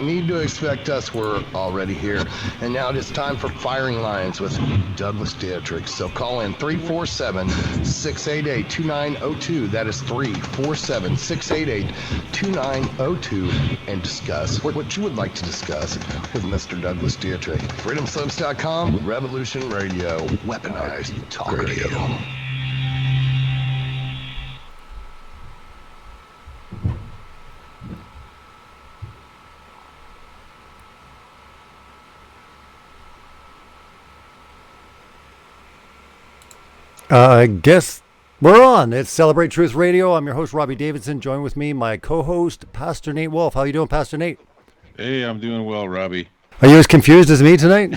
need to expect us. We're already here. And now it is time for Firing Lines with Douglas Dietrich. So call in 347-688-2902. That is 347-688-2902 and discuss what you would like to discuss with Mr. Douglas Dietrich. FreedomSlips.com, Revolution Radio, weaponized talk radio. I guess we're on. It's Celebrate Truth Radio. I'm your host, Robbie Davidson. Join with me, my co-host, Pastor Nate Wolfe. How are you doing, Pastor Nate? Hey, I'm doing well, Robbie. Are you as confused as me tonight?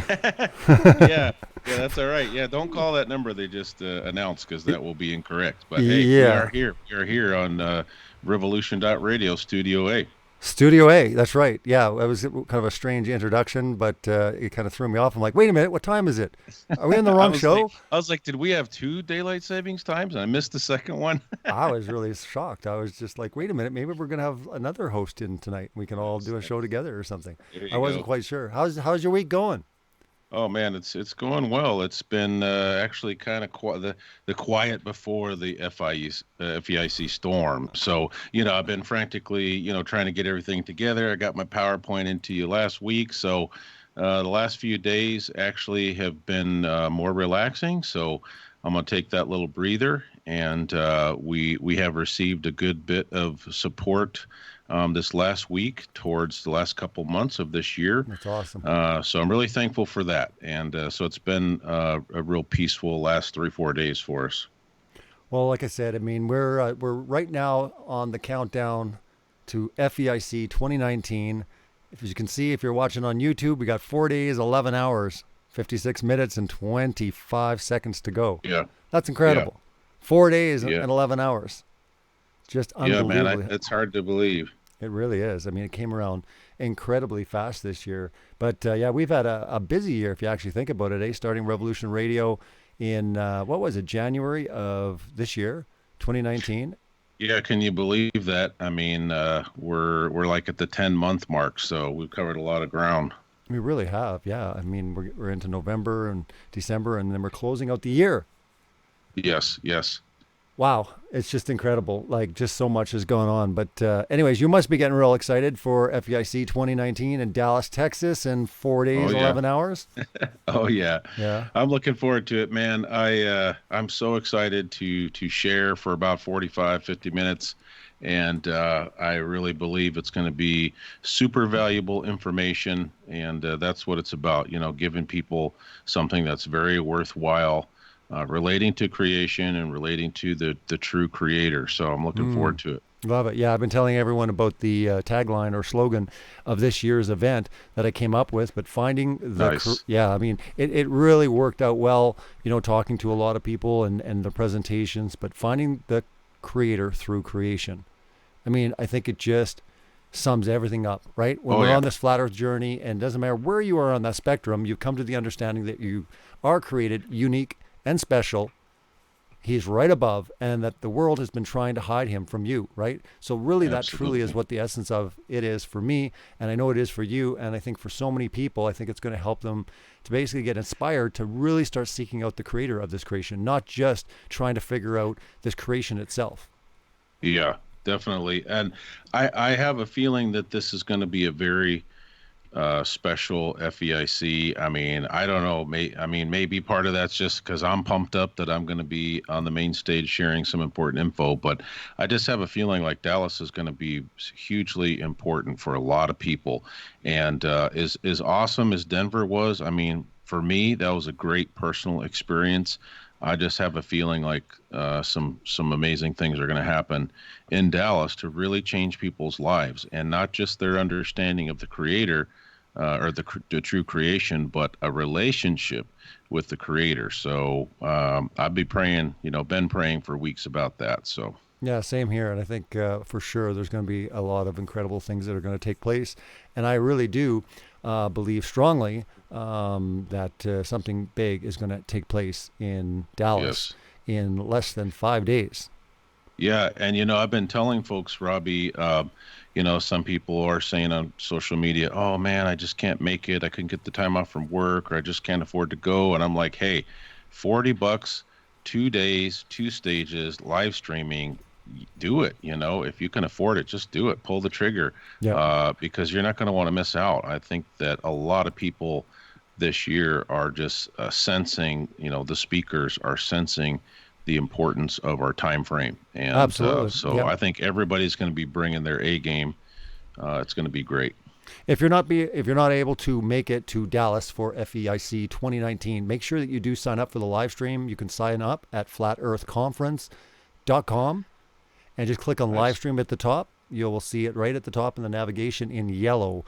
Yeah, that's all right. Yeah, don't call that number they just announced, because that will be incorrect. But hey, yeah. We are here on Revolution.Radio, Studio A. Studio A, that's right. Yeah, it was kind of a strange introduction, but it kind of threw me off. I'm like, wait a minute, what time is it? Are we in the wrong show? I was like, did we have 2 daylight savings times? And I missed the second one. I was really shocked. I was just like, wait a minute, maybe we're going to have another host in tonight. We can all do a show together or something. I wasn't quite sure. How's your week going? Oh man, it's going well. It's been actually kind of the quiet before the FEIC storm. So I've been frantically trying to get everything together. I got my PowerPoint into you last week, so the last few days actually have been more relaxing. So I'm gonna take that little breather, and we have received a good bit of support this last week towards the last couple months of this year. That's awesome. So I'm really thankful for that. And so it's been a real peaceful last 3-4 days for us. Well, like I said, I mean, we're right now on the countdown to FEIC 2019. As you can see, if you're watching on YouTube, we got 4 days, 11 hours, 56 minutes, and 25 seconds to go. Yeah. That's incredible. Yeah. 4 days Yeah. and 11 hours. Just unbelievable. Yeah, man, it's hard to believe. It really is. I mean, it came around incredibly fast this year. But yeah, we've had a busy year if you actually think about it. Starting Revolution Radio in, what was it, January of this year, 2019? Yeah, can you believe that? I mean, we're like at the 10-month mark, so we've covered a lot of ground. We really have, yeah. I mean, we're into November and December, and then we're closing out the year. Yes. Wow, it's just incredible. Like, just so much has gone on. But anyways, you must be getting real excited for FEIC 2019 in Dallas, Texas in 4 days, 11 hours. Oh, yeah. Yeah. I'm looking forward to it, man. I'm so excited to share for about 45, 50 minutes. And I really believe it's going to be super valuable information. And that's what it's about, giving people something that's very worthwhile. Relating to creation and relating to the true creator. So I'm looking forward to it. Love it. Yeah, I've been telling everyone about the tagline or slogan of this year's event that I came up with, but finding the... Nice. I mean, it really worked out well, talking to a lot of people and the presentations, but finding the creator through creation. I mean, I think it just sums everything up, right? When we're on this flat earth journey, and it doesn't matter where you are on that spectrum, you come to the understanding that you are created unique and special. He's right above, and that the world has been trying to hide him from you, right? So really that truly is what the essence of it is for me, and I know it is for you, and I think for so many people, I think it's going to help them to basically get inspired to really start seeking out the creator of this creation, not just trying to figure out this creation itself. Yeah, definitely. And I have a feeling that this is going to be a very special FEIC. I mean, I don't know. Maybe part of that's just because I'm pumped up that I'm going to be on the main stage sharing some important info. But I just have a feeling like Dallas is going to be hugely important for a lot of people. And as awesome as Denver was, I mean, for me, that was a great personal experience. I just have a feeling like some amazing things are going to happen in Dallas to really change people's lives, and not just their understanding of the creator or the true creation, but a relationship with the creator. So I've been praying for weeks about that. So yeah, same here. And I think for sure there's going to be a lot of incredible things that are going to take place. And I really do believe strongly that something big is going to take place in Dallas in less than 5 days. Yeah, and I've been telling folks, Robbie, some people are saying on social media, "Oh man, I just can't make it. I couldn't get the time off from work, or I just can't afford to go." And I'm like, "Hey, $40, 2 days, two stages, live streaming, do it. If you can afford it, just do it. Pull the trigger, Yeah, because you're not going to want to miss out." I think that a lot of people this year are just sensing, the speakers are sensing the importance of our time frame, and absolutely. so Yeah. I think everybody's going to be bringing their A game. It's going to be great. If you're not able to make it to Dallas for FEIC 2019, make sure that you do sign up for the live stream. You can sign up at flatearthconference.com and just click on live Nice. stream at the top. You will see it right at the top in the navigation in yellow.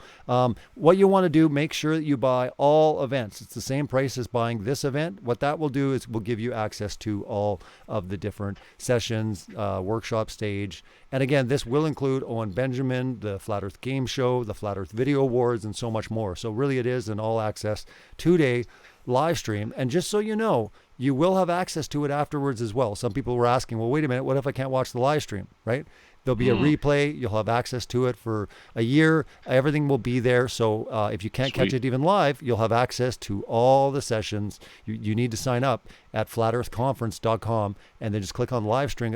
What you want to do, make sure that you buy all events. It's the same price as buying this event. What that will do is will give you access to all of the different sessions, workshop stage. And again, this will include Owen Benjamin, the Flat Earth Game Show, the Flat Earth Video Awards, and so much more. So really it is an all access 2-day live stream. And just so you know, you will have access to it afterwards as well. Some people were asking, well, wait a minute, what if I can't watch the live stream, right? There'll be a replay. You'll have access to it for a year. Everything will be there. So if you can't catch Sweet. it even live, you'll have access to all the sessions. You need to sign up at flatearthconference.com and then just click on live stream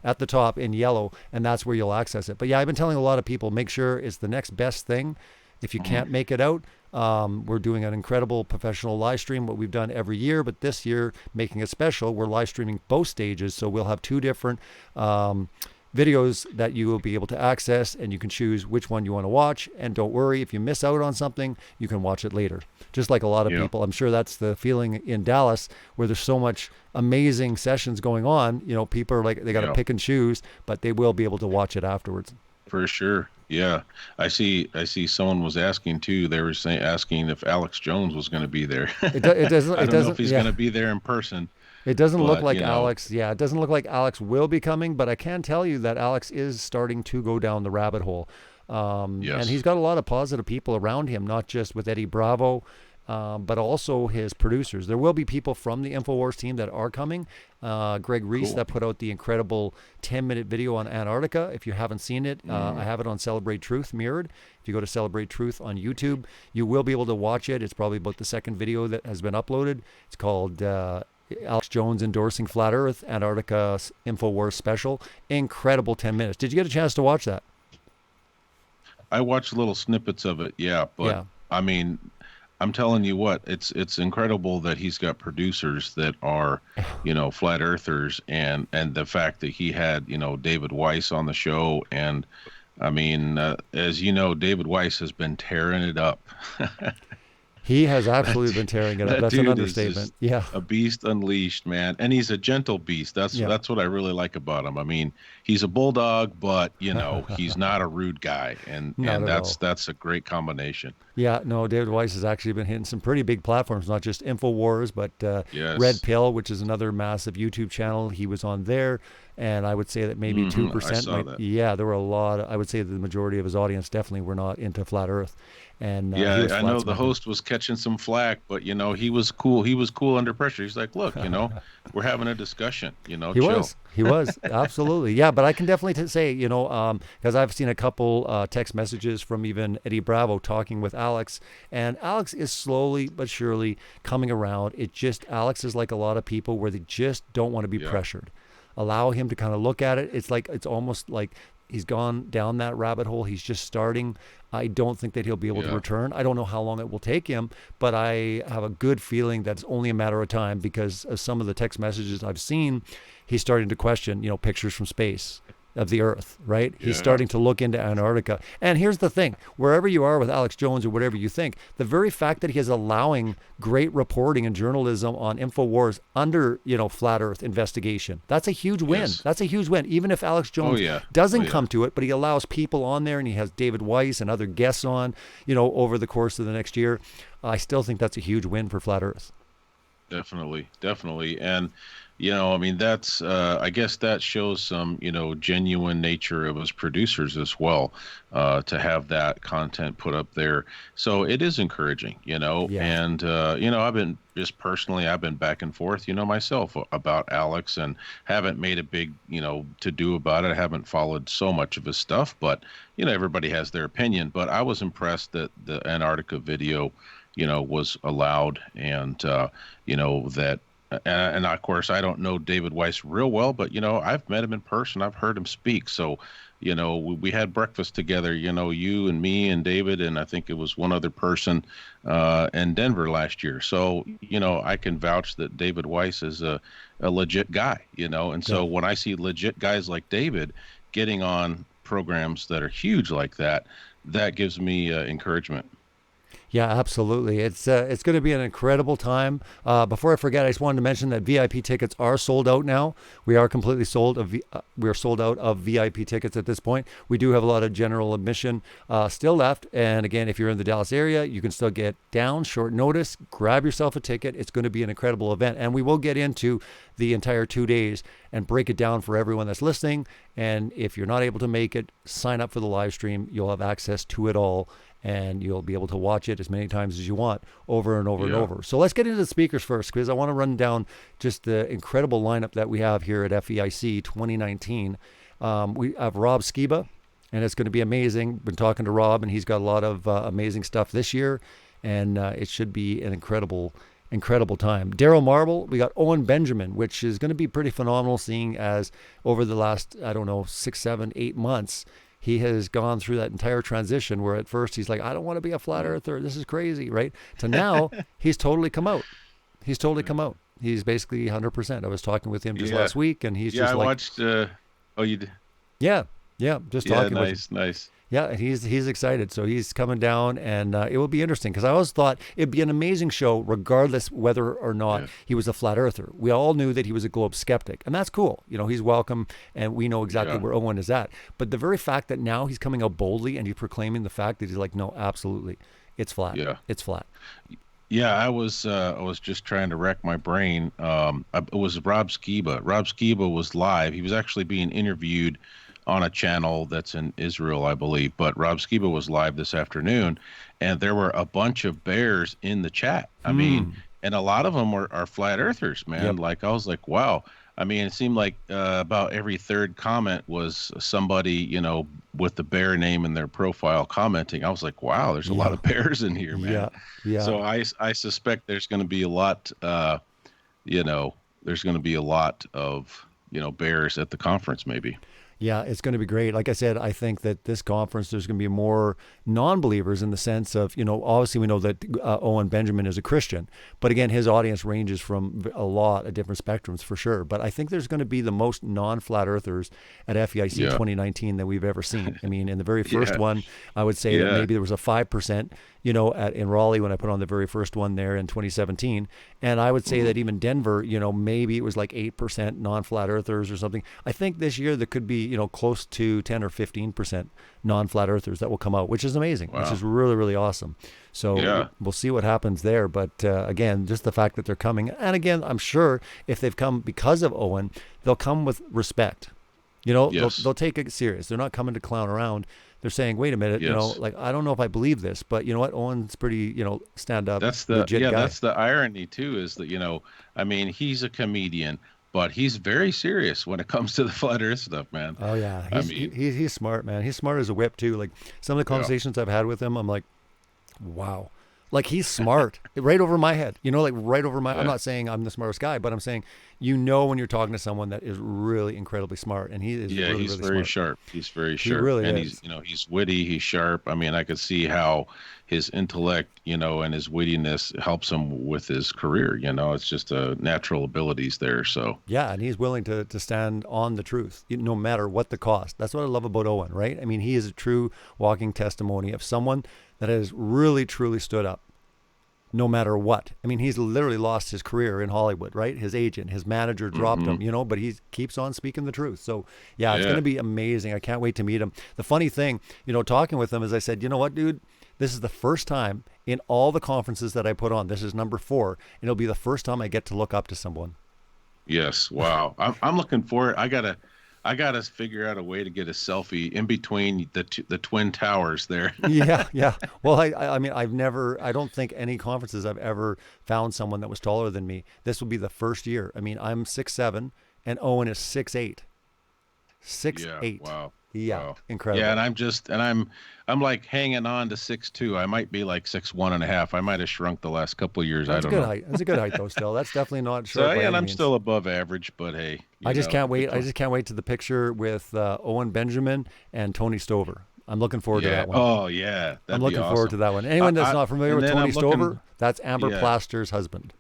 at the top in yellow, and that's where you'll access it. But yeah, I've been telling a lot of people, make sure it's the next best thing. If you can't make it out, we're doing an incredible professional live stream, what we've done every year, but this year, making it special, we're live streaming both stages. So we'll have two different videos that you will be able to access, and you can choose which one you want to watch. And don't worry, if you miss out on something, you can watch it later. Just like a lot of Yeah. people, I'm sure that's the feeling in Dallas, where there's so much amazing sessions going on. People are like, they got to Yeah. pick and choose, but they will be able to watch it afterwards. For sure. Yeah. I see someone was asking too. They were asking if Alex Jones was going to be there. It doesn't. I It don't know if doesn't. he's Yeah. going to be there in person, It doesn't look but like Alex. Yeah, it doesn't look like Alex will be coming, but I can tell you that Alex is starting to go down the rabbit hole. And yes. he's got a lot of positive people around him, not just with Eddie Bravo, but also his producers. There will be people from the InfoWars team that are coming. Greg Reese, Cool. that put out the incredible 10-minute video on Antarctica. If you haven't seen it, I have it on Celebrate Truth mirrored. If you go to Celebrate Truth on YouTube, you will be able to watch it. It's probably about the second video that has been uploaded. It's called Alex Jones endorsing Flat Earth, Antarctica InfoWars special. Incredible 10 minutes. Did you get a chance to watch that? I watched little snippets of it. Yeah. But Yeah. I mean, I'm telling you what, it's incredible that he's got producers that are, flat earthers, and the fact that he had, David Weiss on the show. And I mean, as you know, David Weiss has been tearing it up. He has absolutely been tearing it up. That That's an dude is understatement. just Yeah. a beast unleashed, man. And he's a gentle beast. That's Yeah. that's what I really like about him. I mean, he's a bulldog, but he's not a rude guy. And Not and at all. that's a great combination. Yeah, no, David Weiss has actually been hitting some pretty big platforms, not just InfoWars, but Yes. Red Pill, which is another massive YouTube channel. He was on there, and I would say that maybe 2%. I saw that. Yeah, there were a lot. I would say that the majority of his audience definitely were not into Flat Earth. And he Yeah, was I flat know the smoking. host was catching some flack, but he was cool. He was cool under pressure. He's like, look, we're having a discussion. He Chill. was. He was. Absolutely. Yeah, but I can definitely say, because I've seen a couple text messages from even Eddie Bravo talking with Alex, and Alex is slowly but surely coming around. Alex is like a lot of people where they just don't want to be Yeah. pressured. Allow him to kind of look at it. It's almost like he's gone down that rabbit hole. He's just starting. I don't think that he'll be able to Yeah. return. I don't know how long it will take him, but I have a good feeling that it's only a matter of time because of some of the text messages I've seen. He's starting to question, pictures from space of the Earth, right? He's Yeah. starting to look into Antarctica. And here's the thing, wherever you are with Alex Jones or whatever you think, the very fact that he is allowing great reporting and journalism on InfoWars under, Flat Earth investigation, that's a huge win. Yes. That's a huge win. Even if Alex Jones yeah. doesn't Oh, yeah. come to it, but he allows people on there and he has David Weiss and other guests on, over the course of the next year, I still think that's a huge win for Flat Earth. Definitely. And I mean, that's, I guess that shows some, genuine nature of his producers as well, to have that content put up there. So it is encouraging, Yeah. and, I've been back and forth, myself about Alex, and haven't made a big, to do about it. I haven't followed so much of his stuff, but, everybody has their opinion. But I was impressed that the Antarctica video, was allowed, and, that, and of course, I don't know David Weiss real well, but I've met him in person. I've heard him speak. So, we had breakfast together. You and me and David, and I think it was one other person in Denver last year. So, I can vouch that David Weiss is a legit guy. And so when I see legit guys like David getting on programs that are huge like that, that gives me encouragement. Yeah, absolutely. It's going to be an incredible time. Before I forget, I just wanted to mention that VIP tickets are sold out now. We are completely sold of we are sold out of VIP tickets at this point. We do have a lot of general admission still left. And again, if you're in the Dallas area, you can still get down short notice. Grab yourself a ticket. It's going to be an incredible event, and we will get into the entire 2 days and break it down for everyone that's listening. And if you're not able to make it, sign up for the live stream. You'll have access to it all, and you'll be able to watch it as many times as you want, over and over and over. So let's get into the speakers first, because I want to run down just the incredible lineup that we have here at FEIC 2019. We have Rob Skiba, and it's going to be amazing. Been talking to Rob, and he's got a lot of amazing stuff this year, and it should be an incredible time. Daryl Marble, we got Owen Benjamin, which is going to be pretty phenomenal, seeing as over the last, 6, 7, 8 months, he has gone through that entire transition where at first he's like, I don't want to be a flat earther. This is crazy, right? To now, he's totally come out. He's basically 100%. I was talking with him just last week, and he's just I like... watched, oh, you did? Yeah, just talking with him. Nice. Yeah, he's excited. So he's coming down, and it will be interesting, because I always thought it'd be an amazing show regardless whether or not he was a flat earther. We all knew that he was a globe skeptic, and that's cool. He's welcome, and we know exactly where Owen is at. But the very fact that now he's coming out boldly and he's proclaiming the fact that he's like, no, absolutely, it's flat. Yeah. It's flat. Yeah, I was just trying to rack my brain. It was Rob Skiba. Rob Skiba was live. He was actually being interviewed on a channel that's in Israel, I believe. But Rob Skiba was live this afternoon, and there were a bunch of bears in the chat. I mean, and a lot of them are flat earthers, man. Yep. Like, I was like, wow. I mean, it seemed like about every third comment was somebody, with the bear name in their profile commenting. I was like, wow, there's a lot of bears in here, man. Yeah. So I suspect there's going to be a lot, there's going to be a lot of, bears at the conference, maybe. Yeah, it's going to be great. Like I said, I think that this conference, there's going to be more non-believers, in the sense of, obviously we know that Owen Benjamin is a Christian, but again, his audience ranges from a lot of different spectrums for sure. But I think there's going to be the most non-flat earthers at FEIC 2019 that we've ever seen. I mean, in the very first one, I would say that maybe there was a 5%, in Raleigh when I put on the very first one there in 2017. And I would say that even Denver, maybe it was like 8% non-flat earthers or something. I think this year there could be, close to 10 or 15% non-flat earthers that will come out, which is amazing, which is really, really awesome. So we'll see what happens there. But again, just the fact that they're coming. And again, I'm sure if they've come because of Owen, they'll come with respect. They'll take it serious. They're not coming to clown around. They're saying, wait a minute, I don't know if I believe this, but you know what? Owen's pretty, stand up. That's the, legit guy. That's the irony too, is that, I mean, he's a comedian, but he's very serious when it comes to the flat earth stuff, man. Oh yeah. He's smart, man. He's smart as a whip too. Like some of the conversations I've had with him, I'm like, wow. Like he's smart right over my head, right over my, I'm not saying I'm the smartest guy, but I'm saying, when you're talking to someone that is really incredibly smart, and he is really, he's really very smart. sharp. He's very sharp. He really and is. He's witty, he's sharp. I mean, I could see how his intellect, and his wittiness helps him with his career. It's just natural abilities there. So yeah, and he's willing to stand on the truth, no matter what the cost. That's what I love about Owen, right? I mean, he is a true walking testimony of someone that has really, truly stood up, no matter what. I mean, he's literally lost his career in Hollywood, right? His agent, his manager dropped him, but he keeps on speaking the truth. So yeah, it's going to be amazing. I can't wait to meet him. The funny thing, talking with him, is I said, you know what, dude? This is the first time in all the conferences that I put on, this is number 4, and it'll be the first time I get to look up to someone. Yes. Wow. I'm looking for it. I gotta figure out a way to get a selfie in between the twin towers there. Yeah, yeah. Well, I mean, I don't think any conferences I've ever found someone that was taller than me. This will be the first year. I mean, I'm 6'7", and Owen is 6'8". Six Yeah. eight. Wow. Yeah, Wow. Yeah, incredible. and I'm like hanging on to 6'2". I might be like 6'1.5". I might have shrunk the last couple of years. I That's a don't good know. height. That's a good height though. Still, that's definitely not So short by yeah, and any I'm means. still above average, but hey, I just can't wait. it's I just can't wait to the picture with Owen Benjamin and Tony Stover. I'm looking forward to yeah. that one. Oh yeah, I'm that'd be looking forward to awesome. that one. Anyone that's I not familiar and with then Tony I'm looking. Stover, that's Amber Yeah, Plaster's husband.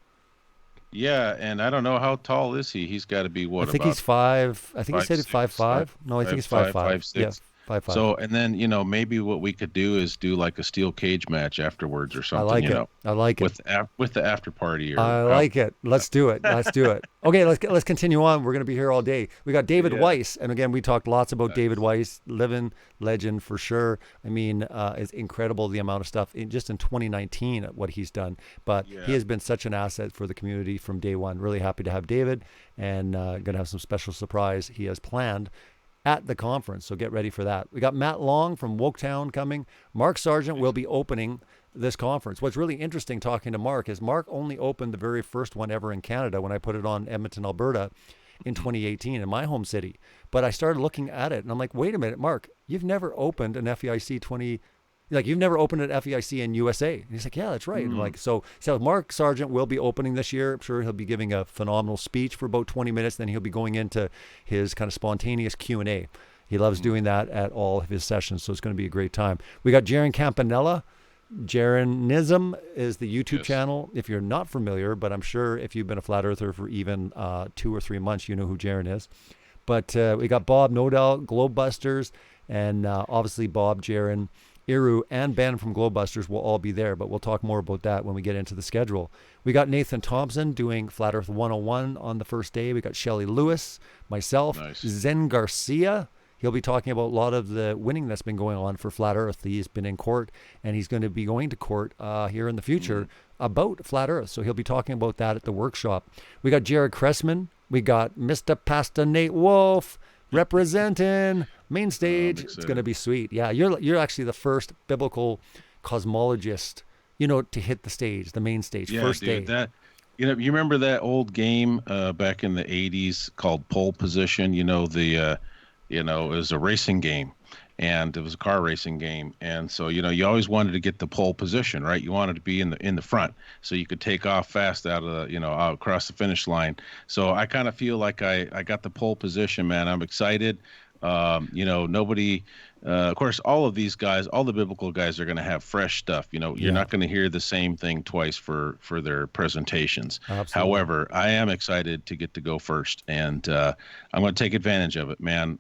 yeah, and I don't know how tall is he. He's got to be I what, think he's about five. I think he five said five six, five five. No, I think five he's five five five. five Yeah, six. 5'5". So and then maybe what we could do is do like a steel cage match afterwards or I something. like it. I like it. With the after party or I how. like it. Let's do it. Let's do it. Okay, let's continue on. We're going to be here all day. We got David Yeah. Weiss, and again, we talked lots about David Nice. Weiss, living legend for sure. I mean, it's incredible the amount of stuff just in 2019 what he's done. But he Yeah. has been such an asset for the community from day one. Really happy to have David, and going to have some special surprise he has planned at the conference. So get ready for that. We got Matt Long from Woketown coming. Mark Sargent will be opening this conference. What's really interesting talking to Mark is Mark only opened the very first one ever in Canada when I put it on Edmonton, Alberta in 2018 in my home city. But I started looking at it and I'm like, wait a minute, Mark, you've never opened an FEIC 20, like you've never opened an FEIC in USA. And he's like, yeah, that's right. And I'm like, so Mark Sargent will be opening this year. I'm sure he'll be giving a phenomenal speech for about 20 minutes. Then he'll be going into his kind of spontaneous Q&A. He loves doing that at all of his sessions. So it's going to be a great time. We got Jaron Campanella. Jaronism is the YouTube Yes. channel. If you're not familiar, but I'm sure if you've been a flat earther for even 2 or 3 months, you know who Jaron is. But we got Bob Nodell, Globebusters, and obviously Bob, Jaron, Iru, and Ben from Globebusters will all be there, but we'll talk more about that when we get into the schedule. We got Nathan Thompson doing Flat Earth 101 on the first day. We got Shelley Lewis, myself, Nice. Zen Garcia. He'll be talking about a lot of the winning that's been going on for Flat Earth. He's been in court, and he's going to be going to court here in the future about Flat Earth. So he'll be talking about that at the workshop. We got Jared Cressman. We got Mr. Pastor Nate Wolfe representing main stage. It's going to be sweet. Yeah, you're actually the first biblical cosmologist, to hit the stage, the main stage, Yeah, first dude, day. that you remember that old game back in the 80s called Pole Position? It was a racing game, and it was a car racing game, and so you always wanted to get the pole position, right? You wanted to be in the front so you could take off fast out of out across the finish line. So I kind of feel like I got the pole position, man. I'm excited. Nobody, of course, all of these guys, all the biblical guys are going to have fresh stuff. You're not going to hear the same thing twice for their presentations. Absolutely. However, I am excited to get to go first, and I'm going to take advantage of it, man.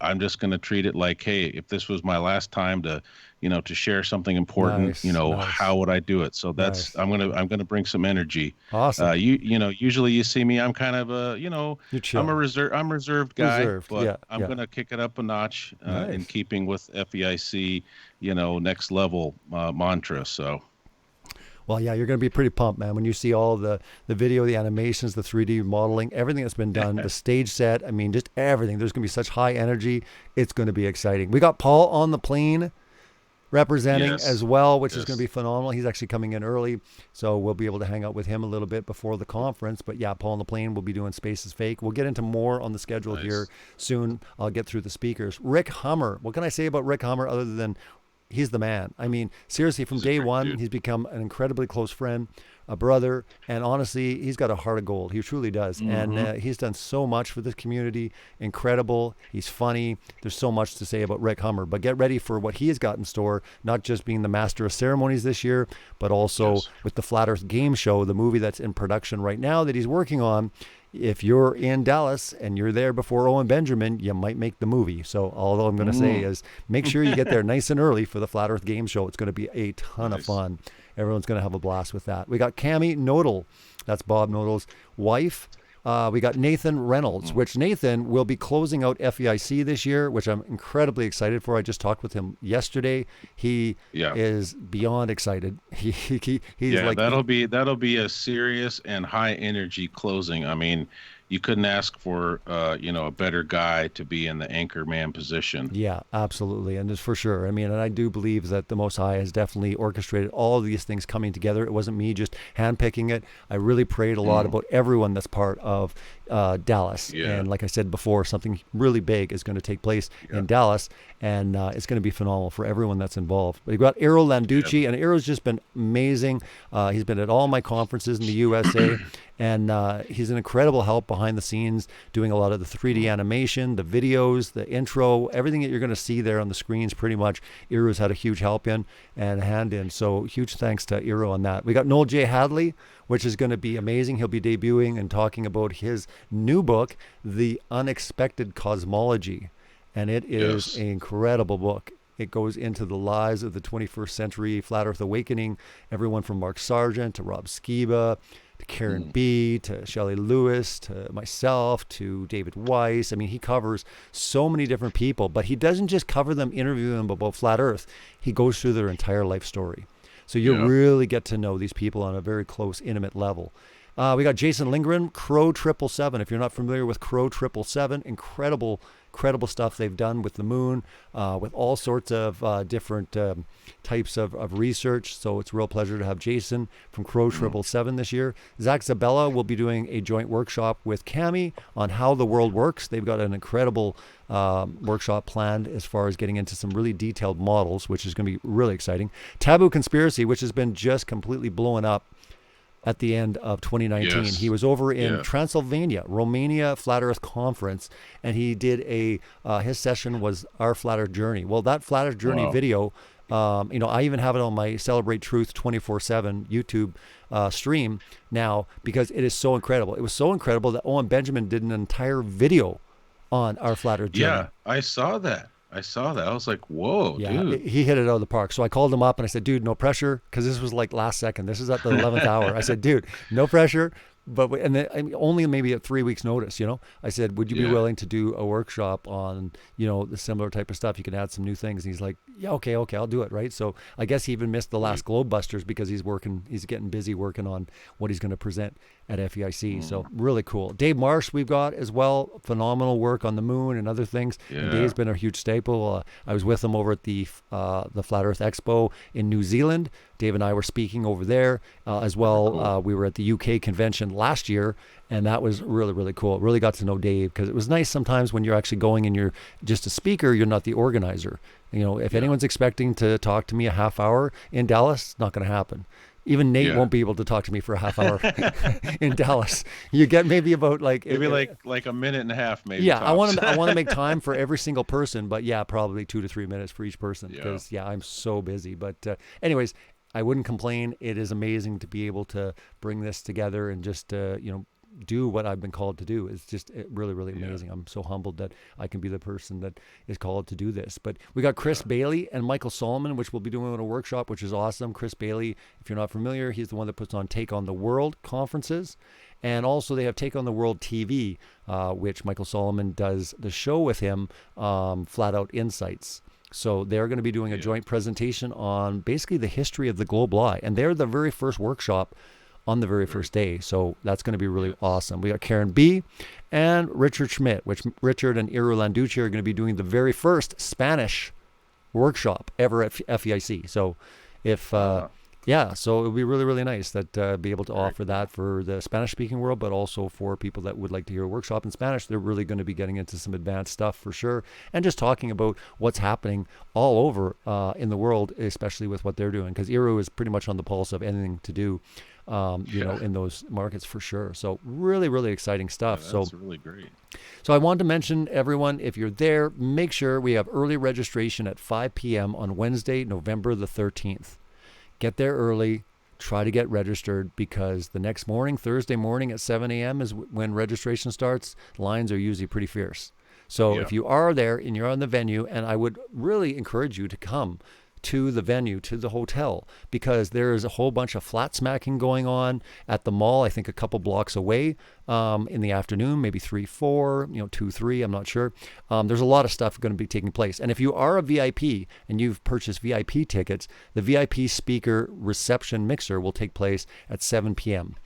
I'm just going to treat it like, hey, if this was my last time to share something important, Nice. how would I do it? So that's, Nice. I'm going to bring some energy. Awesome. Usually you see me, I'm kind of You're chill. I'm a reserved guy, Reserved, but yeah, I'm yeah. going to kick it up a notch in Nice. keeping with FEIC, next level mantra. So. Well, yeah, you're going to be pretty pumped, man, when you see all the video, the animations, the 3D modeling, everything that's been done, the stage set. I mean, just everything. There's going to be such high energy. It's going to be exciting. We got Paul on the plane representing Yes. as well, which is Yes. going to be phenomenal. He's actually coming in early, so we'll be able to hang out with him a little bit before the conference. But yeah, Paul on the plane will be doing Spaces Fake. We'll get into more on the schedule Nice. here soon. I'll get through the speakers. Rick Hummer. What can I say about Rick Hummer other than he's the man? I mean, seriously, from He's a day great one, dude. he's become an incredibly close friend, a brother, and honestly, he's got a heart of gold. He truly does. And he's done so much for this community. Incredible. He's funny. There's so much to say about Rick Hummer. But get ready for what he has got in store, not just being the master of ceremonies this year, but also Yes. with the Flat Earth Game Show, the movie that's in production right now that he's working on. If you're in Dallas and you're there before Owen Benjamin, you might make the movie. So all I'm going to say is make sure you get there nice and early for the Flat Earth Game Show. It's going to be a ton of Nice. fun. Everyone's going to have a blast with that. We got Cammie Nodal. That's Bob Nodal's wife. We got Nathan Reynolds, which Nathan will be closing out FEIC this year, which I'm incredibly excited for. I just talked with him yesterday. He Yeah. is beyond excited. He's Yeah, like, that'll be a serious and high energy closing. I mean, you couldn't ask for a better guy to be in the anchor man position. Yeah, absolutely. And it's for sure. I mean, and I do believe that the Most High has definitely orchestrated all of these things coming together. It wasn't me just handpicking it. I really prayed a lot about everyone that's part of Dallas. Yeah. And like I said before, something really big is going to take place in Dallas. And it's going to be phenomenal for everyone that's involved. But you've got Iro Landucci, and Iro's just been amazing. He's been at all my conferences in the USA. And he's an incredible help behind the scenes, doing a lot of the 3D animation, the videos, the intro, everything that you're going to see there on the screens. Pretty much, Iro's had a huge help in and a hand in. So huge thanks to Iro on that. We got Noel J. Hadley, which is going to be amazing. He'll be debuting and talking about his new book, The Unexpected Cosmology, and it is an incredible book. It goes into the lives of the 21st century flat Earth awakening, everyone from Mark Sargent to Rob Skiba, to Karen B, to Shelley Lewis, to myself, to David Weiss. I mean, he covers so many different people, but he doesn't just cover them, interview them about flat Earth. He goes through their entire life story. So you really get to know these people on a very close, intimate level. We got Jason Lindgren, Crow 777. If you're not familiar with Crow 777, incredible stuff they've done with the moon, with all sorts of different types of research. So it's a real pleasure to have Jason from Crow 777 this year. Zach Zabella will be doing a joint workshop with Cami on how the world works. They've got an incredible workshop planned as far as getting into some really detailed models, which is going to be really exciting. Taboo Conspiracy, which has been just completely blowing up at the end of 2019. Yes. He was over in Transylvania, Romania Flat Earth Conference, and he did his session was Our Flat Earth Journey. Well, that Flat Earth Journey video, I even have it on my Celebrate Truth 24/7 YouTube stream now because it is so incredible. It was so incredible that Owen Benjamin did an entire video on Our Flat Earth Journey. Yeah, I saw that. I was like, whoa, dude. He hit it out of the park. So I called him up and I said, dude, no pressure. Because this was like last second. This is at the 11th hour. I said, dude, no pressure. Only maybe at 3 weeks notice, I said, would you be willing to do a workshop on, the similar type of stuff? You can add some new things. And he's like, yeah, okay, I'll do it. Right. So I guess he even missed the last Globebusters because he's getting busy working on what he's going to present at FEIC. So really cool. Dave Marsh, we've got as well, phenomenal work on the moon and other things. Yeah. And Dave's been a huge staple. I was with him over at the Flat Earth Expo in New Zealand. Dave and I were speaking over there as well. Cool. We were at the UK convention last year, and that was really, really cool. Really got to know Dave because it was nice sometimes when you're actually going and you're just a speaker, you're not the organizer. If anyone's expecting to talk to me a half hour in Dallas, it's not going to happen. Even Nate won't be able to talk to me for a half hour in Dallas. You get maybe about like a minute and a half, maybe. Yeah, I want to make time for every single person, but probably 2 to 3 minutes for each person because I'm so busy. But anyways, I wouldn't complain. It is amazing to be able to bring this together and just do what I've been called to do. It's just really, really amazing. I'm so humbled that I can be the person that is called to do this. But we got Chris Bailey and Michael Solomon, which we'll be doing a workshop, which is awesome. Chris Bailey, if you're not familiar, he's the one that puts on Take on the World conferences. And also they have Take on the World TV, which Michael Solomon does the show with him, Flat Out Insights. So they're going to be doing a joint presentation on basically the history of the globe lie. And they're the very first workshop on the very first day. So that's going to be really awesome. We got Karen B and Richard Schmidt, which Richard and Iro Landucci are going to be doing the very first Spanish workshop ever at FEIC. So so it would be really, really nice that be able to offer that for the Spanish-speaking world, but also for people that would like to hear a workshop in Spanish. They're really going to be getting into some advanced stuff for sure, and just talking about what's happening all over in the world, especially with what they're doing, because Iro is pretty much on the pulse of anything to do, in those markets for sure. So really, really exciting stuff. That's really great. So I wanted to mention, everyone, if you're there, make sure we have early registration at 5 p.m. on Wednesday, November the 13th. Get there early, try to get registered, because the next morning, Thursday morning at 7 a.m. is when registration starts. Lines are usually pretty fierce. So if you are there and you're on the venue, and I would really encourage you to come to the venue, to the hotel, because there is a whole bunch of flat smacking going on at the mall, I think a couple blocks away in the afternoon, maybe 3, 4, 2, 3, I'm not sure. There's a lot of stuff going to be taking place. And if you are a VIP and you've purchased VIP tickets, the VIP speaker reception mixer will take place at 7 p.m.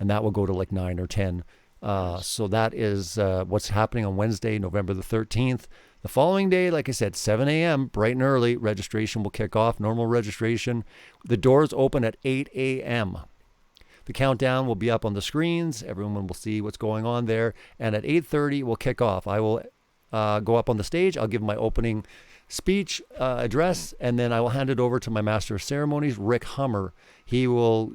And that will go to like 9 or 10 So that is what's happening on Wednesday, November the 13th. The following day, like I said, 7 a.m., bright and early, registration will kick off, normal registration. The doors open at 8 a.m. The countdown will be up on the screens. Everyone will see what's going on there. And at 8:30, we'll kick off. I will go up on the stage. I'll give my opening speech address, and then I will hand it over to my Master of Ceremonies, Rick Hummer. He will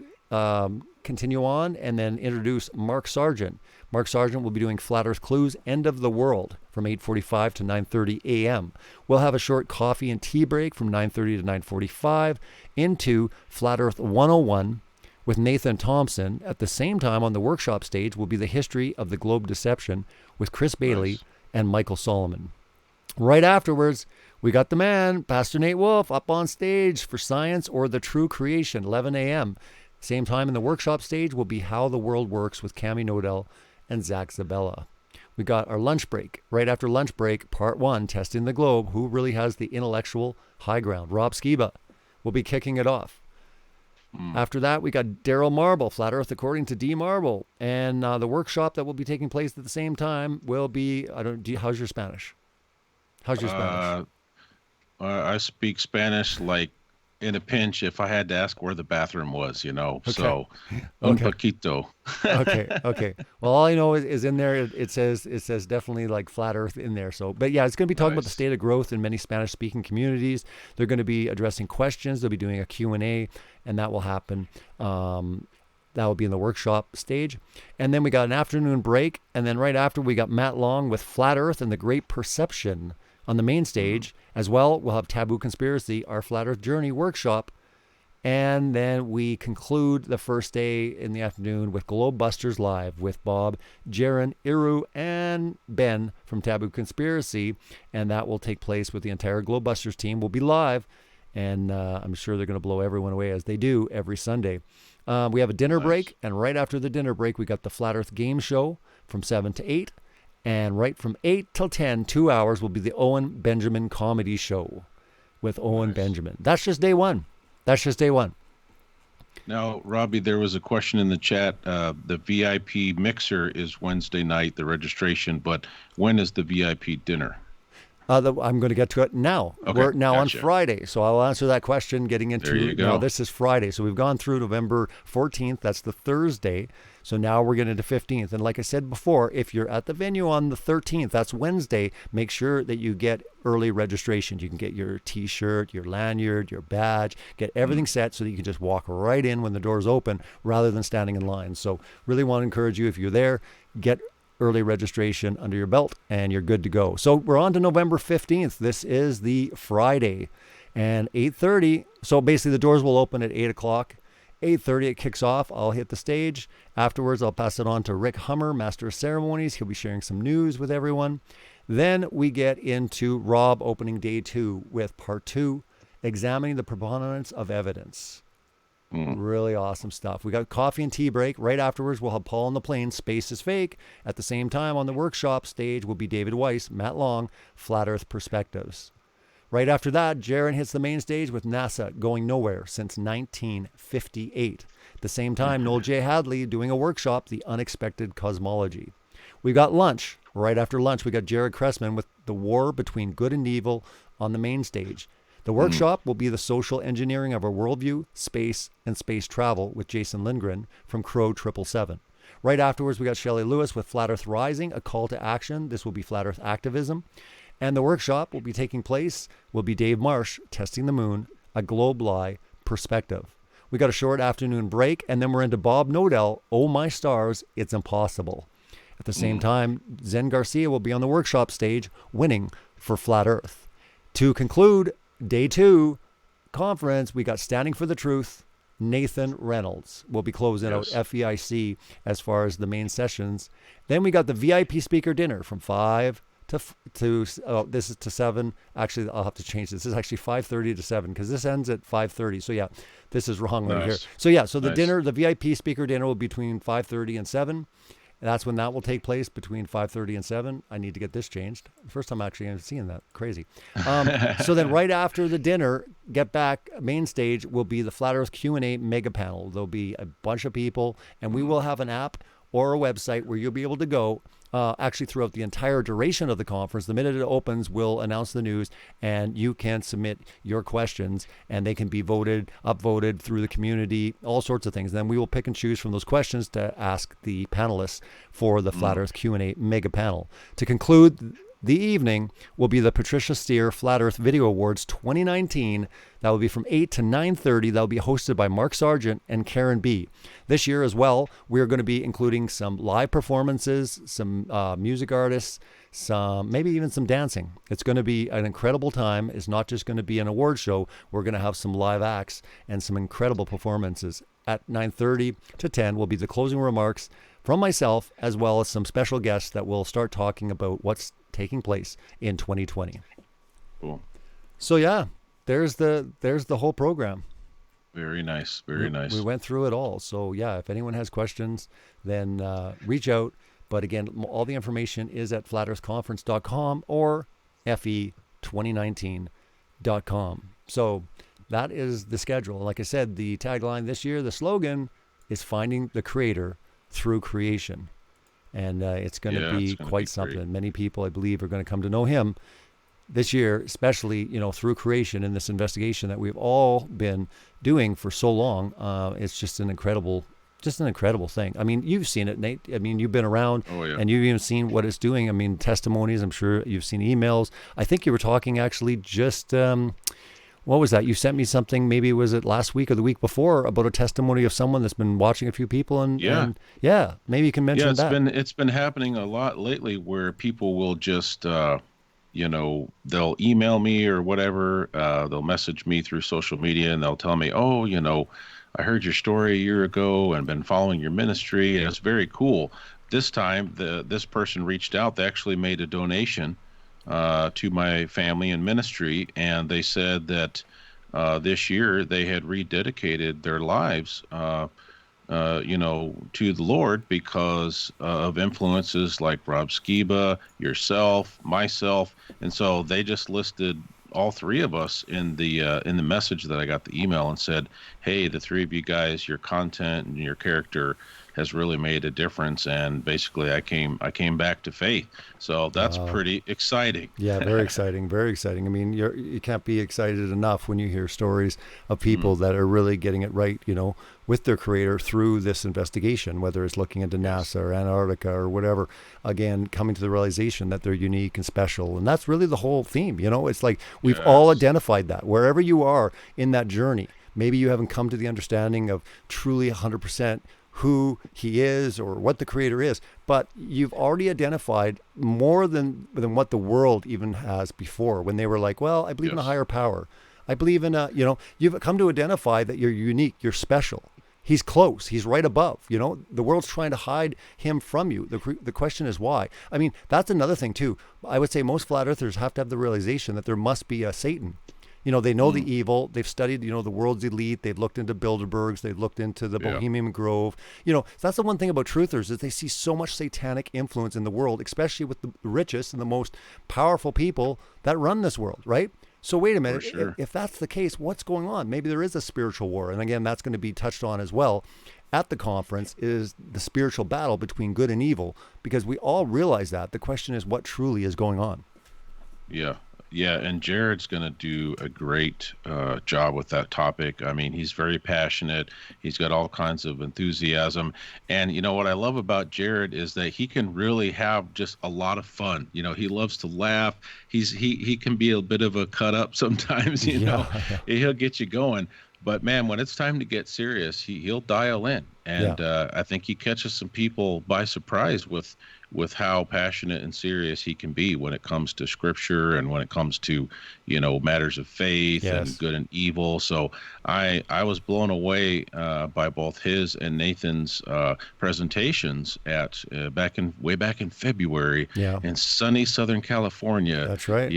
continue on and then introduce Mark Sargent. Mark Sargent will be doing Flat Earth Clues, End of the World, from 8:45 to 9:30 a.m. We'll have a short coffee and tea break from 9:30 to 9:45 into Flat Earth 101 with Nathan Thompson. At the same time, on the workshop stage will be the history of the globe deception with Chris Bailey and Michael Solomon. Right afterwards, we got the man, Pastor Nate Wolfe, up on stage for Science or the True Creation, 11 a.m. Same time in the workshop stage will be How the World Works with Cami Nodell and Zach Zabella. We got our lunch break. Right after lunch break, part 1, Testing the Globe, who really has the intellectual high ground. Rob Skiba will be kicking it off. After that, we got Daryl Marble, Flat Earth According to D. Marble. And the workshop that will be taking place at the same time will be, how's your Spanish? How's your Spanish? I speak Spanish like in a pinch if I had to ask where the bathroom was, Okay. So un poquito. Okay. Well, all I know is in there. It says definitely like Flat Earth in there. So, but yeah, it's going to be talking about the state of growth in many Spanish-speaking communities. They're going to be addressing questions. They'll be doing a Q&A, and that will happen. That will be in the workshop stage. And then we got an afternoon break, and then right after we got Matt Long with Flat Earth and the Great Perception on the main stage. As well, we'll have Taboo Conspiracy, our Flat Earth Journey workshop. And then we conclude the first day in the afternoon with Globebusters Live with Bob, Jaron, Iru, and Ben from Taboo Conspiracy. And that will take place with the entire Globebusters team. We'll be live, and I'm sure they're going to blow everyone away as they do every Sunday. We have a dinner break, and right after the dinner break, we got the Flat Earth Game Show from 7 to 8. And right from 8 till 10, 2 hours, will be the Owen Benjamin Comedy Show with Owen Benjamin. That's just day one. Now, Robbie, there was a question in the chat. The VIP mixer is Wednesday night, the registration, but when is the VIP dinner? I'm going to get to it now. Okay, We're now gotcha. on Friday, so I'll answer that question getting into. There you go. Now, this is Friday, so we've gone through November 14th. That's the Thursday. So now we're getting into 15th. And like I said before, if you're at the venue on the 13th, that's Wednesday, make sure that you get early registration. You can get your T-shirt, your lanyard, your badge, get everything set so that you can just walk right in when the doors open rather than standing in line. So really want to encourage you, if you're there, get early registration under your belt and you're good to go. So we're on to November 15th. This is the Friday, and 8:30. So basically the doors will open at 8 o'clock. 8:30 it kicks off. I'll hit the stage. Afterwards, I'll pass it on to Rick Hummer, Master of Ceremonies. He'll be sharing some news with everyone. Then we get into Rob opening day 2 with part 2, examining the preponderance of evidence. Really awesome stuff. We got coffee and tea break. Right afterwards, we'll have Paul on the Plane, Space is Fake. At the same time, on the workshop stage will be David Weiss, Matt Long, Flat Earth Perspectives. Right after that, Jaron hits the main stage with NASA Going Nowhere since 1958. At the same time, Noel J. Hadley doing a workshop, The Unexpected Cosmology. We got lunch. Right after lunch, we got Jared Cressman with The War Between Good and Evil on the main stage. The workshop will be The Social Engineering of Our Worldview, Space, and Space Travel with Jason Lindgren from Crow 777. Right afterwards, we got Shelley Lewis with Flat Earth Rising, a call to action. This will be Flat Earth Activism. And the workshop will be taking place, will be Dave Marsh, Testing the Moon, a Globe Lie Perspective. We got a short afternoon break, and then we're into Bob Nodell, Oh My Stars, It's Impossible. At the same time, Zen Garcia will be on the workshop stage, winning for Flat Earth. To conclude day 2 conference, we got Standing for the Truth. Nathan Reynolds will be closing out FEIC as far as the main sessions. Then we got the VIP speaker dinner from 5 to this is to 7. Actually, I'll have to change this. This is actually 5:30 to 7 because this ends at 5:30. So yeah, this is wrong right here. So yeah, so the dinner, the VIP speaker dinner will be between 5:30 and 7. And that's when that will take place, between 5:30 and 7. I need to get this changed. First time actually I'm seeing that. Crazy. So then right after the dinner, get back, main stage will be the Flat Earth Q&A mega panel. There'll be a bunch of people, and we will have an app or a website where you'll be able to go actually throughout the entire duration of the conference. The minute it opens, we'll announce the news, and you can submit your questions, and they can be upvoted through the community, all sorts of things. Then we will pick and choose from those questions to ask the panelists for the Flat Earth Q&A mega panel. To conclude the evening will be the Patricia Steer Flat Earth Video Awards 2019. That will be from 8 to 9:30. That will be hosted by Mark Sargent and Karen B. This year as well, we are going to be including some live performances, some music artists, maybe even some dancing. It's going to be an incredible time. It's not just going to be an award show. We're going to have some live acts and some incredible performances. At 9:30 to 10 will be the closing remarks from myself, as well as some special guests that will start talking about what's taking place in 2020. Cool. So yeah, there's the whole program. Very nice. Very nice. We went through it all. So yeah, if anyone has questions, then reach out. But again, all the information is at flatearthconference.com or fe2019.com. So that is the schedule. Like I said, the tagline this year, the slogan is finding the creator through creation. And it's going to be quite something. Great. Many people, I believe, are going to come to know him this year, especially, through creation in this investigation that we've all been doing for so long. It's just an incredible thing. I mean, you've seen it, Nate. I mean, you've been around and you've even seen what it's doing. I mean, testimonies, I'm sure you've seen emails. I think you were talking actually just, what was that? You sent me something, maybe was it last week or the week before, about a testimony of someone that's been watching a few people. And maybe you can mention that. It's been happening a lot lately where people will just, they'll email me or whatever. They'll message me through social media and they'll tell me, I heard your story a year ago and been following your ministry. And it's very cool. This time, this person reached out. They actually made a donation to my family and ministry, and they said that this year they had rededicated their lives, to the Lord because of influences like Rob Skiba, yourself, myself, and so they just listed all three of us in the message that I got the email and said, hey, the three of you guys, your content and your character has really made a difference, and basically I came back to faith. So that's pretty exciting. Yeah, very exciting, very exciting. I mean, you can't be excited enough when you hear stories of people that are really getting it right, with their creator through this investigation, whether it's looking into NASA or Antarctica or whatever. Again, coming to the realization that they're unique and special, and that's really the whole theme. It's like we've all identified that wherever you are in that journey. Maybe you haven't come to the understanding of truly 100% who he is or what the creator is, but you've already identified more than what the world even has before, when they were like, well, I believe in a higher power. I believe in you've come to identify that you're unique, you're special. He's close. He's right above. The world's trying to hide him from you. The question is why. I mean, that's another thing too. I would say most flat earthers have to have the realization that there must be a Satan. They know the evil. They've studied, the world's elite. They've looked into Bilderbergs. They've looked into the Bohemian Grove. That's the one thing about truthers is they see so much satanic influence in the world, especially with the richest and the most powerful people that run this world, right? So wait a minute. Sure. If that's the case, what's going on? Maybe there is a spiritual war. And again, that's going to be touched on as well at the conference, is the spiritual battle between good and evil, because we all realize that. The question is what truly is going on. Yeah, and Jared's going to do a great job with that topic. I mean, he's very passionate. He's got all kinds of enthusiasm. And, what I love about Jared is that he can really have just a lot of fun. He loves to laugh. He can be a bit of a cut up sometimes, He'll get you going. But, man, when it's time to get serious, he'll dial in. And I think he catches some people by surprise with how passionate and serious he can be when it comes to scripture and when it comes to, matters of faith and good and evil. So I was blown away by both his and Nathan's presentations at way back in February in sunny Southern California. That's right.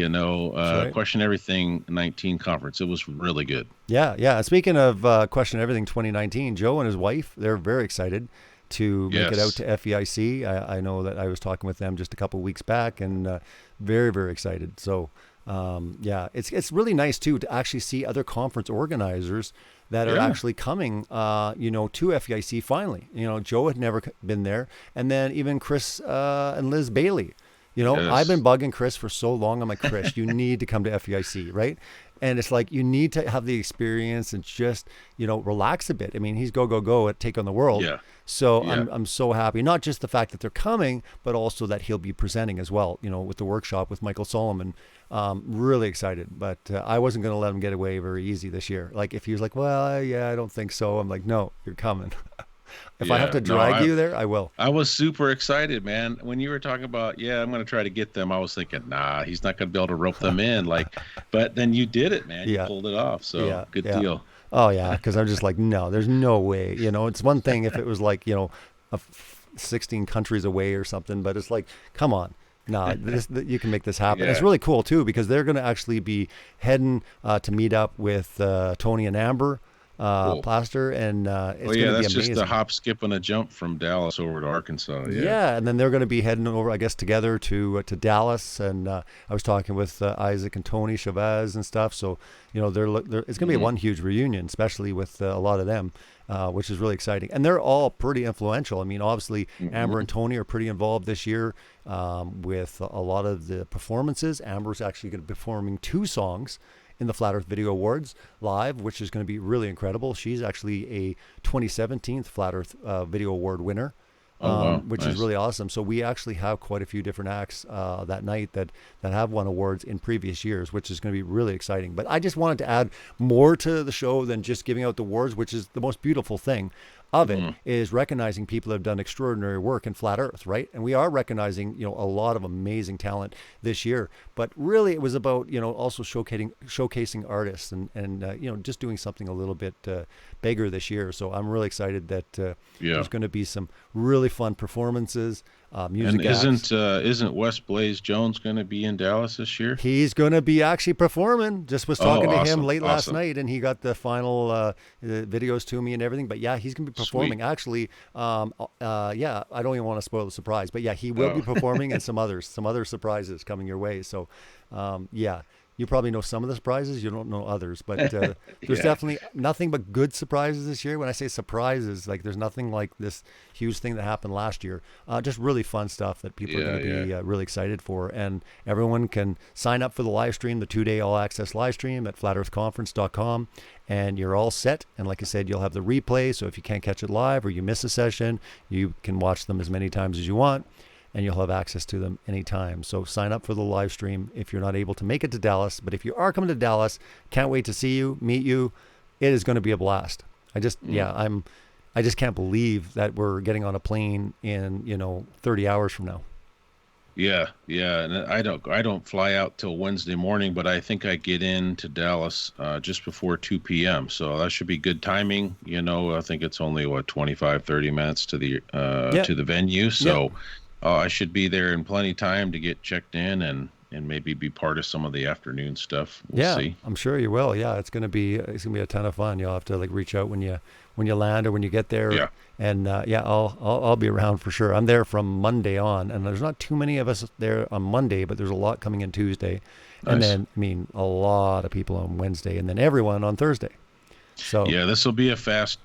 Question Everything 19 conference. It was really good. Yeah. Speaking of Question Everything 2019, Joe and his wife, they're very excited to make it out to FEIC. I know that I was talking with them just a couple of weeks back, and very, very excited. So Yeah, it's really nice too to actually see other conference organizers that are actually coming, to FEIC finally. Joe had never been there, and then even Chris and Liz Bailey. I've been bugging Chris for so long. I'm like, Chris, you need to come to FEIC, right? And it's like, you need to have the experience and just, relax a bit. I mean, he's go at Take on the World. Yeah. So I'm so happy, not just the fact that they're coming, but also that he'll be presenting as well, with the workshop with Michael Solomon. Really excited, but I wasn't going to let him get away very easy this year. Like, if he was like, well, yeah, I don't think so. I'm like, no, you're coming. If I have to drag you there, I will. I was super excited, man. When you were talking about, I'm going to try to get them, I was thinking, nah, he's not going to be able to rope them in. But then you did it, man. You pulled it off. So good deal. Oh, yeah. Because I'm just like, no, there's no way. It's one thing if it was like, 16 countries away or something, but it's like, come on. No, you can make this happen. It's really cool, too, because they're going to actually be heading to meet up with Tony and Amber. Cool. Plaster, and it's going to be amazing. That's just a hop, skip, and a jump from Dallas over to Arkansas. Yeah, and then they're going to be heading over, I guess, together to Dallas. And I was talking with Isaac and Tony Chavez and stuff. So they're it's going to be one huge reunion, especially with a lot of them, which is really exciting. And they're all pretty influential. I mean, obviously, Amber and Tony are pretty involved this year with a lot of the performances. Amber's actually going to be performing 2 songs in the Flat Earth Video Awards live, which is going to be really incredible. She's actually a 2017 Flat Earth Video Award winner, which is really awesome. So we actually have quite a few different acts that night that have won awards in previous years, which is going to be really exciting. But I just wanted to add more to the show than just giving out the awards, which is the most beautiful thing of it, is recognizing people have done extraordinary work in Flat Earth, right? And we are recognizing, a lot of amazing talent this year. But really, it was about, also showcasing artists and just doing something a little bit bigger this year. So I'm really excited that there's going to be some really fun performances. Music and isn't Wes Blaze Jones going to be in Dallas this year? He's going to be actually performing. Just was talking to him late last night, and he got the final videos to me and everything. But yeah, he's going to be performing. Sweet. Actually, I don't even want to spoil the surprise, but yeah, he will be performing and some other surprises coming your way. So, you probably know some of the surprises. You don't know others, but there's definitely nothing but good surprises this year. When I say surprises, like there's nothing like this huge thing that happened last year. Just really fun stuff that people are going to be really excited for. And everyone can sign up for the live stream, the 2-day all access live stream at flatearthconference.com. And you're all set. And like I said, you'll have the replay. So if you can't catch it live or you miss a session, you can watch them as many times as you want. And you'll have access to them anytime. So sign up for the live stream if you're not able to make it to Dallas. But if you are coming to Dallas, can't wait to see you, meet you. It is going to be a blast. I just can't believe that we're getting on a plane in 30 hours from now. Yeah, and I don't fly out till Wednesday morning, but I think I get into Dallas just before 2 p.m. So that should be good timing. I think it's only 25, 30 minutes to the venue. So. I should be there in plenty time to get checked in and maybe be part of some of the afternoon stuff. We'll see. I'm sure you will. Yeah, it's gonna be a ton of fun. You'll have to reach out when you land or when you get there. Yeah. And I'll be around for sure. I'm there from Monday on, and there's not too many of us there on Monday, but there's a lot coming in Tuesday, and then a lot of people on Wednesday, and then everyone on Thursday. So this will be a fast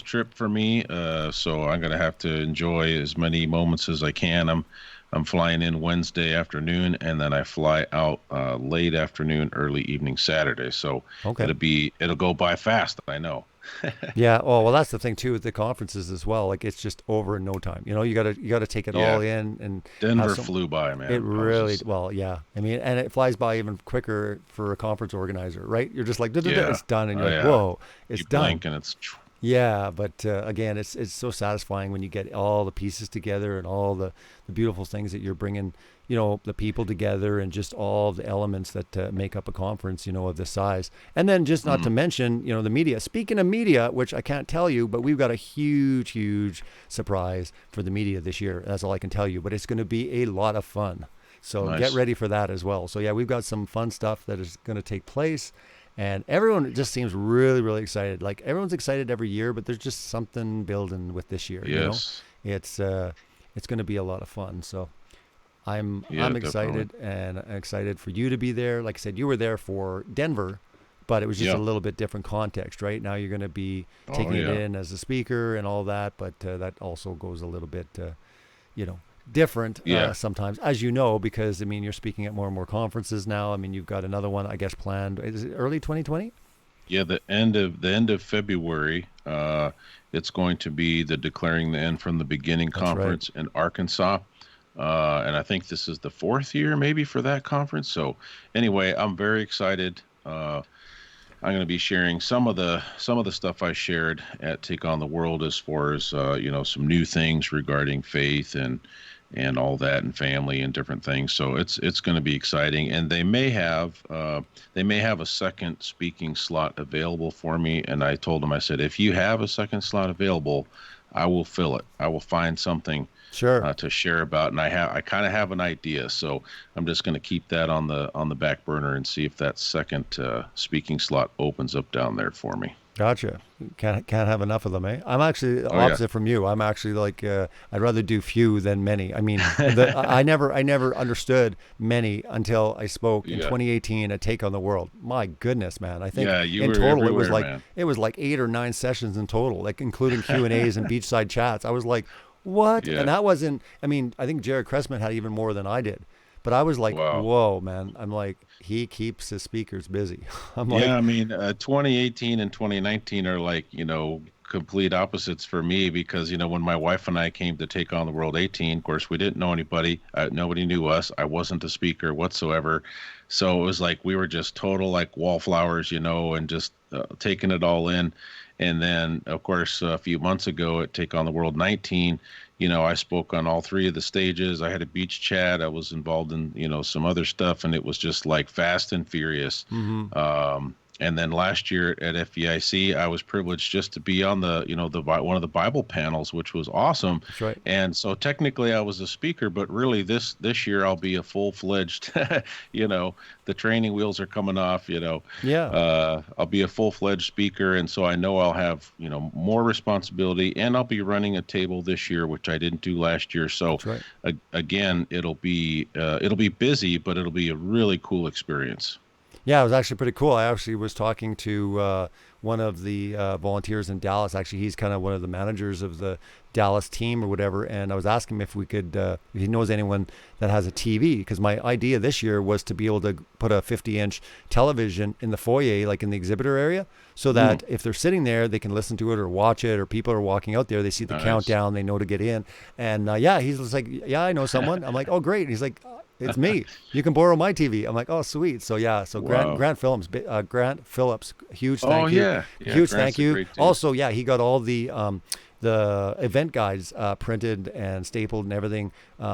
trip for me, so I'm gonna have to enjoy as many moments as I can. I'm flying in Wednesday afternoon, and then I fly out late afternoon, early evening Saturday. So it'll go by fast. I know. Yeah. Oh well, that's the thing too with the conferences as well. Like it's just over in no time. You gotta take it all in. And Denver flew by, man. It really I mean, and it flies by even quicker for a conference organizer, right? You're just like, it's done, and you're like, whoa, it's done. Blink and it's. Yeah, but again, it's so satisfying when you get all the pieces together and all the beautiful things that you're bringing, the people together and just all the elements that make up a conference, of this size. And then just not to mention, the media. Speaking of media, which I can't tell you, but we've got a huge, huge surprise for the media this year. That's all I can tell you, but it's going to be a lot of fun. So get ready for that as well. So yeah, we've got some fun stuff that is going to take place. And everyone just seems really, really excited. Like everyone's excited every year, but there's just something building with this year. Yes. It's going to be a lot of fun. So I'm definitely. excited, and I'm excited for you to be there. Like I said, you were there for Denver, but it was just a little bit different context, right? Now you're going to be taking it in as a speaker and all that, but that also goes a little bit, different sometimes, as you know, because I mean you're speaking at more and more conferences now. I mean you've got another one, I guess, planned. Is it early 2020? Yeah, the end of February. It's going to be the Declaring the End from the Beginning That's right. conference in Arkansas. And I think this is the fourth year maybe for that conference. So anyway, I'm very excited. I'm going to be sharing some of the stuff I shared at Take on the World, as far as some new things regarding faith and all that, and family and different things. So it's going to be exciting, and they may have a second speaking slot available for me. And I told them, I said, if you have a second slot available, I will fill it. I will find something to share about, and I kind of have an idea, so I'm just going to keep that on the back burner and see if that second speaking slot opens up down there for me. Gotcha. Can't have enough of them, eh? I'm actually opposite from you. I'm actually like I'd rather do few than many. I mean, I never understood many until I spoke in 2018 at Take on the World. My goodness, man! I think in total it was like man. It was like 8 or 9 sessions in total, like including Q&As and beachside chats. I was like, what? Yeah. And that wasn't. I mean, I think Jared Cressman had even more than I did. But I was like, Wow. whoa, man. I'm like, he keeps his speakers busy. I'm like, Yeah, I mean, 2018 and 2019 are like, complete opposites for me, because, when my wife and I came to Take on the World 18, of course, we didn't know anybody. Nobody knew us. I wasn't a speaker whatsoever. So it was like we were just total like wallflowers, and just taking it all in. And then, of course, a few months ago at Take on the World 19, I spoke on all 3 of the stages. I had a beach chat. I was involved in, some other stuff, and it was just like fast and furious. And then last year at FEIC, I was privileged just to be on the one of the Bible panels, which was awesome. That's right. And so technically I was a speaker, but really this year I'll be a full-fledged, the training wheels are coming off, I'll be a full-fledged speaker. And so I know I'll have, more responsibility, and I'll be running a table this year, which I didn't do last year. So again, it'll be busy, but it'll be a really cool experience. Yeah, it was actually pretty cool. I actually was talking to one of the volunteers in Dallas. Actually, he's kind of one of the managers of the Dallas team or whatever. And I was asking him if we could, if he knows anyone that has a TV, because my idea this year was to be able to put a 50-inch television in the foyer, like in the exhibitor area, so that if they're sitting there, they can listen to it or watch it, or people are walking out there, they see the countdown, they know to get in. And he's just like, yeah, I know someone. I'm like, oh, great. And he's like, it's me. You can borrow my TV. I'm like, oh, sweet. So Grant Phillips, huge thank you. Yeah, huge Grant's thank you. great dude. Also, he got all the event guides printed and stapled and everything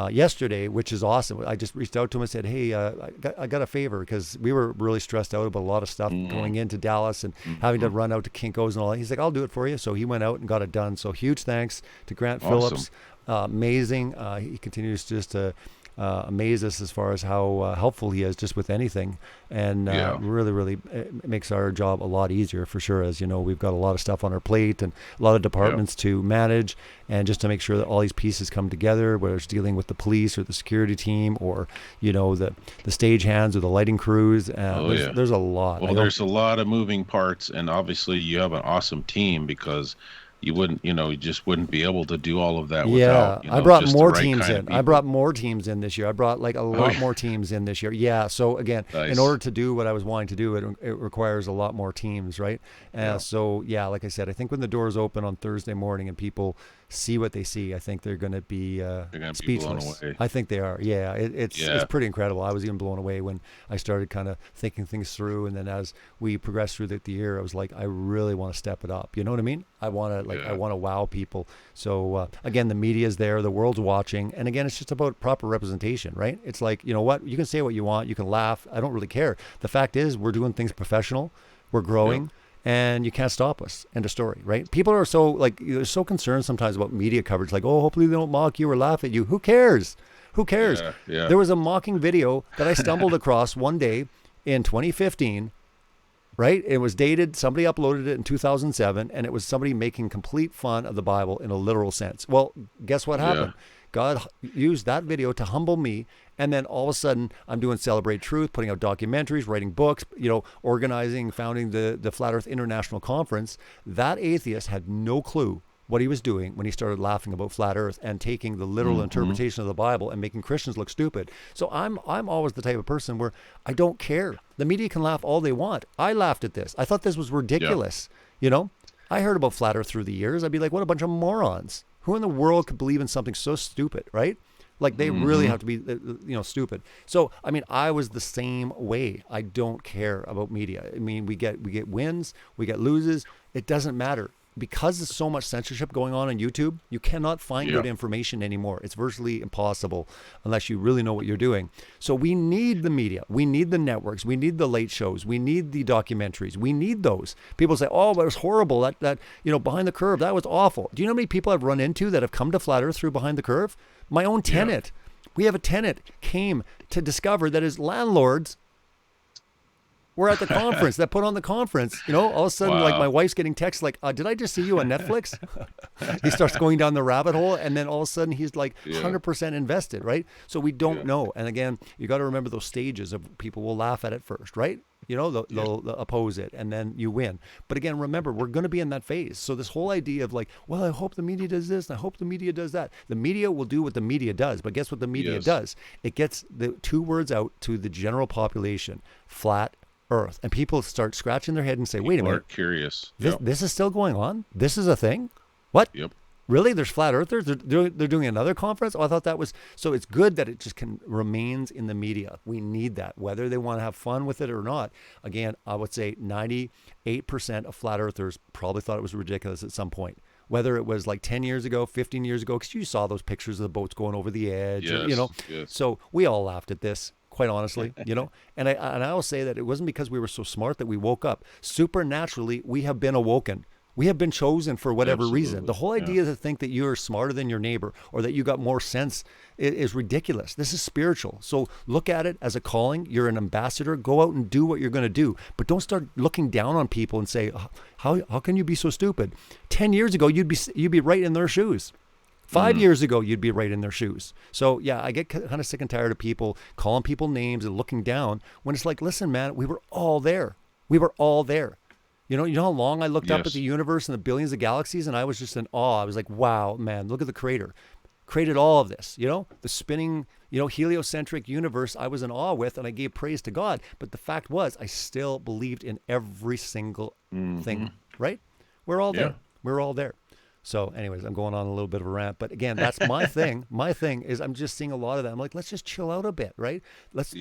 yesterday, which is awesome. I just reached out to him and said, hey, I got a favor, because we were really stressed out about a lot of stuff going into Dallas and having to run out to Kinko's and all that. He's like, I'll do it for you. So he went out and got it done. So huge thanks to Grant Phillips. Amazing. He continues just to amaze us as far as how helpful he is just with anything, and really it makes our job a lot easier, for sure. As you know, we've got a lot of stuff on our plate and a lot of departments to manage, and just to make sure that all these pieces come together, whether it's dealing with the police or the security team, or the stage hands or the lighting crews. There's a lot. Well, there's a lot of moving parts, and obviously you have an awesome team, because you wouldn't, you just wouldn't be able to do all of that without, I brought just more the right teams kind of in. people. I brought more teams in this year. I brought like a lot more teams in this year. Yeah. So again, Nice. in order to do what I was wanting to do, it requires a lot more teams, right? So like I said, I think when the doors open on Thursday morning and people see what they see, I think they're going to be speechless. Blown away. I think they are. Yeah. It's pretty incredible. I was even blown away when I started kind of thinking things through, and then as we progressed through the year, I was like, I really want to step it up. You know what I mean? I want to wow people. So again, the media's there, the world's watching, and again, it's just about proper representation, right? It's like, you know what, you can say what you want, you can laugh, I don't really care. The fact is, we're doing things professional, we're growing, and you can't stop us. End of story, right? People are they're so concerned sometimes about media coverage, like, oh, hopefully they don't mock you or laugh at you. Who cares? There was a mocking video that I stumbled across one day in 2015 right? It was dated, somebody uploaded it in 2007, and it was somebody making complete fun of the Bible in a literal sense. Well, guess what happened? God used that video to humble me, and then all of a sudden I'm doing Celebrate Truth, putting out documentaries, writing books, organizing, founding the Flat Earth International Conference. That atheist had no clue what he was doing when he started laughing about flat earth and taking the literal interpretation of the Bible and making Christians look stupid. So I'm always the type of person where I don't care. The media can laugh all they want. I laughed at this. I thought this was ridiculous. I heard about flat earth through the years. I'd be like, what a bunch of morons. Who in the world could believe in something so stupid, right? Like they really have to be, stupid. So, I mean, I was the same way. I don't care about media. I mean, we get wins, we get loses. It doesn't matter. Because there's so much censorship going on YouTube, you cannot find good information anymore. It's virtually impossible unless you really know what you're doing. So we need the media. We need the networks. We need the late shows. We need the documentaries. We need those. People say, oh, but it was horrible. That Behind the Curve, that was awful. Do you know how many people I've run into that have come to Flat Earth through Behind the Curve? My own tenant. We have a tenant came to discover that his landlords were at the conference that put on the conference. All of a sudden, like my wife's getting texts like, did I just see you on Netflix? He starts going down the rabbit hole, and then all of a sudden he's like 100% invested, right? So we don't know. And again, you got to remember those stages of people will laugh at it first, right? They'll oppose it, and then you win. But again, remember, we're going to be in that phase. So this whole idea of like, well, I hope the media does this, and I hope the media does that. The media will do what the media does, but guess what the media does? It gets the two words out to the general population: flat Earth. And people start scratching their head and say, wait a minute, curious. This is still going on? This is a thing? What? Yep. Really? There's flat earthers? They're doing another conference? Oh, I thought that was... So it's good that it just remains in the media. We need that, whether they want to have fun with it or not. Again, I would say 98% of flat earthers probably thought it was ridiculous at some point. Whether it was like 10 years ago, 15 years ago, because you saw those pictures of the boats going over the edge. Yes. So we all laughed at this, quite honestly, And I will say that it wasn't because we were so smart that we woke up. Supernaturally, we have been awoken. We have been chosen for whatever reason. The whole idea to think that you're smarter than your neighbor or that you got more sense is ridiculous. This is spiritual. So look at it as a calling. You're an ambassador. Go out and do what you're going to do. But don't start looking down on people and say, how can you be so stupid? 10 years ago, you'd be right in their shoes. 5 years ago, you'd be right in their shoes. So yeah, I get kind of sick and tired of people calling people names and looking down when it's like, listen, man, we were all there. We were all there. You know how long I looked up at the universe and the billions of galaxies, and I was just in awe. I was like, wow, man, look at the creator. Created all of this, the spinning, heliocentric universe I was in awe with, and I gave praise to God. But the fact was, I still believed in every single thing, right? We're all there. We're all there. So anyways, I'm going on a little bit of a rant, but again, that's my thing. My thing is I'm just seeing a lot of that. I'm like, let's just chill out a bit, right? Let's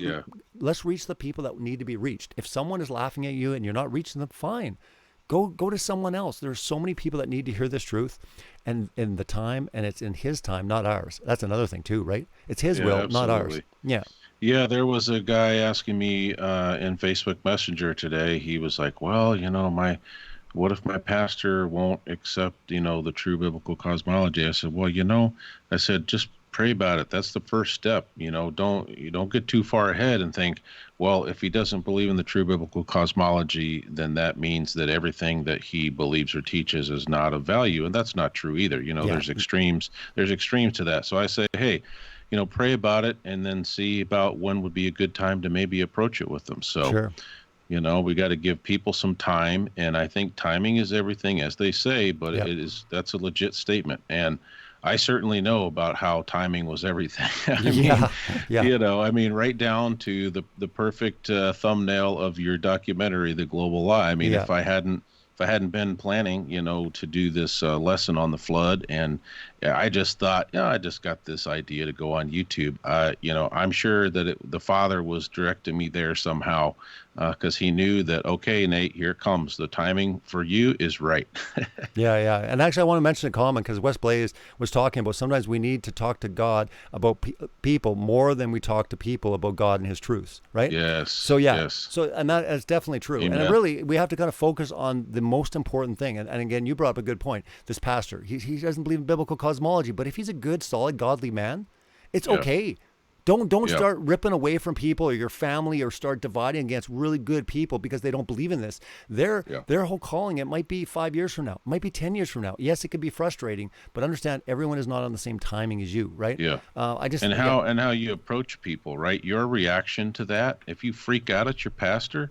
reach the people that need to be reached. If someone is laughing at you and you're not reaching them, fine. Go to someone else. There's so many people that need to hear this truth, and in the time, and it's in his time, not ours. That's another thing too, right? It's his will, absolutely. not ours. Yeah. Yeah, there was a guy asking me in Facebook Messenger today. He was like, well, what if my pastor won't accept, the true biblical cosmology? I said, well, just pray about it. That's the first step. Don't get too far ahead and think, well, if he doesn't believe in the true biblical cosmology, then that means that everything that he believes or teaches is not of value. And that's not true either. There's extremes to that. So I say, hey, pray about it and then see about when would be a good time to maybe approach it with them. So sure. We got to give people some time, and I think timing is everything, as they say, but that's a legit statement. And I certainly know about how timing was everything. I mean, right down to the perfect thumbnail of your documentary, The Global Lie. I mean, if I hadn't been planning, to do this lesson on the flood, and I just thought, I just got this idea to go on YouTube. I'm sure that the Father was directing me there somehow, because he knew that, okay, Nate, here it comes. The timing for you is right. Yeah. And actually, I want to mention a comment because Wes Blaze was talking about sometimes we need to talk to God about people more than we talk to people about God and his truths, right? Yes. So, yeah. Yes. So, and that's definitely true. Amen. And really, we have to kind of focus on the most important thing. And again, you brought up a good point. This pastor, he doesn't believe in biblical cosmology, but if he's a good, solid, godly man, it's okay Don't start ripping away from people or your family, or start dividing against really good people because they don't believe in this. Their whole calling, it might be 5 years from now, it might be 10 years from now. Yes, it could be frustrating, but understand everyone is not on the same timing as you, right? Yeah. How you approach people, right? Your reaction to that. If you freak out at your pastor,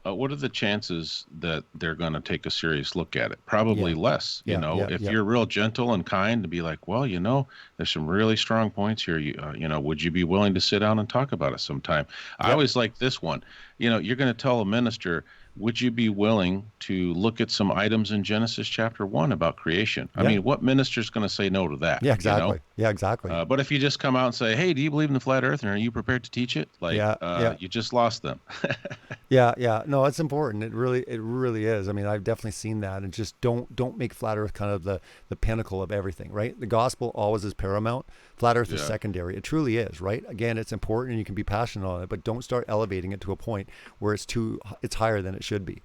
what are the chances that they're going to take a serious look at it? Probably less. If you're real gentle and kind, to be like, well, there's some really strong points here. Would you be willing to sit down and talk about it sometime? I always like this one. You're going to tell a minister, would you be willing to look at some items in Genesis chapter 1 about creation? I mean, what minister's going to say no to that? Yeah, exactly. Yeah, exactly. But if you just come out and say, hey, do you believe in the flat earth, and are you prepared to teach it? You just lost them. Yeah. No, it's important. It really is. I mean, I've definitely seen that. And just don't make flat earth kind of the pinnacle of everything, right? The gospel always is paramount. Flat earth is secondary. It truly is, right? Again, it's important and you can be passionate on it, but don't start elevating it to a point where it's higher than it should be.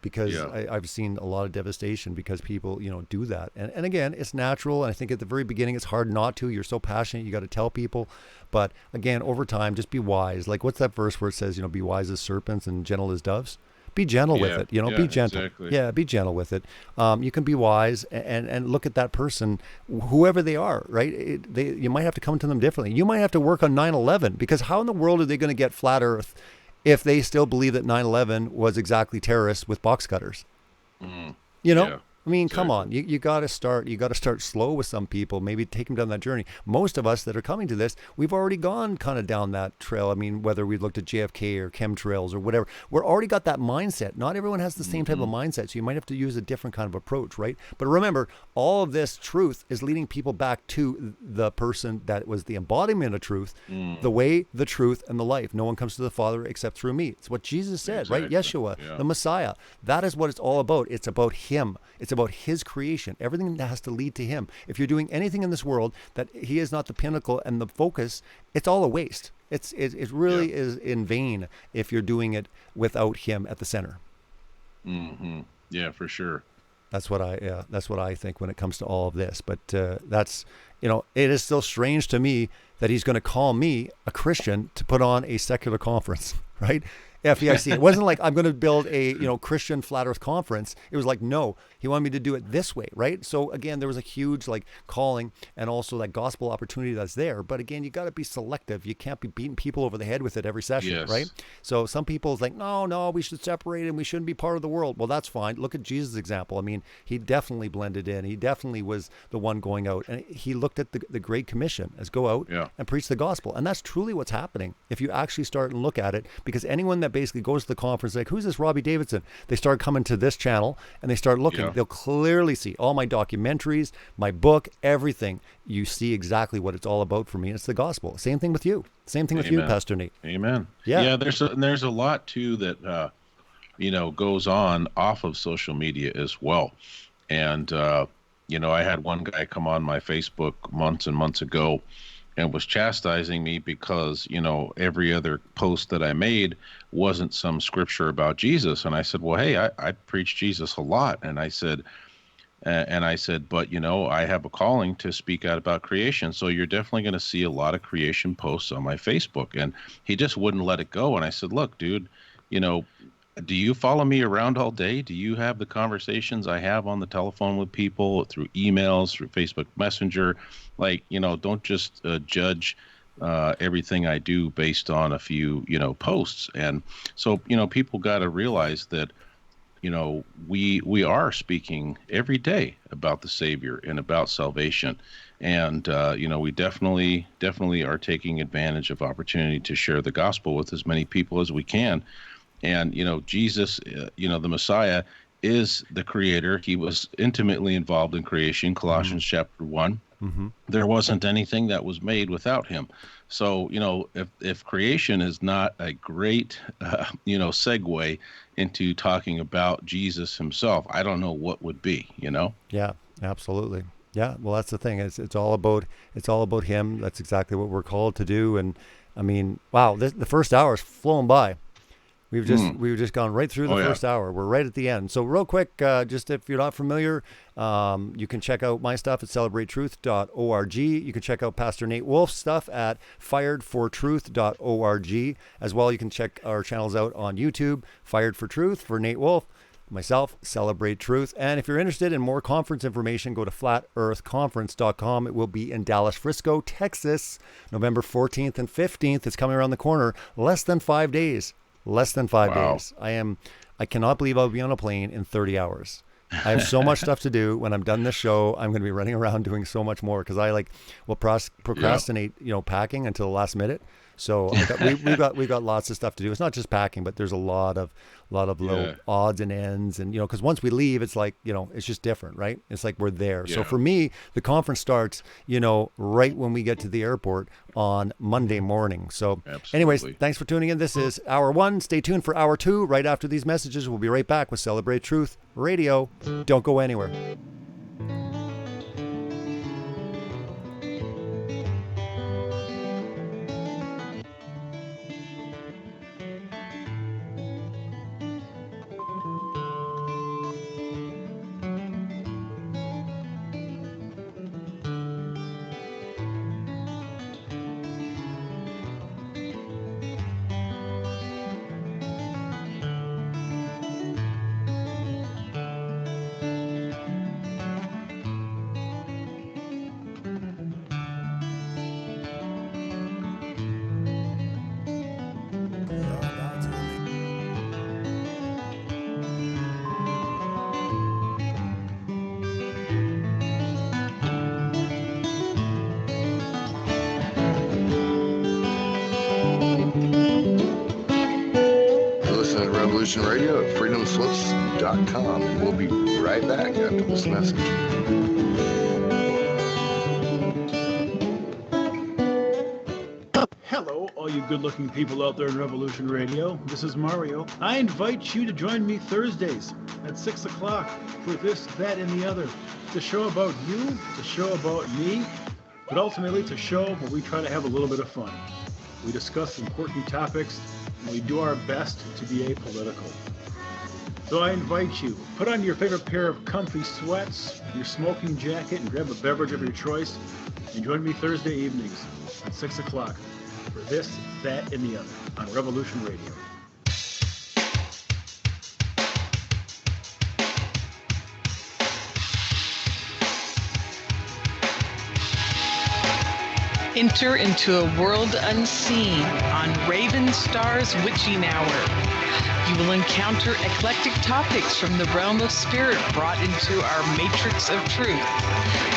Because I've seen a lot of devastation because people, do that. And again, it's natural. And I think at the very beginning, it's hard not to. You're so passionate. You got to tell people. But again, over time, just be wise. Like, what's that verse where it says, be wise as serpents and gentle as doves? Be gentle with it, be gentle. Exactly. Yeah, be gentle with it. You can be wise and look at that person, whoever they are, right? You might have to come to them differently. You might have to work on 9/11, because how in the world are they going to get flat earth if they still believe that 9/11 was exactly terrorists with box cutters? I mean, come on, you got to start slow with some people, maybe take them down that journey. Most of us that are coming to this, we've already gone kind of down that trail. I mean, whether we looked at JFK or chemtrails or whatever, we're already got that mindset. Not everyone has the same type of mindset, so you might have to use a different kind of approach, right? But remember, all of this truth is leading people back to the person that was the embodiment of truth, the way, the truth, and the life. No one comes to the Father except through me. It's what Jesus said, right? Yeshua, the Messiah. That is what it's all about. It's about him. It's about his creation. Everything that has to lead to him. If you're doing anything in this world that he is not the pinnacle and the focus, it's all a waste. It really is in vain if you're doing it without him at the center. Mm-hmm. Yeah, for sure. That's what I think when it comes to all of this. But that's, it is still strange to me that he's going to call me a Christian to put on a secular conference, right? FEIC. It wasn't like I'm going to build a Christian flat earth conference. It was like, no, he wanted me to do it this way, right? So again, there was a huge calling and also that gospel opportunity that's there. But again, you got to be selective. You can't be beating people over the head with it every session, right? So some people think, no, we should separate and we shouldn't be part of the world. Well, that's fine. Look at Jesus' example. I mean, he definitely blended in. He definitely was the one going out, and he looked at the Great Commission as go out and preach the gospel. And that's truly what's happening if you actually start and look at it, because anyone that basically goes to the conference like, who's this Robbie Davidson? They start coming to this channel and they start looking. They'll clearly see all my documentaries, my book, everything. You see exactly what it's all about for me. And it's the gospel. Same thing with you. Same thing with you, Pastor Nate. Amen. Yeah. There's a lot too that goes on off of social media as well. And I had one guy come on my Facebook months and months ago and was chastising me because, every other post that I made wasn't some scripture about Jesus. And I said, well, hey, I preach Jesus a lot. And I said, but, I have a calling to speak out about creation. So you're definitely going to see a lot of creation posts on my Facebook. And he just wouldn't let it go. And I said, look, dude, do you follow me around all day? Do you have the conversations I have on the telephone with people, through emails, through Facebook Messenger? Don't just judge everything I do based on a few, posts. And so, people got to realize that, we are speaking every day about the Savior and about salvation. And, we definitely are taking advantage of opportunity to share the gospel with as many people as we can. And, Jesus, the Messiah is the creator. He was intimately involved in creation, Colossians chapter 1. Mm-hmm. There wasn't anything that was made without him. So, if creation is not a great, segue into talking about Jesus himself, I don't know what would be, Yeah, absolutely. Yeah. Well, that's the thing. It's all about him. That's exactly what we're called to do. And I mean, wow, the first hour is flown by. We've just gone right through the first hour. We're right at the end. So real quick, just if you're not familiar, you can check out my stuff at celebratetruth.org. You can check out Pastor Nate Wolfe's stuff at firedfortruth.org. As well, you can check our channels out on YouTube, Fired for Truth for Nate Wolfe, myself, Celebrate Truth. And if you're interested in more conference information, go to flatearthconference.com. It will be in Dallas, Frisco, Texas, November 14th and 15th. It's coming around the corner. Less than 5 days. Less than 5 days. I cannot believe I'll be on a plane in 30 hours. I have so much stuff to do. When I'm done this show, I'm going to be running around doing so much more because I will procrastinate, packing until the last minute. So we've got lots of stuff to do. It's not just packing, but there's a lot of little odds and ends, and because once we leave, it's like it's just different, right? It's like we're there. Yeah. So for me, the conference starts right when we get to the airport on Monday morning. So anyways, thanks for tuning in. This is hour 1. Stay tuned for hour 2. Right after these messages, we'll be right back with Celebrate Truth Radio. Don't go anywhere. Radio at freedomslips.com. We'll be right back after this message. Hello, all you good-looking people out there in Revolution Radio. This is Mario. I invite you to join me Thursdays at 6 o'clock for This, That, and the Other. It's a show about you, it's a show about me, but ultimately it's a show where we try to have a little bit of fun. We discuss important topics, and we do our best to be apolitical. So I invite you, put on your favorite pair of comfy sweats, your smoking jacket, and grab a beverage of your choice, and join me Thursday evenings at 6 o'clock for This, That, and the Other on Revolution Radio. Enter into a world unseen on Raven Star's Witching Hour. You will encounter eclectic topics from the realm of spirit brought into our matrix of truth.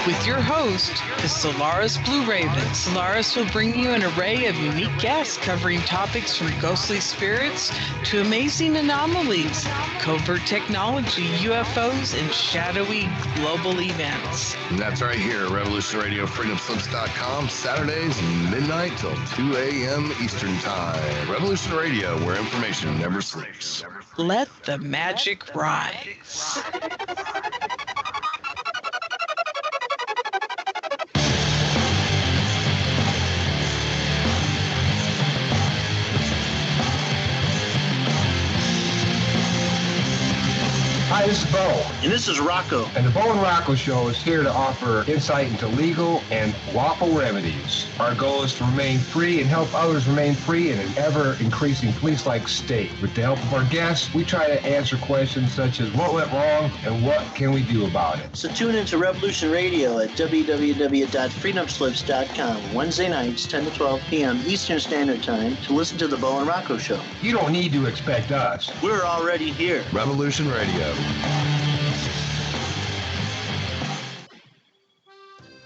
With your host, the Solaris Blue Raven. Solaris will bring you an array of unique guests covering topics from ghostly spirits to amazing anomalies, covert technology, UFOs, and shadowy global events. And that's right here, Revolution Radio, freedomslips.com, Saturdays, midnight till 2 a.m. Eastern Time. Revolution Radio, where information never sleeps. Let the magic rise. Hi, this is Bo. And this is Rocco. And the Bo and Rocco Show is here to offer insight into legal and lawful remedies. Our goal is to remain free and help others remain free in an ever-increasing police-like state. With the help of our guests, we try to answer questions such as what went wrong and what can we do about it. So tune into Revolution Radio at www.freedomslips.com Wednesday nights, 10 to 12 p.m. Eastern Standard Time to listen to the Bo and Rocco Show. You don't need to expect us. We're already here. Revolution Radio.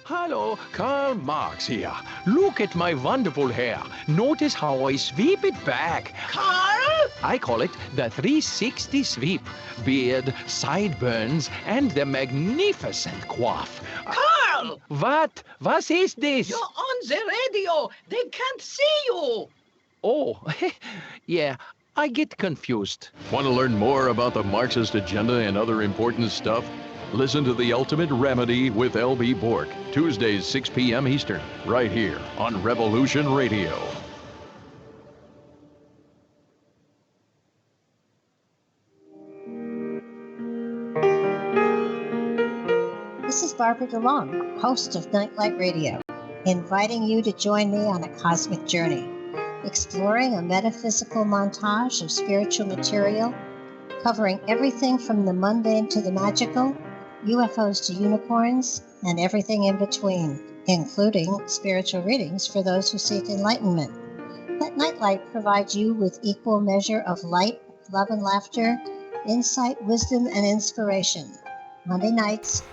Hello, Karl Marx here. Look at my wonderful hair. Notice how I sweep it back. Karl? I call it the 360 sweep. Beard, sideburns, and the magnificent coif. Karl! What? What is this? You're on the radio. They can't see you. Oh, yeah. I get confused. Want to learn more about the Marxist agenda and other important stuff? Listen to The Ultimate Remedy with L.B. Bork, Tuesdays, 6 p.m. Eastern, right here on Revolution Radio. This is Barbara DeLong, host of Nightlight Radio, inviting you to join me on a cosmic journey, exploring a metaphysical montage of spiritual material, covering everything from the mundane to the magical, UFOs to unicorns, and everything in between, including spiritual readings for those who seek enlightenment. Let Nightlight provide you with equal measure of light, love and laughter, insight, wisdom, and inspiration. Monday nights,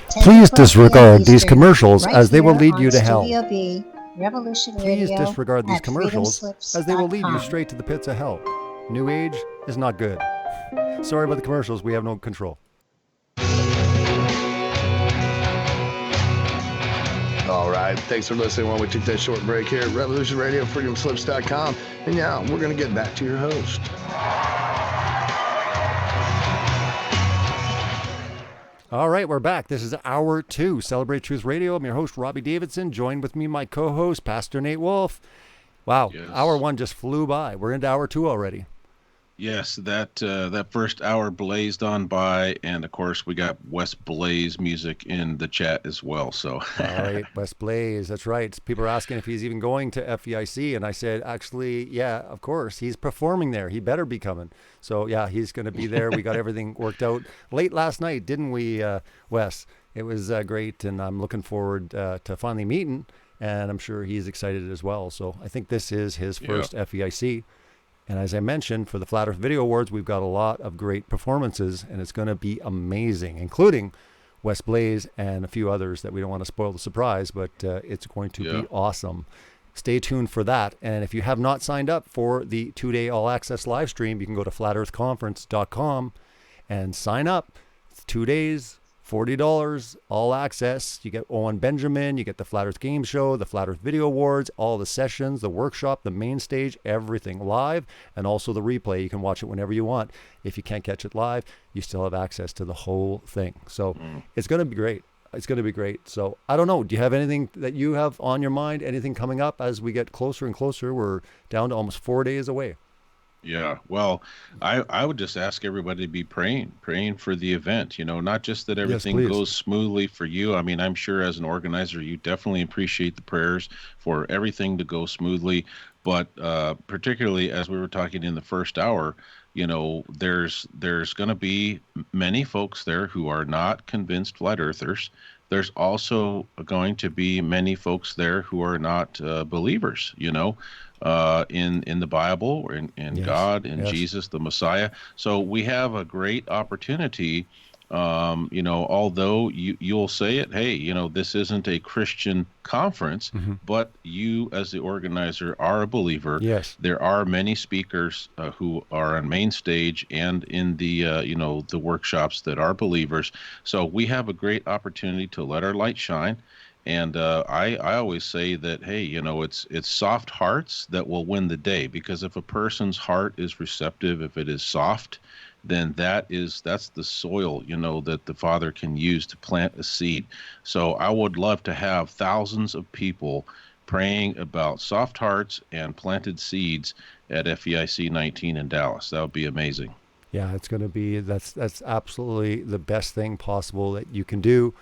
10 Please to 12 disregard p.m. these Eastern, commercials right as they will here lead on you to hell. Studio B, Revolution Please Radio disregard these at commercials as they will lead you freedomslips.com. straight to the pits of hell. New Age is not good. Sorry about the commercials. We have no control. All right. Thanks for listening while we take that short break here at Revolution Radio, freedomslips.com. And now we're going to get back to your host. All right, we're back. This is Hour 2, Celebrate Truth Radio. I'm your host, Robbie Davidson. Joined with me, my co-host, Pastor Nate Wolfe. Wow, Yes. Hour 1 just flew by. We're into Hour 2 already. Yes, that first hour blazed on by, and of course we got West Blaze music in the chat as well. So All right, West Blaze, that's right. People are asking if he's even going to FEIC, and I said, actually, yeah, of course. He's performing there. He better be coming. So, yeah, he's going to be there. We got everything worked out late last night, didn't we, Wes? It was great, and I'm looking forward to finally meeting, and I'm sure he's excited as well. So I think this is his first FEIC. And as I mentioned, for the Flat Earth Video Awards, we've got a lot of great performances, and it's going to be amazing, including West Blaze and a few others that we don't want to spoil the surprise, but it's going to be awesome. Stay tuned for that. And if you have not signed up for the 2-day all-access live stream, you can go to flatearthconference.com and sign up. It's 2 days, $40, all access. You get Owen Benjamin, you get the Flat Earth Game Show, the Flat Earth Video Awards, all the sessions, the workshop, the main stage, everything live, and also the replay. You can watch it whenever you want. If you can't catch it live, you still have access to the whole thing. So it's going to be great. It's going to be great. So I don't know. Do you have anything that you have on your mind? Anything coming up as we get closer and closer? We're down to almost 4 days away. Yeah, well, I would just ask everybody to be praying for the event, not just that everything goes smoothly for you. I mean, I'm sure as an organizer, you definitely appreciate the prayers for everything to go smoothly. But particularly as we were talking in the first hour, there's going to be many folks there who are not convinced flat earthers. There's also going to be many folks there who are not believers, in the Bible, or in God, in Jesus, the Messiah. So we have a great opportunity. Although you'll say it, hey, this isn't a Christian conference, but you as the organizer are a believer. Yes. There are many speakers who are on main stage and in the, the workshops that are believers. So we have a great opportunity to let our light shine. And I always say that, hey, it's soft hearts that will win the day, because if a person's heart is receptive, if it is soft, then that's the soil, that the Father can use to plant a seed. So I would love to have thousands of people praying about soft hearts and planted seeds at FEIC 19 in Dallas. That would be amazing. Yeah, it's going to be, that's absolutely the best thing possible that you can do.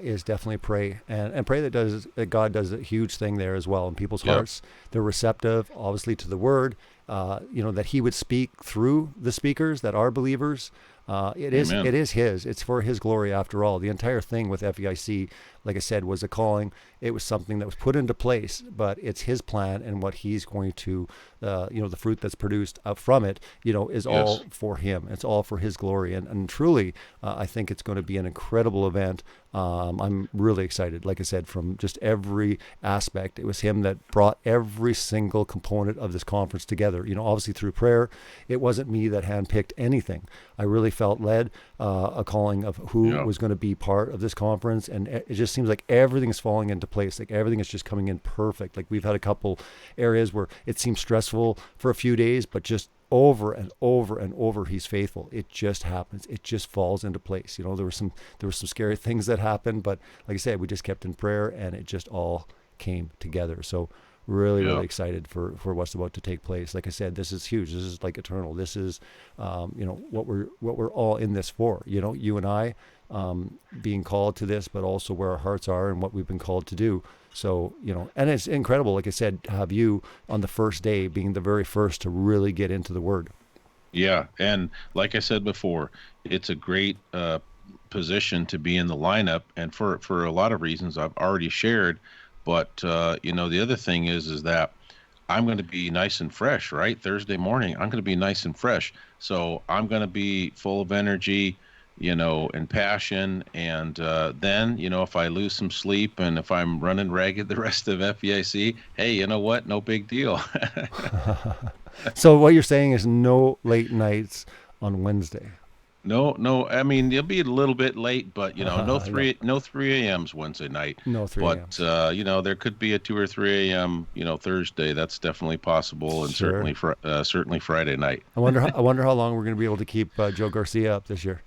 Is definitely pray and pray that God does a huge thing there as well in people's hearts. They're receptive, obviously, to the word. That He would speak through the speakers that are believers. It is His. It's for His glory after all. The entire thing with FEIC, like I said, was a calling. It was something that was put into place, but it's His plan, and what He's going to, the fruit that's produced from it, is all for Him. It's all for His glory, and truly, I think it's going to be an incredible event. I'm really excited. Like I said, from just every aspect, it was Him that brought every single component of this conference together. Obviously through prayer. It wasn't me that handpicked anything. I really felt led, a calling of who was going to be part of this conference, and it just seems like everything's falling into place. Like everything is just coming in perfect. Like we've had a couple areas where it seemed stressful for a few days, but just over and over and over, He's faithful. It just happens. It just falls into place. There were some scary things that happened, but like I said, we just kept in prayer, and it just all came together. So Really, Yeah. really excited for what's about to take place. Like I said, this is huge. This is like eternal. This is, what we're all in this for. You and I, being called to this, but also where our hearts are and what we've been called to do. So, and it's incredible, like I said, to have you on the first day being the very first to really get into the Word. Yeah, and like I said before, it's a great position to be in the lineup, and for a lot of reasons I've already shared. But the other thing is that I'm going to be nice and fresh, right? Thursday morning, I'm going to be nice and fresh, so I'm going to be full of energy, and passion. And then, if I lose some sleep and if I'm running ragged the rest of FEIC, hey, you know what? No big deal. So what you're saying is no late nights on Wednesday. No. I mean, it'll be a little bit late, but no 3 a.m.s Wednesday night. No 3 a.m.s. But there could be a 2 or 3 a.m. Thursday. That's definitely possible, and Sure. certainly Friday night. I wonder how long we're going to be able to keep Joe Garcia up this year.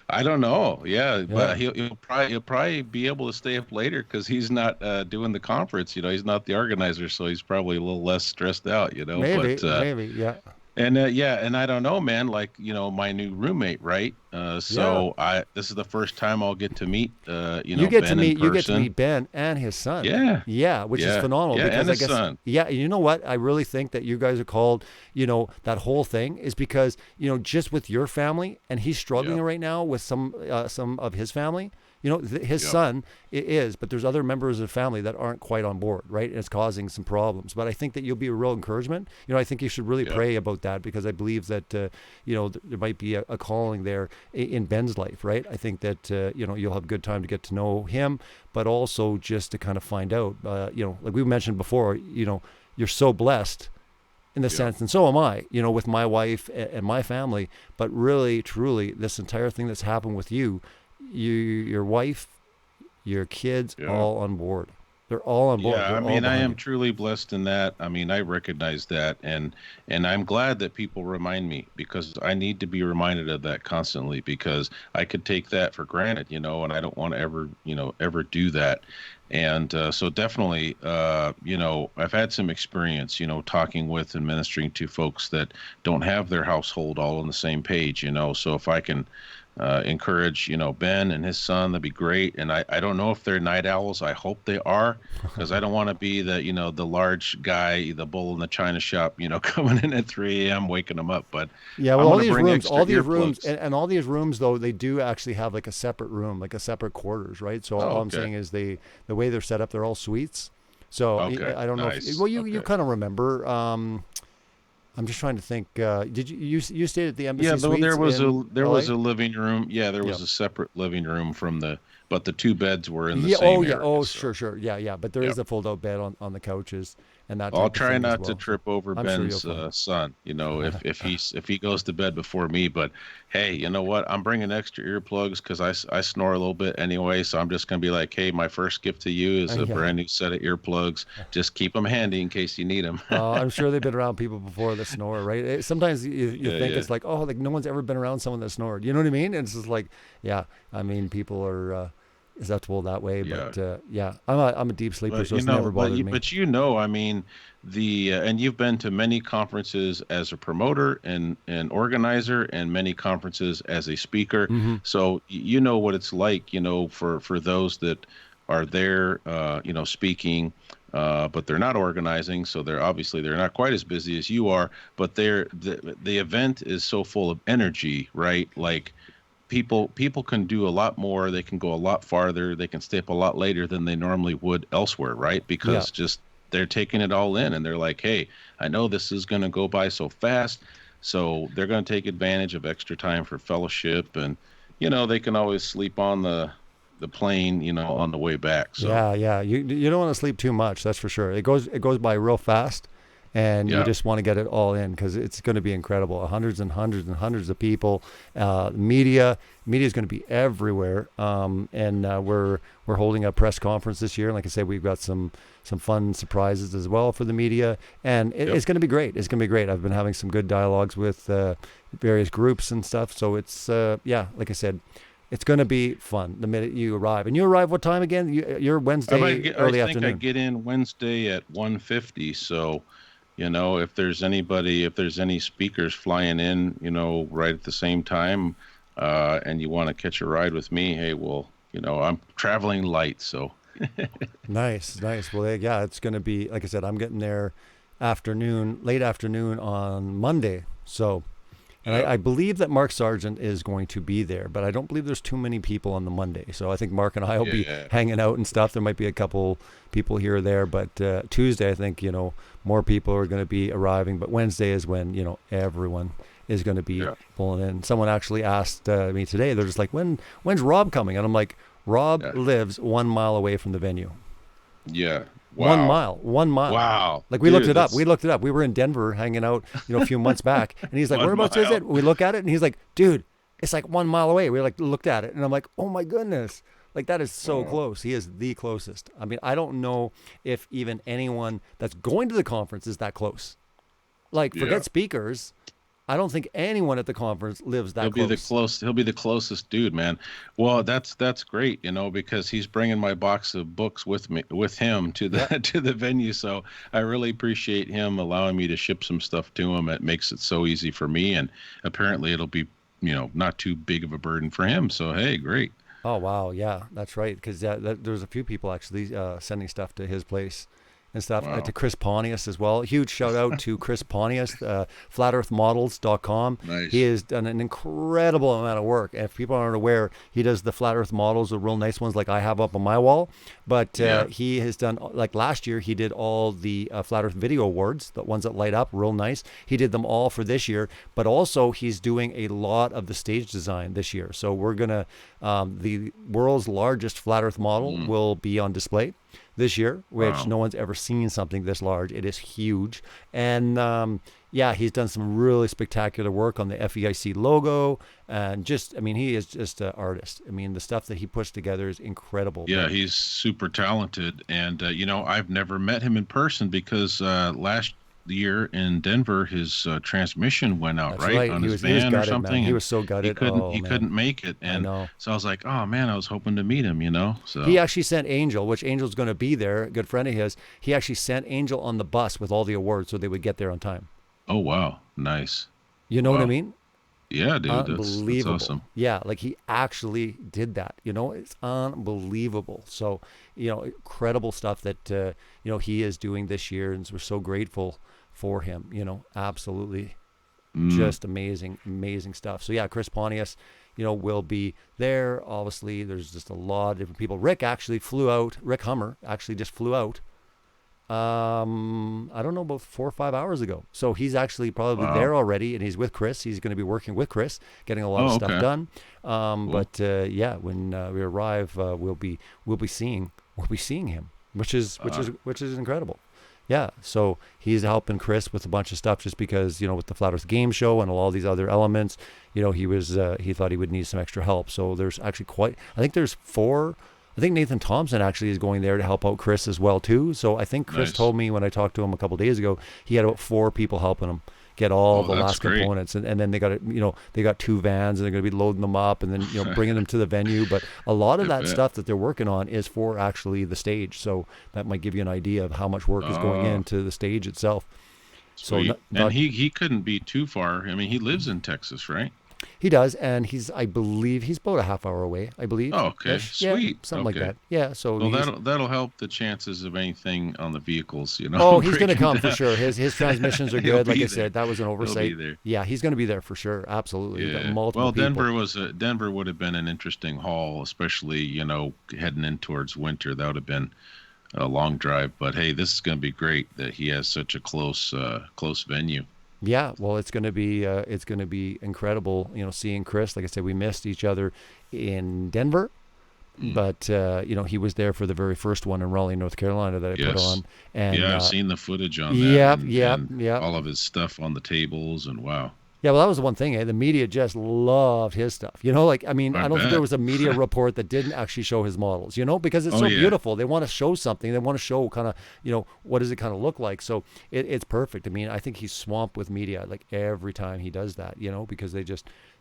I don't know. Yeah, but he'll probably be able to stay up later because he's not doing the conference. He's not the organizer, so he's probably a little less stressed out. Maybe, but, maybe, yeah. And and I don't know, man. Like my new roommate, right? So this is the first time I'll get to meet you get Ben to meet Ben and his son. Yeah, which is phenomenal. Yeah, because and I his guess son. you know what? I really think that you guys are called. That whole thing is because just with your family, and he's struggling right now with some of his family. His son is, but there's other members of the family that aren't quite on board, right? And it's causing some problems. But I think that you'll be a real encouragement. I think you should really pray about that, because I believe that, there might be a calling there in Ben's life, right? I think that, you'll have a good time to get to know him, but also just to kind of find out, like we mentioned before, you're so blessed in the sense, and so am I, with my wife and my family, but really, truly, this entire thing that's happened with you, your wife, your kids, all on board. They're all on board. Yeah, They're I mean, all I am you. truly blessed in that. I mean, I recognize that, and I'm glad that people remind me, because I need to be reminded of that constantly, because I could take that for granted, and I don't want to ever do that. And so definitely, I've had some experience, talking with and ministering to folks that don't have their household all on the same page, so if I can encourage, Ben and his son, that'd be great. And I don't know if they're night owls. I hope they are, because I don't want to be the large guy, the bull in the china shop, coming in at 3 a.m. waking them up. But yeah, well, all these rooms, and all these rooms, though, they do actually have like a separate room, like a separate quarters, right? So all I'm saying is the way they're set up, they're all suites. So I don't know. Nice. You kind of remember. I'm just trying to think. Did you stayed at the Embassy Suites? Yeah, there was was a living room. Yeah, there was a separate living room but the two beds were in the same area. Sure. Yeah. But there is a fold-out bed on the couches and that. I'll try not to well. trip over Ben's son. If he goes to bed before me. But hey, you know what? I'm bringing extra earplugs because I snore a little bit anyway. So I'm just gonna be like, hey, my first gift to you is a brand new set of earplugs. Just keep them handy in case you need them. I'm sure they've been around people before that snore, right? Sometimes you think it's like, like no one's ever been around someone that snored. You know what I mean? And it's just like, I mean, people are acceptable that way, but I'm a deep sleeper, so it's never bothered me. But I mean, and you've been to many conferences as a promoter and organizer, and many conferences as a speaker. Mm-hmm. So you know what it's like, for those that are there, speaking, but they're not organizing. So they're not quite as busy as you are, but the event is so full of energy, right? Like, people can do a lot more. They can go a lot farther. They can stay up a lot later than they normally would elsewhere, right? Because just they're taking it all in, and they're like, hey, I know this is going to go by so fast, so they're going to take advantage of extra time for fellowship, and they can always sleep on the plane, on the way back. So yeah, you don't want to sleep too much, that's for sure. It goes by real fast. And you just want to get it all in, because it's going to be incredible. Hundreds and hundreds and hundreds of people. Media is going to be everywhere. And we're holding a press conference this year. And like I said, we've got some fun surprises as well for the media. And it's going to be great. It's going to be great. I've been having some good dialogues with various groups and stuff. So it's like I said, It's going to be fun the minute you arrive. And you arrive what time again? You're Wednesday early I think afternoon. I get in Wednesday at 1:50. So, if there's any speakers flying in, right at the same time, and you want to catch a ride with me, hey, well, I'm traveling light, so. Nice. Well, yeah, it's going to be, like I said, I'm getting there late afternoon on Monday. So, and I believe that Mark Sargent is going to be there, but I don't believe there's too many people on the Monday. So I think Mark and I will be hanging out and stuff. There might be a couple people here or there, but Tuesday, I think, more people are going to be arriving. But Wednesday is when, everyone is going to be pulling in. Someone actually asked me today, they're just like, when's Rob coming? And I'm like, Rob lives 1 mile away from the venue. Yeah. Wow. 1 mile. Wow. Like we looked it up. We were in Denver hanging out, a few months back. And he's like, whereabouts is it? We look at it and he's like, dude, it's like 1 mile away. We looked at it and I'm like, oh my goodness. Like that is so close. He is the closest. I mean, I don't know if even anyone that's going to the conference is that close. Like forget speakers. I don't think anyone at the conference lives that close. He'll be the closest dude, man. Well, that's great, because he's bringing my box of books with him to the venue. So I really appreciate him allowing me to ship some stuff to him. It makes it so easy for me, and apparently it'll be, not too big of a burden for him. So hey, great. Oh wow, yeah, that's right. Because there's a few people actually sending stuff to his place. And stuff to Chris Pontius as well. Huge shout out to Chris Pontius, flatearthmodels.com. Nice. He has done an incredible amount of work. And if people aren't aware, he does the flat earth models, the real nice ones like I have up on my wall. But he has done, like last year, he did all the Flat Earth Video Awards, the ones that light up, real nice. He did them all for this year. But also he's doing a lot of the stage design this year. So we're going to, the world's largest flat earth model will be on display this year, which no one's ever seen something this large. It is huge. And he's done some really spectacular work on the FEIC logo. And he is just an artist. I mean, the stuff that he puts together is incredible. Yeah, he's super talented. And, I've never met him in person because last year in Denver, his transmission went out, right? On his van or something. Man. He was so gutted. He couldn't make it. And so I was like, oh man, I was hoping to meet him, So he actually sent Angel, which Angel's going to be there, a good friend of his. He actually sent Angel on the bus with all the awards so they would get there on time. Oh, wow. Nice. You know what I mean? Yeah, dude. Unbelievable. That's awesome. Yeah, like he actually did that. It's unbelievable. So, incredible stuff that, he is doing this year. And we're so grateful for him, absolutely just amazing stuff. So yeah, Chris Pontius, will be there. Obviously, there's just a lot of different people. Rick Hummer actually just flew out. I don't know, about 4 or 5 hours ago. So he's actually probably there already, and he's with Chris. He's going to be working with Chris, getting a lot of stuff done. Cool. But when we arrive, we'll be seeing him, which is incredible. Yeah, so he's helping Chris with a bunch of stuff just because, with the Flat Earth Game Show and all these other elements, he thought he would need some extra help. So there's actually I think Nathan Thompson actually is going there to help out Chris as well too. So I think Chris told me when I talked to him a couple of days ago, he had about 4 people helping him get all the last components, and then they got they got 2 vans and they're going to be loading them up and then bringing them to the venue. But a lot of that stuff that they're working on is for actually the stage, so that might give you an idea of how much work is going into the stage itself. Sweet. So he couldn't be too far. I mean, he lives in Texas, right? He does, and I believe he's about a half hour away, I believe. Oh, okay. Sweet. Something like that. Yeah, so that'll help the chances of anything on the vehicles, Oh, he's going to come for sure. His transmissions are good. Like I said, that was an oversight. He'll be there. Yeah, he's going to be there for sure. Absolutely. Yeah. Multiple people. Denver would have been an interesting haul, especially, heading in towards winter. That would have been a long drive, but hey, this is going to be great that he has such a close venue. Yeah, well, it's going to be incredible, seeing Chris. Like I said, we missed each other in Denver, but he was there for the very first one in Raleigh, North Carolina that I put on. And I've seen the footage on that. Yeah. All of his stuff on the tables, and wow. Yeah, well, that was the one thing. The media just loved his stuff. I don't think there was a media report that didn't actually show his models, because it's so beautiful. They want to show something. They want to show kind of, what does it kind of look like? So it's perfect. I mean, I think he's swamped with media like every time he does that, because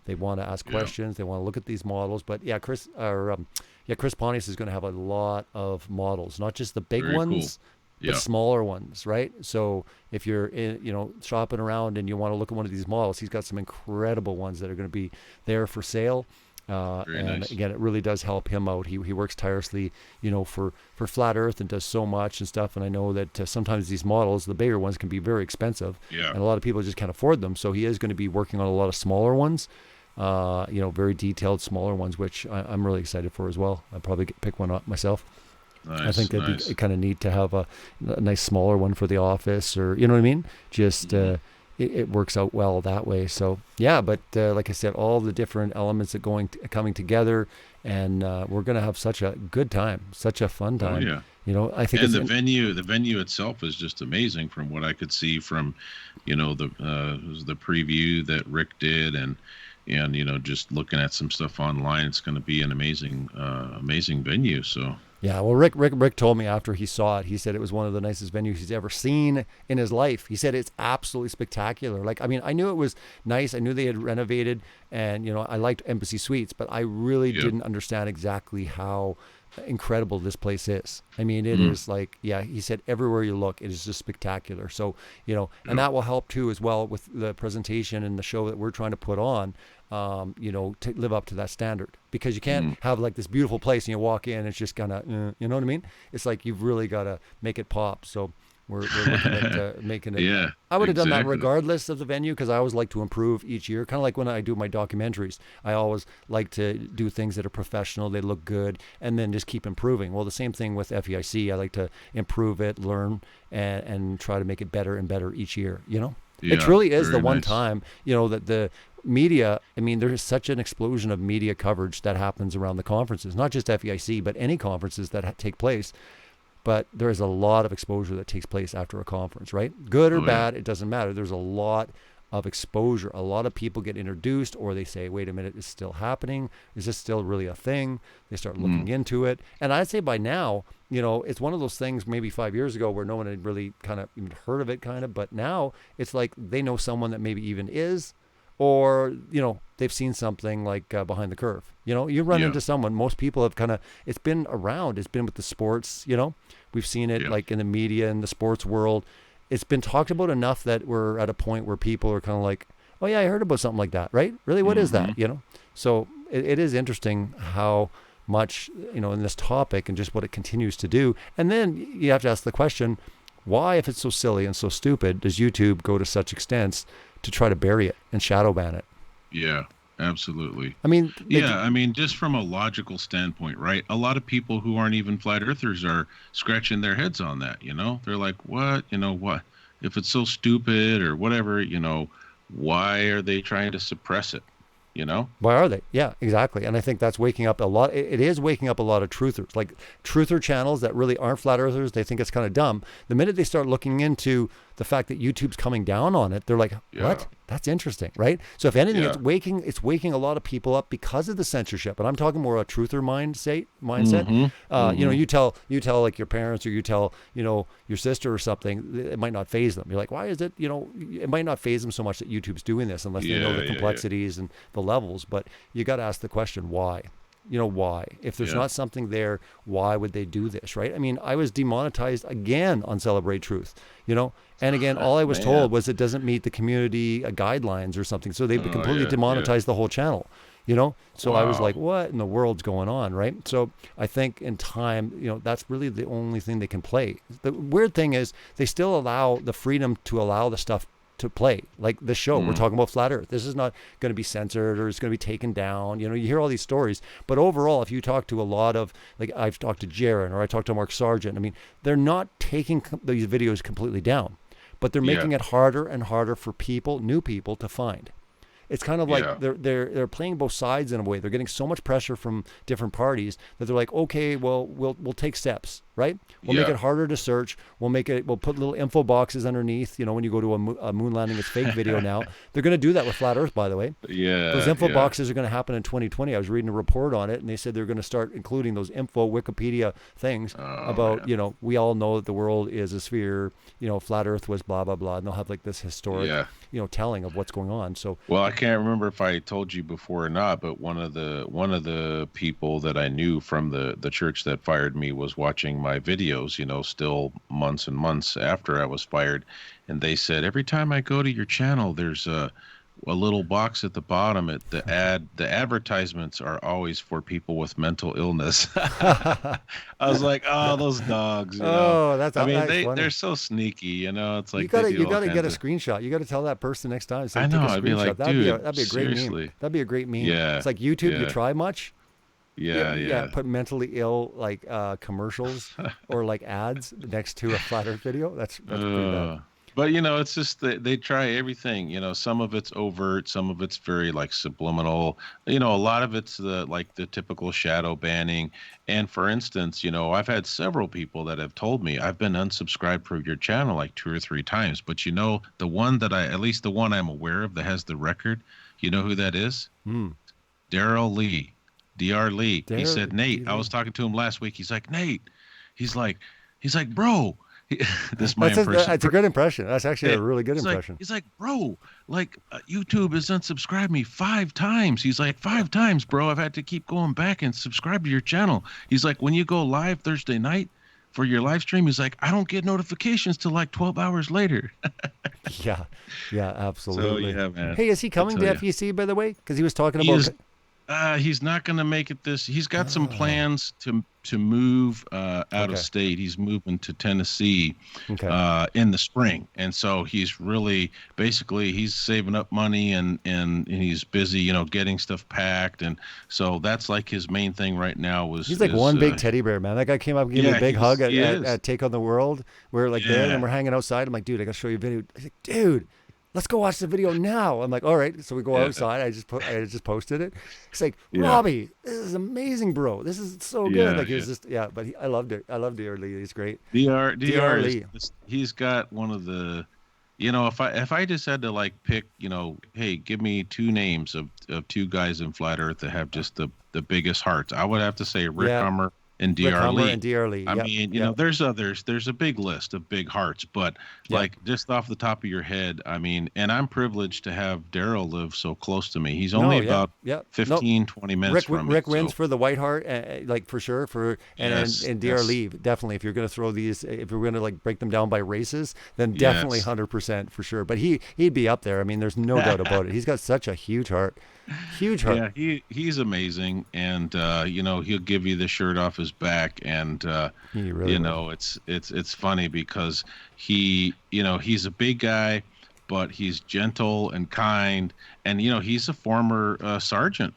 They want to ask questions. They want to look at these models. But Chris Pontius is going to have a lot of models, not just the big ones, but smaller ones, right? So if you're shopping around and you want to look at one of these models, he's got some incredible ones that are going to be there for sale. And again, it really does help him out. He works tirelessly, for Flat Earth and does so much and stuff. And I know that sometimes these models, the bigger ones, can be very expensive. Yeah. And a lot of people just can't afford them. So he is going to be working on a lot of smaller ones, very detailed smaller ones, which I'm really excited for as well. I'll probably pick one up myself. Nice, I think that'd be kind of neat to have a nice smaller one for the office, or you know what I mean? Just it works out well that way. So but like I said, all the different elements coming together, and we're gonna have such a good time, such a fun time. I think the venue itself is just amazing from what I could see from, the preview that Rick did, and just looking at some stuff online. It's going to be an amazing venue. So. Yeah, well, Rick told me after he saw it, he said it was one of the nicest venues he's ever seen in his life. He said it's absolutely spectacular. Like, I mean, I knew it was nice. I knew they had renovated, and, I liked Embassy Suites, but I really didn't understand exactly how incredible this place is. I mean, it is like, he said everywhere you look, it is just spectacular. So, and that will help too as well with the presentation and the show that we're trying to put on. To live up to that standard, because you can't have like this beautiful place and you walk in, it's just gonna, you know what I mean? It's like you've really got to make it pop. So we're looking at making it. Yeah, I would have done that regardless of the venue, because I always like to improve each year. Kind of like when I do my documentaries, I always like to do things that are professional, they look good, and then just keep improving. Well, the same thing with FEIC. I like to improve it, learn, and try to make it better and better each year. It truly is the one time, that the media, I mean, there is such an explosion of media coverage that happens around the conferences, not just FEIC, but any conferences that take place. But there is a lot of exposure that takes place after a conference, right? Good or bad, it doesn't matter. There's a lot of exposure. A lot of people get introduced, or they say, wait a minute, it's still happening. Is this still really a thing? They start looking into it. And I'd say by now, it's one of those things maybe 5 years ago where no one had really kind of even heard of it but now it's like they know someone that maybe even is, or, they've seen something like Behind the Curve. You run into someone, most people have it's been around. It's been with the sports, we've seen it like in the media and the sports world. It's been talked about enough that we're at a point where people are kind of like, oh yeah, I heard about something like that, right? Really, what is that? So it is interesting how much, in this topic and just what it continues to do. And then you have to ask the question, why, if it's so silly and so stupid, does YouTube go to such extents to try to bury it and shadow ban it? Yeah, absolutely. I mean, just from a logical standpoint, right? A lot of people who aren't even flat earthers are scratching their heads on that, They're like, what? What? If it's so stupid or whatever, why are they trying to suppress it? Why are they? Yeah, exactly. And I think that's waking up a lot. It is waking up a lot of truthers, like truther channels that really aren't flat earthers. They think it's kind of dumb. The minute they start looking into the fact that YouTube's coming down on it, they're like, what? That's interesting, right? So if anything, it's waking a lot of people up because of the censorship. And I'm talking more a truther mindset. You tell like your parents, or you tell, your sister or something, it might not faze them. You're like, why is it, it might not faze them so much that YouTube's doing this unless they know the complexities and the levels. But you got to ask the question, why? Why? If there's not something there, why would they do this, right? I mean, I was demonetized again on Celebrate Truth, and again, all I was told was it doesn't meet the community guidelines or something. So they completely demonetized the whole channel, So I was like, what in the world's going on, right? So I think in time, that's really the only thing they can play. The weird thing is they still allow the freedom to allow the stuff to play, like the show. We're talking about flat earth. This is not going to be censored or it's going to be taken down. You hear all these stories, but overall, if you talk to a lot of, like I've talked to Jaron or I talked to Mark Sargent, I mean, they're not taking these videos completely down, but they're making it harder and harder for new people to find. It's kind of like they're playing both sides in a way. They're getting so much pressure from different parties that they're like, okay, well, we'll take steps. right? We'll make it harder to search. We'll put little info boxes underneath, when you go to a moon landing is fake video now. They're going to do that with Flat Earth, by the way. Yeah. Those info boxes are going to happen in 2020. I was reading a report on it, and they said they're going to start including those info Wikipedia things about, we all know that the world is a sphere, Flat Earth was blah, blah, blah. And they'll have like this historic, telling of what's going on. So, well, I can't remember if I told you before or not, but one of the people that I knew from the church that fired me was watching my videos, still months and months after I was fired. And they said, every time I go to your channel, there's a little box at the bottom. The advertisements are always for people with mental illness. I was like, oh, those dogs. That's they're so sneaky. It's like you gotta get a screenshot. You gotta tell that person next time. I know. I'd be like, dude, that'd be a great meme. That'd be a great meme. Yeah. It's like YouTube. You try much. Yeah. Put mentally ill like commercials or like ads next to a Flat Earth video. That's pretty bad. But it's just they try everything. Some of it's overt, some of it's very like subliminal. A lot of it's the typical shadow banning. And for instance, I've had several people that have told me I've been unsubscribed from your channel like 2 or 3 times. But the one that at least the one I'm aware of that has the record, you know who that is? Daryl Lee. Dr. Lee. He said, Nate, I was talking to him last week. He's like, Nate, he's like, bro. This is my impression. That's a good impression. That's actually a really good impression. He's like, bro, YouTube has unsubscribed me 5 times. He's like, 5 times, bro. I've had to keep going back and subscribe to your channel. He's like, when you go live Thursday night for your live stream, he's like, I don't get notifications till like 12 hours later. Yeah, absolutely. So, man. Hey, is he coming to FEC, by the way? Because he was talking about... He's not going to make it this. He's got some plans to move out of state. He's moving to Tennessee in the spring, and so he's really he's saving up money and he's busy, getting stuff packed, and so that's like his main thing right now. He's like one big teddy bear, man. That guy came up and gave me a big hug at Take on the World. We're like there, and we're hanging outside. I'm like, dude, I got to show you a video. He's like, dude, let's go watch the video now. I'm like, all right. So we go outside. I just posted it. He's like, Robbie, this is amazing, bro. This is so good. Like, it was just, but I loved it. I loved Dr. Lee. He's great. Dr. Lee. He's got one of the, if I just had to like pick, hey, give me 2 names of 2 guys in Flat Earth that have just the biggest hearts, I would have to say Rick Hummer and Dr. Lee. I mean, there's others. There's a big list of big hearts, but like just off the top of your head, I mean, and I'm privileged to have Daryl live so close to me. He's only about 15, 20 minutes from me. Rick wins for the White Heart, like for sure. And Dr. Lee, definitely. If you're going to throw these, if we're going to like break them down by races, then definitely 100% for sure. But he'd be up there. I mean, there's no doubt about it. He's got such a huge heart. Huge heart. Yeah, he's amazing, and he'll give you the shirt off his back, and it's funny because he's a big guy, but he's gentle and kind, and he's a former Army sergeant.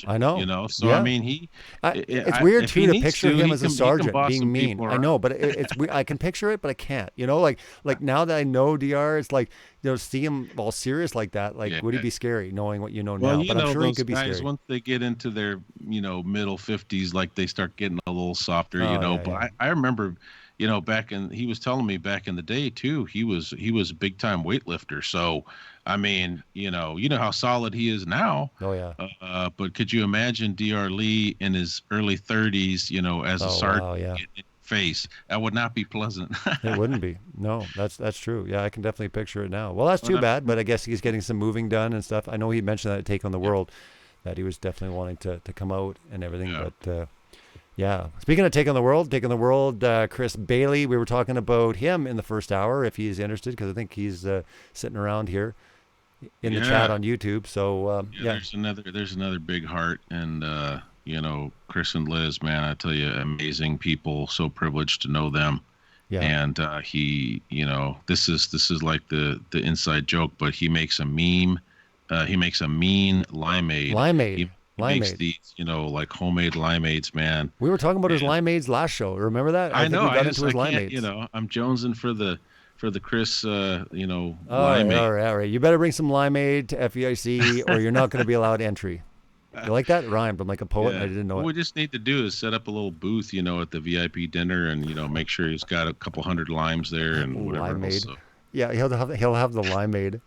I know. So I mean, it's weird too to picture him as a sergeant being mean. I know, but it's I can picture it, but I can't. Like now that I know Dr., it's like see him all serious like that. Like, would he be scary knowing what you know now? But I'm sure he could be scary. Once they get into their middle 50s, like they start getting a little softer. I remember. He was telling me back in the day too, he was a big time weightlifter. So, I mean, you know how solid he is now. Oh yeah. But could you imagine Dr. Lee in his early 30s, as a sergeant in face? That would not be pleasant. It wouldn't be. No, that's true. Yeah, I can definitely picture it now. Well, that's too bad, but I guess he's getting some moving done and stuff. I know he mentioned that at Take on the World, that he was definitely wanting to come out and everything, but. Yeah. Speaking of Take on the World, Chris Bailey, we were talking about him in the first hour, if he's interested, because I think he's sitting around here in the chat on YouTube. So, there's another big heart. And, Chris and Liz, man, I tell you, amazing people, so privileged to know them. Yeah. And he, this is like the inside joke, but he makes a meme. He makes a mean limeade. He makes these, like homemade limeades, man. We were talking about his limeades last show. Remember that? I know. We got into his limeades. I'm jonesing for the Chris, limeade. All right. You better bring some limeade to FEIC, or you're not going to be allowed entry. You like that? It rhymed. I'm like a poet, and I didn't know What it. we just need to do is set up a little booth, at the VIP dinner, and make sure he's got a couple hundred limes there and whatever else. Limeade. So. Yeah, he'll have the limeade.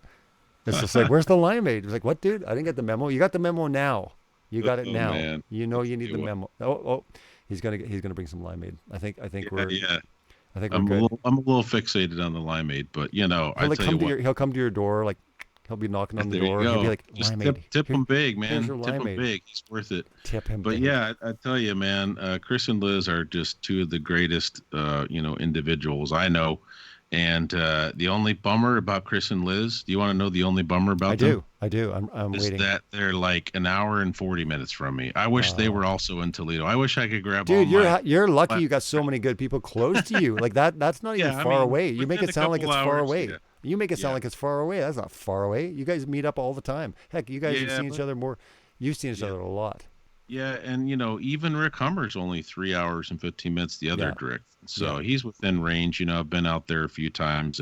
It's just like, where's the limeade? It's like, what, dude? I didn't get the memo. You got the memo now. You got it now. Man. You need the memo. He's gonna bring some limeade. I think we're yeah. I think we're good. I'm a little fixated on the limeade, but He'll I like tell you what. he'll come to your door, like he'll be knocking on the door. He'll be like, just limeade. tip him big, man. Here's your Tip him limeade. big. He's worth it. Tip him. But big. yeah, I tell you, man, Chris and Liz are just two of the greatest, individuals I know. And the only bummer about Chris and Liz, do you want to know the only bummer about them? I do. I'm is waiting. that they're like an hour and 40 minutes from me. I wish they were also in Toledo. I wish I could grab Dude, all you're lucky you got so many good people close to you. Like that's not even far away. You make within it a sound like it's couple far hours, away. yeah. You make it sound like it's far away. That's not far away. You guys meet up all the time. Heck, you guys have seen each other more. You've seen each other a lot. Yeah, and even Rick Hummer's only 3 hours and 15 minutes the other direction. So he's within range. I've been out there a few times,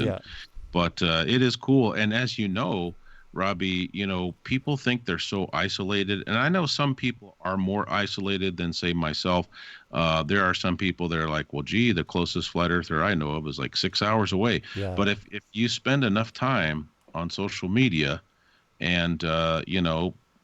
but it is cool. And as you know, Robbie, people think they're so isolated, and I know some people are more isolated than, say, myself. There are some people that are like, well, gee, the closest flat earther I know of is like 6 hours away. Yeah. But if you spend enough time on social media and,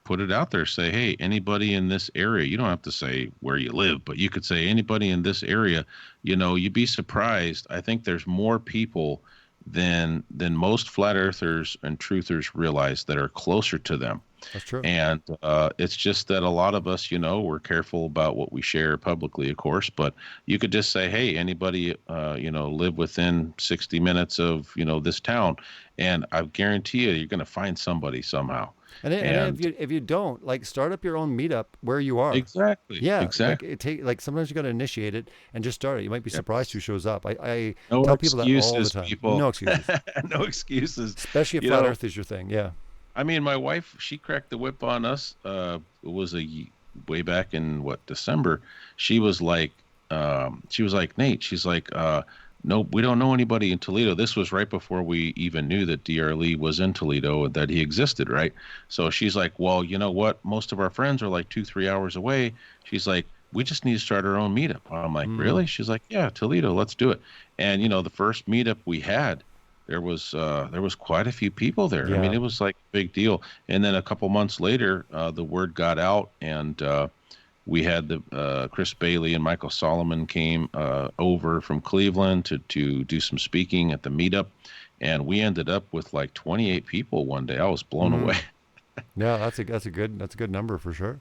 put it out there, say, hey, anybody in this area, you don't have to say where you live, but you could say anybody in this area, you'd be surprised. I think there's more people than most flat earthers and truthers realize that are closer to them. That's true. And it's just that a lot of us, we're careful about what we share publicly, of course, but you could just say, hey, anybody, live within 60 minutes of, this town. And I guarantee you're going to find somebody somehow. And if you don't, like, start up your own meetup where you are. Exactly. Yeah. Exactly. Sometimes you got to initiate it and just start it. You might be surprised who shows up. I no tell people that all the time. People. No excuses. No excuses. Especially if flat Earth is your thing. Yeah. I mean, my wife, she cracked the whip on us. It was way back in December. She was like, Nate, she's like, no, we don't know anybody in Toledo. This was right before we even knew that D.R. Lee was in Toledo and that he existed, right? So she's like, well, you know what? Most of our friends are like 2-3 hours away. She's like, we just need to start our own meetup. I'm like, really? She's like, yeah, Toledo, let's do it. And, the first meetup we had, there was quite a few people there. Yeah. I mean, it was like a big deal. And then a couple months later, the word got out, and we had the Chris Bailey and Michael Solomon came over from Cleveland to do some speaking at the meetup, and we ended up with like 28 people one day. I was blown away. Yeah, that's a good number for sure.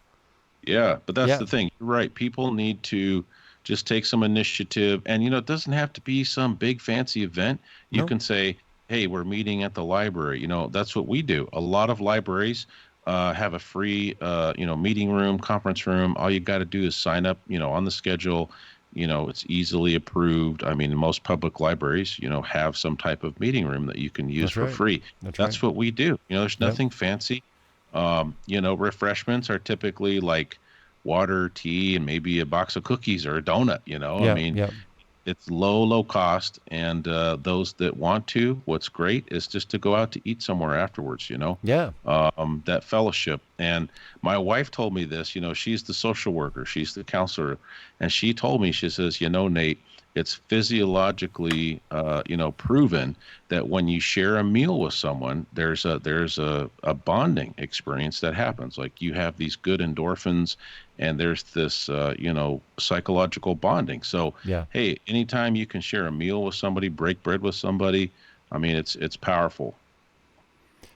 Yeah, but that's the thing. You're right. People need to just take some initiative, and it doesn't have to be some big fancy event. You can say, hey, we're meeting at the library. That's what we do. A lot of libraries have a free, meeting room, conference room. All you got to do is sign up, on the schedule. It's easily approved. I mean, most public libraries, have some type of meeting room that you can use for free. That's what we do. There's nothing fancy. Refreshments are typically like water, tea, and maybe a box of cookies or a donut. It's low cost, and those that want to, what's great is just to go out to eat somewhere afterwards. That fellowship. And my wife told me this. She's the social worker, she's the counselor, and she told me, she says, Nate, it's physiologically proven that when you share a meal with someone, there's a bonding experience that happens. Like, you have these good endorphins, and there's this psychological bonding. So hey, anytime you can share a meal with somebody, break bread with somebody, I mean, it's powerful.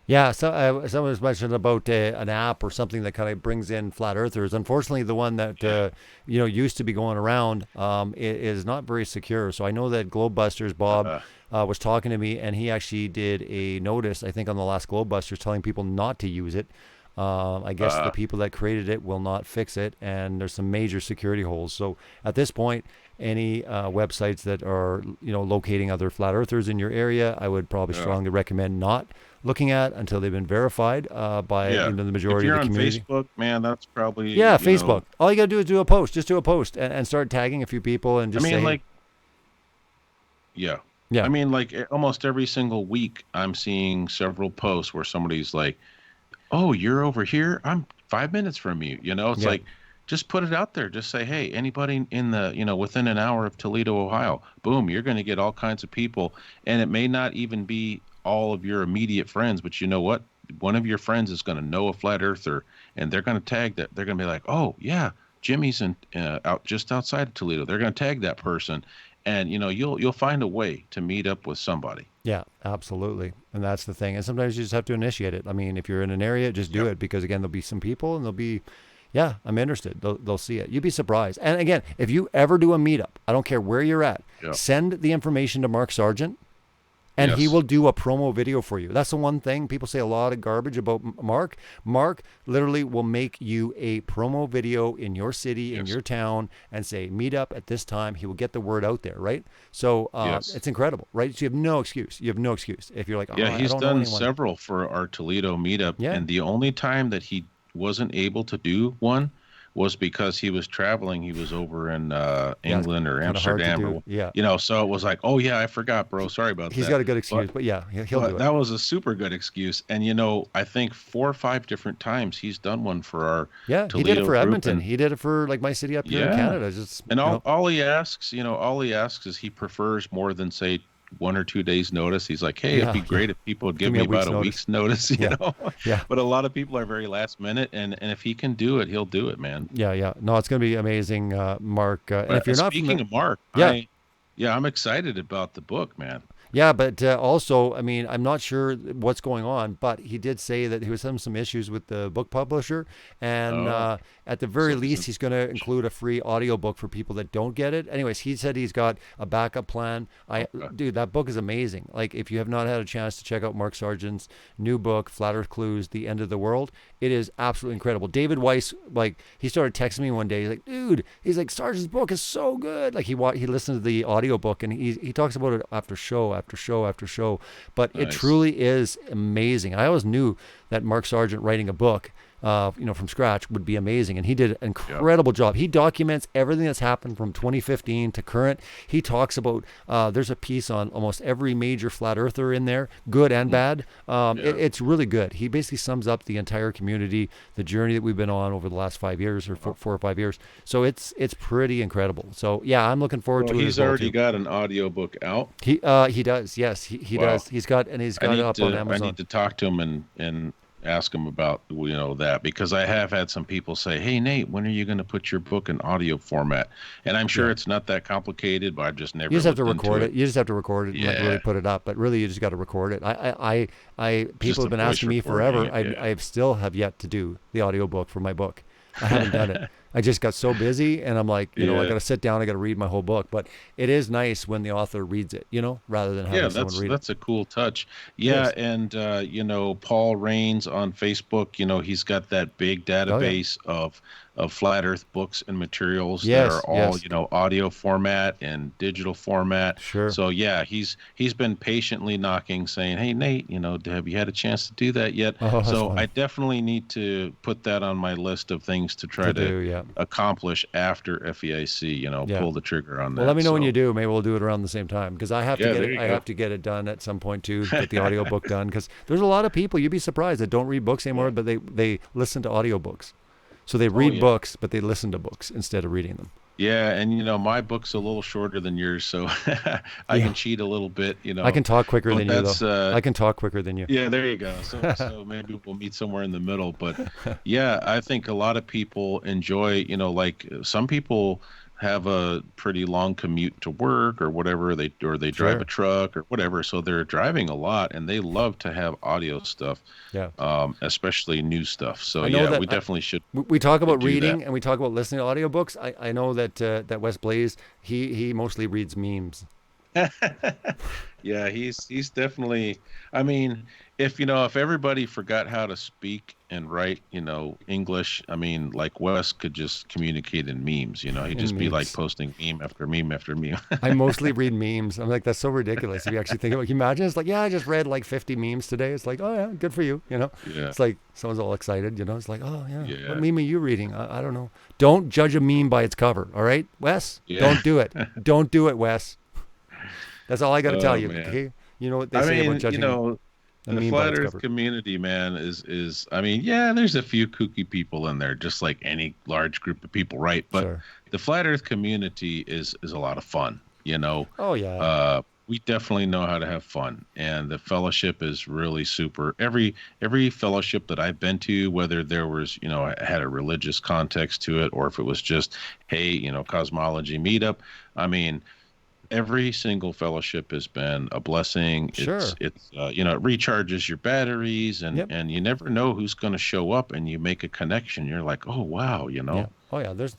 Yeah, so someone was mentioning about an app or something that kind of brings in flat earthers. Unfortunately, the one that used to be going around is not very secure. So I know that Globebusters Bob was talking to me, and he actually did a notice, I think, on the last Globebusters, telling people not to use it. I guess the people that created it will not fix it, and there's some major security holes. So at this point, any websites that are locating other flat earthers in your area, I would probably strongly recommend not looking at until they've been verified by the majority of the community. If you're on Facebook, man, that's probably Facebook. All you gotta do is do a post. Just do a post and start tagging a few people and just say. Yeah. I mean, like, almost every single week, I'm seeing several posts where somebody's like, "Oh, you're over here? I'm 5 minutes from you. It's Yeah. like, just put it out there. Just say, hey, anybody in the, within an hour of Toledo, Ohio, boom, you're going to get all kinds of people. And it may not even be all of your immediate friends, but you know what? One of your friends is going to know a flat earther, and they're going to tag that. They're going to be like, oh yeah, Jimmy's out just outside of Toledo. They're going to tag that person. And, you'll find a way to meet up with somebody. Yeah, absolutely. And that's the thing. And sometimes you just have to initiate it. I mean, if you're in an area, just do it, because again, there'll be some people and they'll be, yeah, I'm interested. They'll see it. You'd be surprised. And again, if you ever do a meetup, I don't care where you're at, send the information to Mark Sargent, and he will do a promo video for you. That's the one thing. People say a lot of garbage about Mark. Mark literally will make you a promo video in your city, in your town, and say, meet up at this time. He will get the word out there, right? So it's incredible, right? So you have no excuse. You have no excuse. If you're like, oh, yeah, he's I don't know done anyone. several for our Toledo meetup. Yeah. And the only time that he wasn't able to do one was because he was traveling. He was over in England or Amsterdam, or so it was like, oh yeah, I forgot, bro. Sorry about that. He's got a good excuse, but yeah, he'll do it. That was a super good excuse. And I think 4 or 5 different times he's done one for our Toledo he did it for Edmonton. And he did it for like my city up here in Canada. Just all he asks, is he prefers more than say 1 or 2 days notice. He's like, hey, it'd be great if people would give me about a week's notice, you know? Yeah. But a lot of people are very last minute, and if he can do it, he'll do it, man. Yeah. No, it's going to be amazing, Mark. And if you're not speaking of Mark, I'm excited about the book, man. Yeah, but also, I mean, I'm not sure what's going on, but he did say that he was having some issues with the book publisher, and at the very least, he's going to include a free audiobook for people that don't get it. Anyways, he said he's got a backup plan. Dude, that book is amazing. Like, if you have not had a chance to check out Mark Sargent's new book, Flat Earth Clues, The End of the World, it is absolutely incredible. David Weiss, like, he started texting me one day. He's like, dude, Sargent's book is so good. Like, he listened to the audiobook, and he talks about it after show after show after show, but it truly is amazing. I always knew that Mark Sargent writing a book from scratch would be amazing, and he did an incredible job. He documents everything that's happened from 2015 to current. He talks about there's a piece on almost every major flat earther in there, good and bad. It's really good. He basically sums up the entire community, the journey that we've been on over the last 5 years or 4 or 5 years. So it's pretty incredible. So yeah, I'm looking forward to it. He's already got an audiobook out. He does. Yes, he does. He's got it up on Amazon. I need to talk to him and ask him about that, because I have had some people say, hey Nate, when are you going to put your book in audio format? And I'm sure it's not that complicated, but I've just never. You just have to record it. You just have to record it and really put it up. But really, you just got to record it. People have been asking me forever. I still have yet to do the audiobook for my book. I haven't done it. I just got so busy, and I'm like, I got to sit down, I got to read my whole book. But it is nice when the author reads it, rather than having someone read it. That's a cool touch. Yeah, and Paul Rains on Facebook, he's got that big database of flat Earth books and materials that are all audio format and digital format. Sure. So yeah, he's been patiently knocking, saying, hey Nate, have you had a chance to do that yet? So I definitely need to put that on my list of things to try to accomplish after FEIC. Pull the trigger on that. Well, let me know when you do. Maybe we'll do it around the same time, because I have to get it. I have to get it done at some point too. Get the audiobook done, because there's a lot of people, you'd be surprised, that don't read books anymore, but they listen to audiobooks. So they read books, but they listen to books instead of reading them. Yeah, and my book's a little shorter than yours, so I can cheat a little bit. I can talk quicker than you, though. I can talk quicker than you. Yeah, there you go. So maybe we'll meet somewhere in the middle. But yeah, I think a lot of people enjoy. Like some people have a pretty long commute to work or whatever, they drive a truck or whatever, so they're driving a lot, and they love to have audio stuff, especially new stuff. So yeah, we definitely should. We talk about reading and we talk about listening to audiobooks. I know that Wes Blaze, he mostly reads memes. Yeah, he's definitely. I mean, if everybody forgot how to speak and write, English, I mean, like Wes could just communicate in memes. He'd just be like posting meme after meme after meme. I mostly read memes. I'm like, that's so ridiculous. If you actually think about it, can you imagine? It's like, I just read like 50 memes today. It's like, oh yeah, good for you. Yeah. It's like someone's all excited. It's like, oh yeah. What meme are you reading? I don't know. Don't judge a meme by its cover. All right, Wes. Yeah. Don't do it. Don't do it, Wes. That's all I got to tell you. Man. Okay? You know what they say about judging. I The mean by flat its Earth cover. community, man, is I mean, yeah, there's a few kooky people in there, just like any large group of people, right? But Sure. the flat Earth community is a lot of fun, you know. Oh yeah. We definitely know how to have fun, and the fellowship is really super. Every fellowship that I've been to, whether there was, had a religious context to it, or if it was just, hey, cosmology meetup. I mean, every single fellowship has been a blessing. Sure. It's it recharges your batteries, and Yep. and you never know who's going to show up, and you make a connection. You're like, oh wow, Yeah. Oh yeah. There's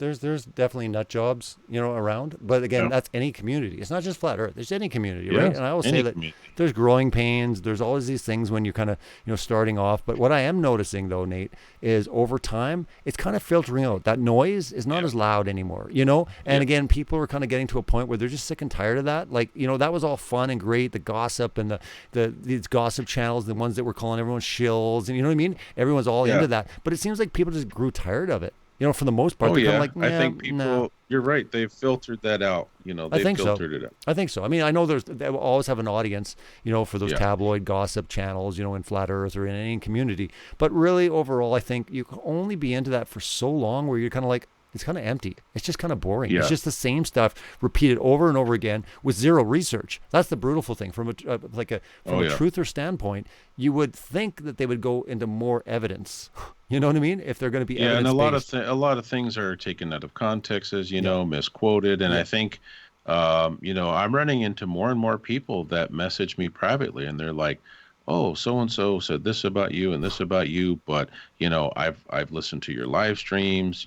definitely nut jobs, around. But again, Yeah. that's any community. It's not just flat Earth. It's any community, Yeah, right? And I always say any that community. there's growing pains. There's always these things when you're kind of, starting off. But what I am noticing though, Nate, is over time it's kind of filtering out. That noise is not as loud anymore, And again, people are kind of getting to a point where they're just sick and tired of that. Like, that was all fun and great, the gossip and these gossip channels, the ones that were calling everyone shills, and you know what I mean? Everyone's all into that. But it seems like people just grew tired of it. For the most part, Oh they're kind yeah, of like, I think people. nah. You're right. They've filtered that out. I think filtered it out. I think so. I mean, I know they will always have an audience, for those Yeah. tabloid gossip channels, in Flat Earth or in any community. But really, overall, I think you can only be into that for so long where you're kind of like, it's kind of empty. It's just kind of boring. Yeah. It's just the same stuff repeated over and over again with zero research. That's the brutal thing. From a truther standpoint, you would think that they would go into more evidence. You know what I mean? If they're going to be Yeah, and evidence-based. a lot of things are taken out of context, as you know, misquoted, and I think, I'm running into more and more people that message me privately, and they're like, "Oh, so and so said this about you and this about you, but I've listened to your live streams.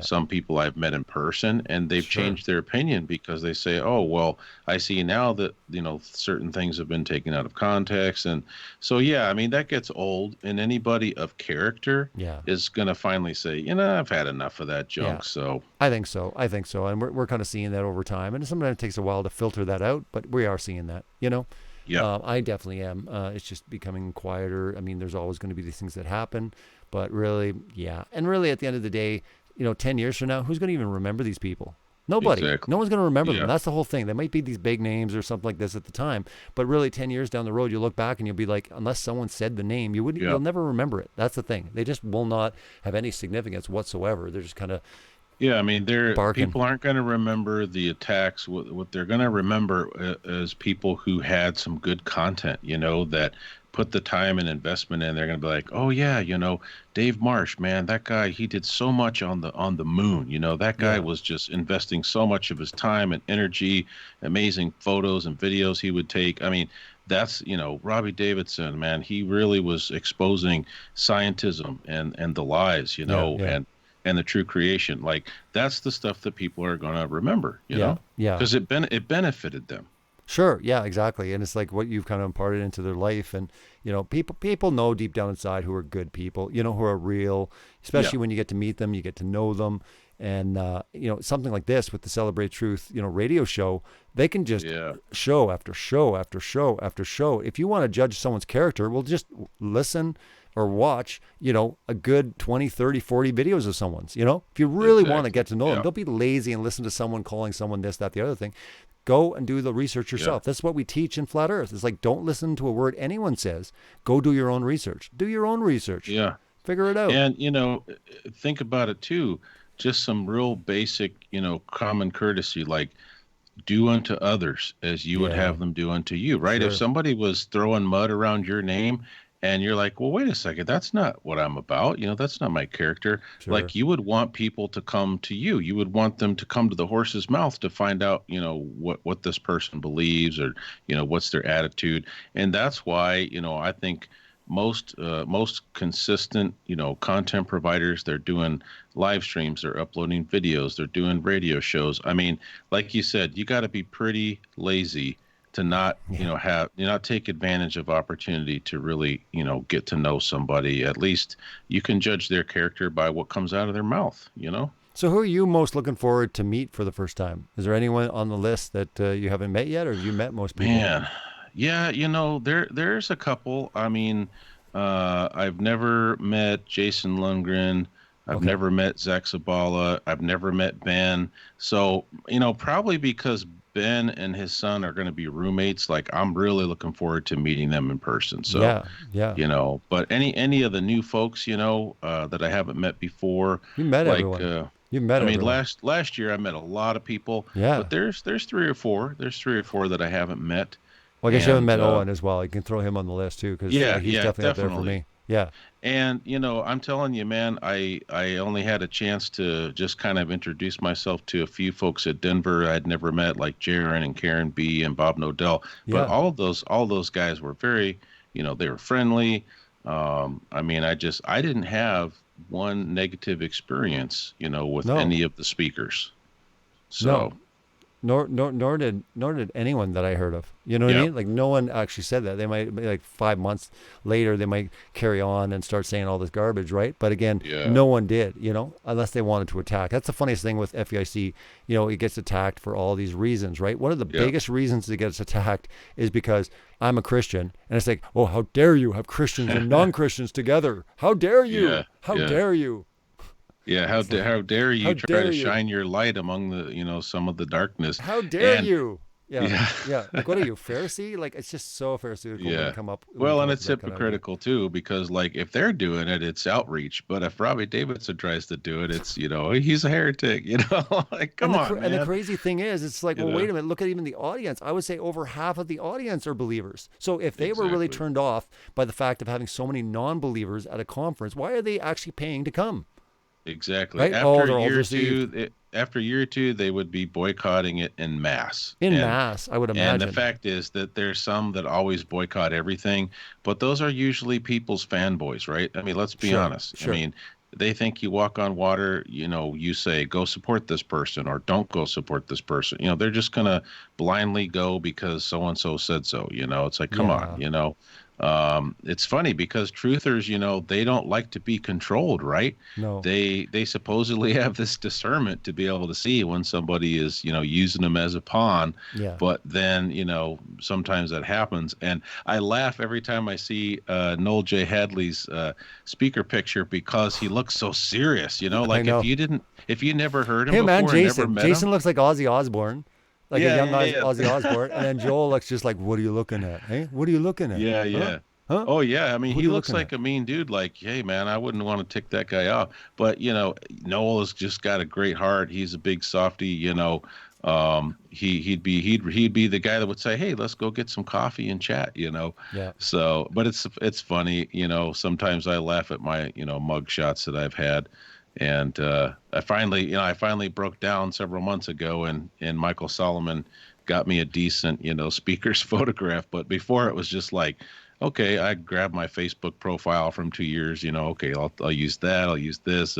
Some people I've met in person, and they've changed their opinion because they say, oh, well, I see now that certain things have been taken out of context, and so yeah, I mean that gets old, and anybody of character is gonna finally say, I've had enough of that junk. Yeah. So I think so, and we're kind of seeing that over time, and sometimes it takes a while to filter that out, but we are seeing that. Yeah. I definitely am. It's just becoming quieter. I mean, there's always going to be these things that happen, but really, yeah. And really, at the end of the day, 10 years from now, who's going to even remember these people? Nobody. Exactly. No one's going to remember Yeah. them. That's the whole thing. They might be these big names or something like this at the time, but really, 10 years down the road, you look back and you'll be like, unless someone said the name, you'll never remember it. That's the thing. They just will not have any significance whatsoever. They're just kind of. Yeah, I mean, barking. people aren't going to remember the attacks. What they're going to remember is people who had some good content, that put the time and investment in. They're going to be like, oh yeah, Dave Marsh, man, that guy, he did so much on the moon. That guy was just investing so much of his time and energy, amazing photos and videos he would take. I mean, that's, Robbie Davidson, man, he really was exposing scientism and the lies, and the true creation. Like, that's the stuff that people are going to remember, you know? Yeah. Because it benefited them. Sure. Yeah, exactly. And it's like what you've kind of imparted into their life. And, people know deep down inside who are good people, who are real, especially when you get to meet them, you get to know them. And, something like this with the Celebrate Truth, radio show, they can just show after show after show after show. If you want to judge someone's character, well, just listen or watch, a good 20, 30, 40 videos of someone's, if you really want to get to know them, don't be lazy and listen to someone calling someone this, that, the other thing. Go and do the research yourself. That's what we teach in Flat Earth. It's like, don't listen to a word anyone says. Go do your own research. Do your own research. Yeah. Figure it out. And, think about it too. Just some real basic, common courtesy, like do unto others as you would have them do unto you, right? Sure. If somebody was throwing mud around your name, and you're like, well, wait a second, that's not what I'm about. That's not my character. Sure. Like, you would want people to come to you. You would want them to come to the horse's mouth to find out, what this person believes, or, what's their attitude. And that's why, I think most consistent, content providers, they're doing live streams, they're uploading videos, they're doing radio shows. I mean, like you said, you got to be pretty lazy to not, not take advantage of opportunity to really, get to know somebody. At least you can judge their character by what comes out of their mouth, So who are you most looking forward to meet for the first time? Is there anyone on the list that you haven't met yet, or have you met most people? Man, yeah, there's a couple. I mean, I've never met Jason Lundgren. I've never met Zach Zabala. I've never met Ben. So, probably because Ben and his son are going to be roommates. Like, I'm really looking forward to meeting them in person. So, but any of the new folks, that I haven't met before, You met like, everyone. You met I mean, everyone. last year I met a lot of people, Yeah. but there's three or four. There's three or four that I haven't met. Well, I guess you haven't And met Owen as well. You can throw him on the list too, because yeah, he's yeah, definitely up there for me. Yeah. And I'm telling you, man, I only had a chance to just kind of introduce myself to a few folks at Denver I'd never met, like Jaron and Karen B and Bob Nodell. But Yeah. all those guys were very, they were friendly. I mean, I didn't have one negative experience, with No. any of the speakers. So. No. Nor did anyone that I heard of. You know what I mean? Like, no one actually said that. They might, like 5 months later, they might carry on and start saying all this garbage, right? But again, no one did, unless they wanted to attack. That's the funniest thing with FEIC. It gets attacked for all these reasons, right? One of the biggest reasons it gets attacked is because I'm a Christian, and it's like, oh, how dare you have Christians and non-Christians together? How dare you? How dare you? Yeah, how dare you try to shine your light among the, some of the darkness? How dare you? Yeah. Like, what are you, Pharisee? Like, it's just so Pharisaical when you come up. Well, and it's hypocritical too, because like if they're doing it, it's outreach. But if Robbie Davidson tries to do it, it's he's a heretic. Like, come on, man. And the crazy thing is, it's like, well, wait a minute. Look at even the audience. I would say over half of the audience are believers. So if they were really turned off by the fact of having so many non-believers at a conference, why are they actually paying to come? Exactly. Right? After a year or two, they would be boycotting it en masse. Mass, I would imagine. And the fact is that there's some that always boycott everything, but those are usually people's fanboys, right? I mean, let's be honest. Sure. I mean, they think you walk on water, you say, go support this person or don't go support this person. They're just going to blindly go because so-and-so said so. It's like, come on. It's funny because truthers, they don't like to be controlled, right? No. They supposedly have this discernment to be able to see when somebody is, using them as a pawn. Yeah. But then, sometimes that happens. And I laugh every time I see Noel J. Hadley's speaker picture because he looks so serious, like if you never heard him before, and Jason. Never met Jason him, looks like Ozzy Osbourne. Like a young Ozzy Osbourne, and then Joel looks just like, what are you looking at? Hey, what are you looking at? Yeah. Huh? Oh yeah, I mean, What he are you looks looking like a mean dude. Like, hey man, I wouldn't want to tick that guy off. But Noel has just got a great heart. He's a big softy. He'd be the guy that would say, hey, let's go get some coffee and chat. Yeah. So, but it's funny. Sometimes I laugh at my mug shots that I've had. And I finally broke down several months ago, and Michael Solomon got me a decent, speaker's photograph. But before it was just like, okay, I grabbed my Facebook profile from 2 years, okay, I'll use that, I'll use this.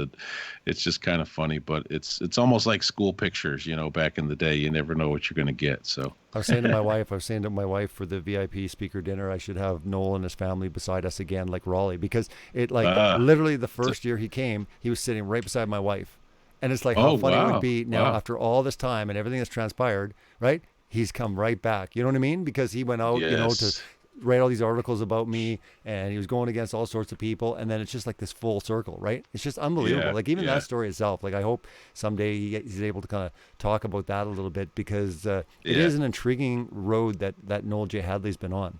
It's just kind of funny, but it's almost like school pictures, back in the day. You never know what you're going to get. So I was saying to my wife for the VIP speaker dinner, I should have Noel and his family beside us again, like Raleigh, because literally the first year he came, he was sitting right beside my wife. And it's like how funny it would be now after all this time and everything that's transpired, right? He's come right back. You know what I mean? Because he went out, to write all these articles about me, and he was going against all sorts of people, and then it's just like this full circle, right? It's just unbelievable. Like even that story itself, like I hope someday he's able to kind of talk about that a little bit, because it is an intriguing road that Noel J. Hadley's been on.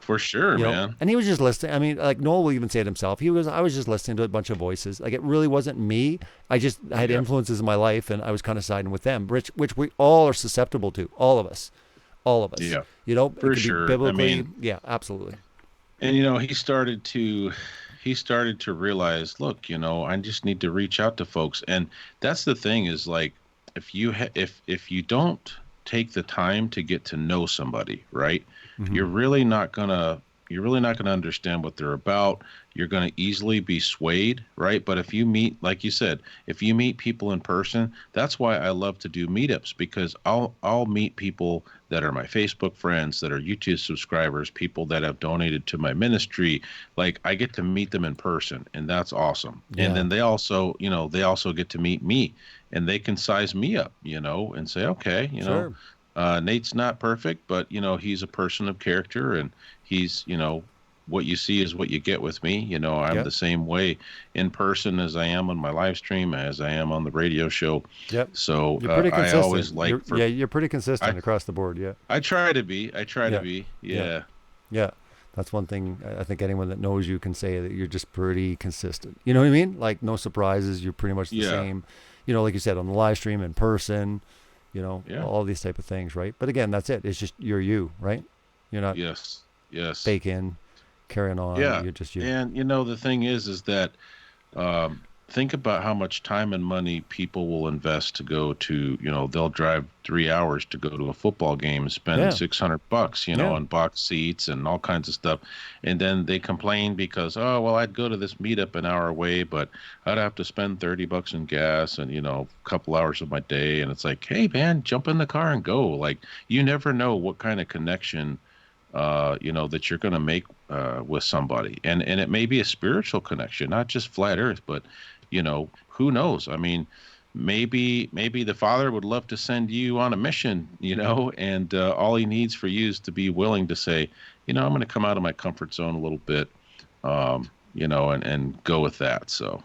For sure, man. And he was just listening. I mean, like Noel will even say it himself. I was just listening to a bunch of voices. Like it really wasn't me. I had influences in my life, and I was kind of siding with them, which we all are susceptible to. All of us. Yeah. For sure. Biblically, yeah, absolutely. And he started to realize, look, I just need to reach out to folks, and that's the thing is like if you don't take the time to get to know somebody, right? Mm-hmm. You're really not gonna understand what they're about. You're going to easily be swayed, right? But if you meet, like you said, if you meet people in person, that's why I love to do meetups, because I'll meet people that are my Facebook friends, that are YouTube subscribers, people that have donated to my ministry. Like I get to meet them in person, and that's awesome. Yeah. And then they also get to meet me, and they can size me up, and say, okay, Nate's not perfect, but he's a person of character, and he's what you see is what you get with me. You know, I'm Yep. the same way in person as I am on my live stream, as I am on the radio show. Yep. So You're pretty I always consistent. like You're pretty consistent across the board. Yeah. I try to be. I try Yeah. to be. Yeah. Yeah. Yeah. That's one thing I think anyone that knows you can say, that you're just pretty consistent. You know what I mean? Like, no surprises. You're pretty much the Yeah. same. You know, like you said, on the live stream, in person, you know, Yeah. all these type of things, right? But again, that's it. It's just you're you, right? You're not Yes. Yes. faking, carrying on. Yeah. You're just you. And you know, the thing is that think about how much time and money people will invest to go to, you know, they'll drive 3 hours to go to a football game and spend Yeah. $600, you know, Yeah. on box seats and all kinds of stuff. And then they complain because, oh, well, I'd go to this meetup an hour away, but I'd have to spend $30 in gas and, you know, a couple hours of my day. And it's like, hey, man, jump in the car and go. Like, you never know what kind of connection you know, that you're going to make with somebody, and it may be a spiritual connection, not just flat Earth, but you know, who knows? I mean, maybe the Father would love to send you on a mission, you know, and all He needs for you is to be willing to say, you know, I'm going to come out of my comfort zone a little bit, you know, and go with that. So,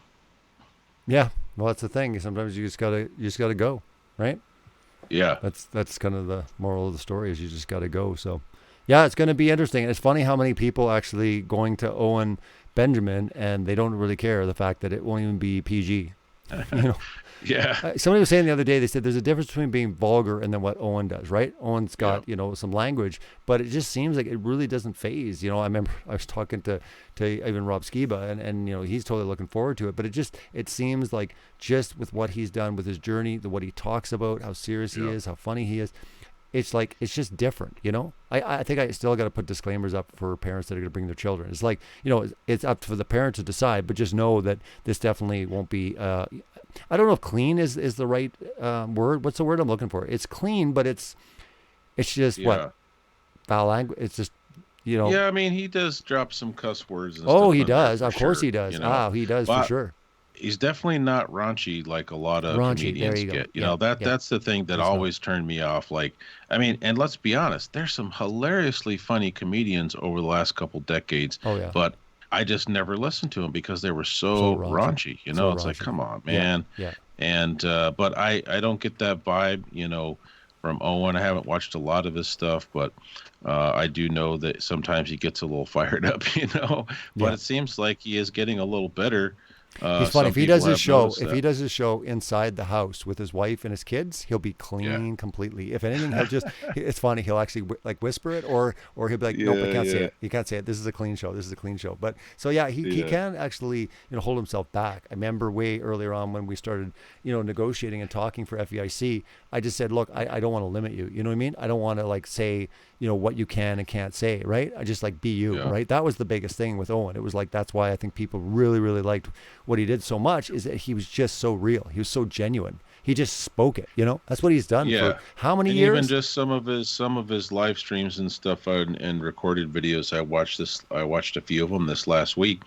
Yeah. Well, that's the thing. Sometimes you just gotta go, right? yeah, That's kind of the moral of the story, is you just gotta go. So, yeah, it's going to be interesting. It's funny how many people actually going to Owen Benjamin and they don't really care the fact that it won't even be PG. You know, yeah, somebody was saying the other day, they said there's a difference between being vulgar and then what Owen does, right? Owen's got, you know, some language, but it just seems like it really doesn't phase. You know, I remember I was talking to even Rob Skiba, and you know, he's totally looking forward to it, but it seems like just with what he's done with his journey, what he talks about, how serious he is, how funny he is, it's like, it's just different, you know? I think I still got to put disclaimers up for parents that are going to bring their children. It's like, you know, it's up for the parent to decide, but just know that this definitely won't be, I don't know if clean is the right word. What's the word I'm looking for? It's clean, but it's just what? Foul language. It's just, you know. Yeah, I mean, he does drop some cuss words and Oh, stuff he in there does. for Of course sure, he does. you know? He does But for sure. he's definitely not raunchy like a lot of Raunchy, there comedians you go. get. You Yeah, know, yeah. that's the thing that He's not. always turned me off. Like, I mean, and let's be honest, there's some hilariously funny comedians over the last couple decades. Oh, yeah. But I just never listened to them because they were so raunchy. You know, So it's like, raunchy. come on, Yeah, man. yeah. And but I don't get that vibe, you know, from Owen. I haven't watched a lot of his stuff, but I do know that sometimes he gets a little fired up, you know. But Yeah. it seems like he is getting a little better. He's funny. Some If he people does his have show, noticed if that. he does his show inside the house with his wife and his kids, he'll be clean completely. If anything, he'll just, it's funny. He'll actually like whisper it, or he'll be like, nope, I can't say it. You can't say it. This is a clean show. This is a clean show. But so, yeah, he can actually, you know, hold himself back. I remember way earlier on when we started, you know, negotiating and talking for FEIC, I just said, look, I don't want to limit you. You know what I mean? I don't want to like say, you know, what you can and can't say, right? I just like be you, right? That was the biggest thing with Owen. It was like, that's why I think people really, really liked what he did so much, is that he was just so real. He was so genuine. He just spoke it, you know? That's what he's done for how many years? Even just some of his live streams and stuff and recorded videos. I watched a few of them this last week.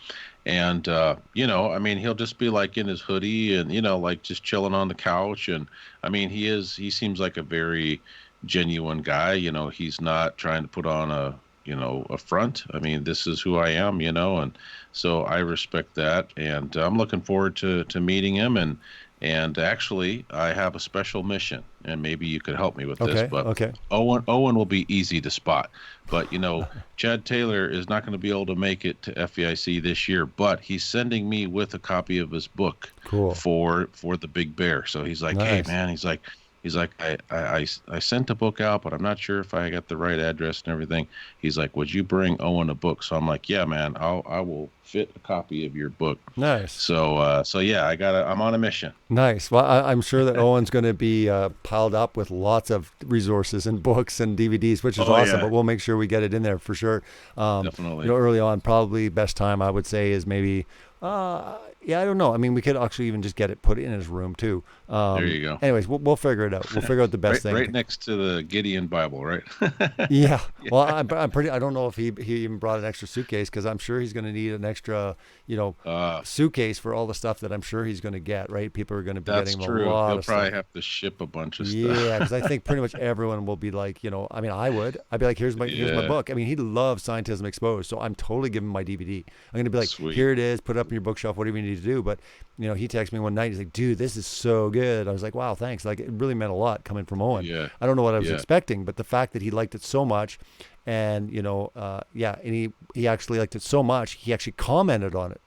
And, you know, I mean, he'll just be like in his hoodie and, you know, like just chilling on the couch. And I mean, he seems like a very genuine guy. You know, he's not trying to put on a front. I mean, this is who I am, you know, and so I respect that. And I'm looking forward to meeting him. And actually, I have a special mission, and maybe you could help me with this. But Owen will be easy to spot. But, you know, Chad Taylor is not going to be able to make it to FEIC this year, but he's sending me with a copy of his book for the Big Bear. So he's like, hey, man, he's like, I sent a book out, but I'm not sure if I got the right address and everything. He's like, would you bring Owen a book? So I'm like, yeah, man, I will fit a copy of your book. Nice. So yeah, I'm on a mission. Nice. Well, I'm sure that Owen's going to be piled up with lots of resources and books and DVDs, which is awesome. Yeah. But we'll make sure we get it in there for sure. Definitely. You know, early on, probably best time I would say is maybe. Yeah, I don't know. I mean, we could actually even just get it put in his room too. There you go. Anyways, we'll figure it out. We'll figure out the best thing. Right next to the Gideon Bible, right? Yeah. Well, I'm pretty. I don't know if he even brought an extra suitcase, because I'm sure he's going to need an extra, suitcase for all the stuff that I'm sure he's going to get. Right? People are going to be getting him a lot of stuff. He'll probably have to ship a bunch of stuff. Yeah, because I think pretty much everyone will be like, I mean, I'd be like, here's my book. I mean, he loves Scientism Exposed, so I'm totally giving him my DVD. I'm going to be like, Sweet. Here it is, put it up in your bookshelf, whatever you need to do. But he texted me one night. He's like, dude, this is so good. I was like, wow, thanks. Like, it really meant a lot coming from Owen. Yeah. I don't know what I was expecting, but the fact that he liked it so much, and and he actually liked it so much, he actually commented on it.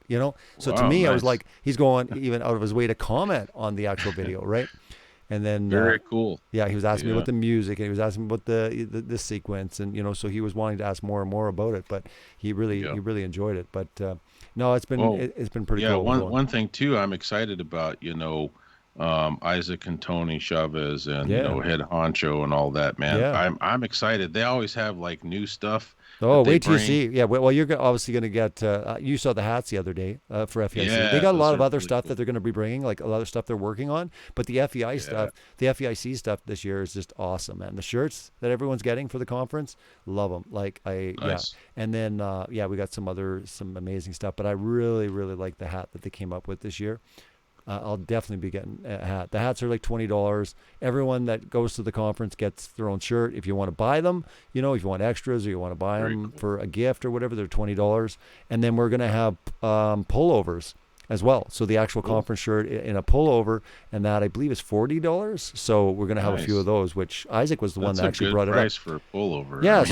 So wow, to me, nice. I was like, he's going even out of his way to comment on the actual video, right? And then very cool. Yeah, he was asking me about the music, and he was asking me about the sequence, and so he was wanting to ask more and more about it. But he really enjoyed it. But no, it's been pretty cool. Yeah, one thing too, I'm excited about. Isaac and Tony Chavez and Head Honcho and all that, man. Yeah. I'm excited. They always have like new stuff. Oh, wait till you see. Yeah, well, you're obviously going to get. You saw the hats the other day for FEIC. Yeah, they got a lot of other really stuff cool. that they're going to be bringing, like a lot of stuff they're working on. But the FEIC stuff this year is just awesome, man. The shirts that everyone's getting for the conference, love them. Like Nice. And then we got some amazing stuff. But I really, really like the hat that they came up with this year. I'll definitely be getting a hat. The hats are like $20. Everyone that goes to the conference gets their own shirt. If you want to buy them, if you want extras or you want to buy them for a gift or whatever, they're $20. And then we're going to have pullovers as well. So the actual conference shirt in a pullover, and that I believe is $40. So we're going to have a few of those, which Isaac was the one that actually brought it up. That's a good price for a pullover. Yeah,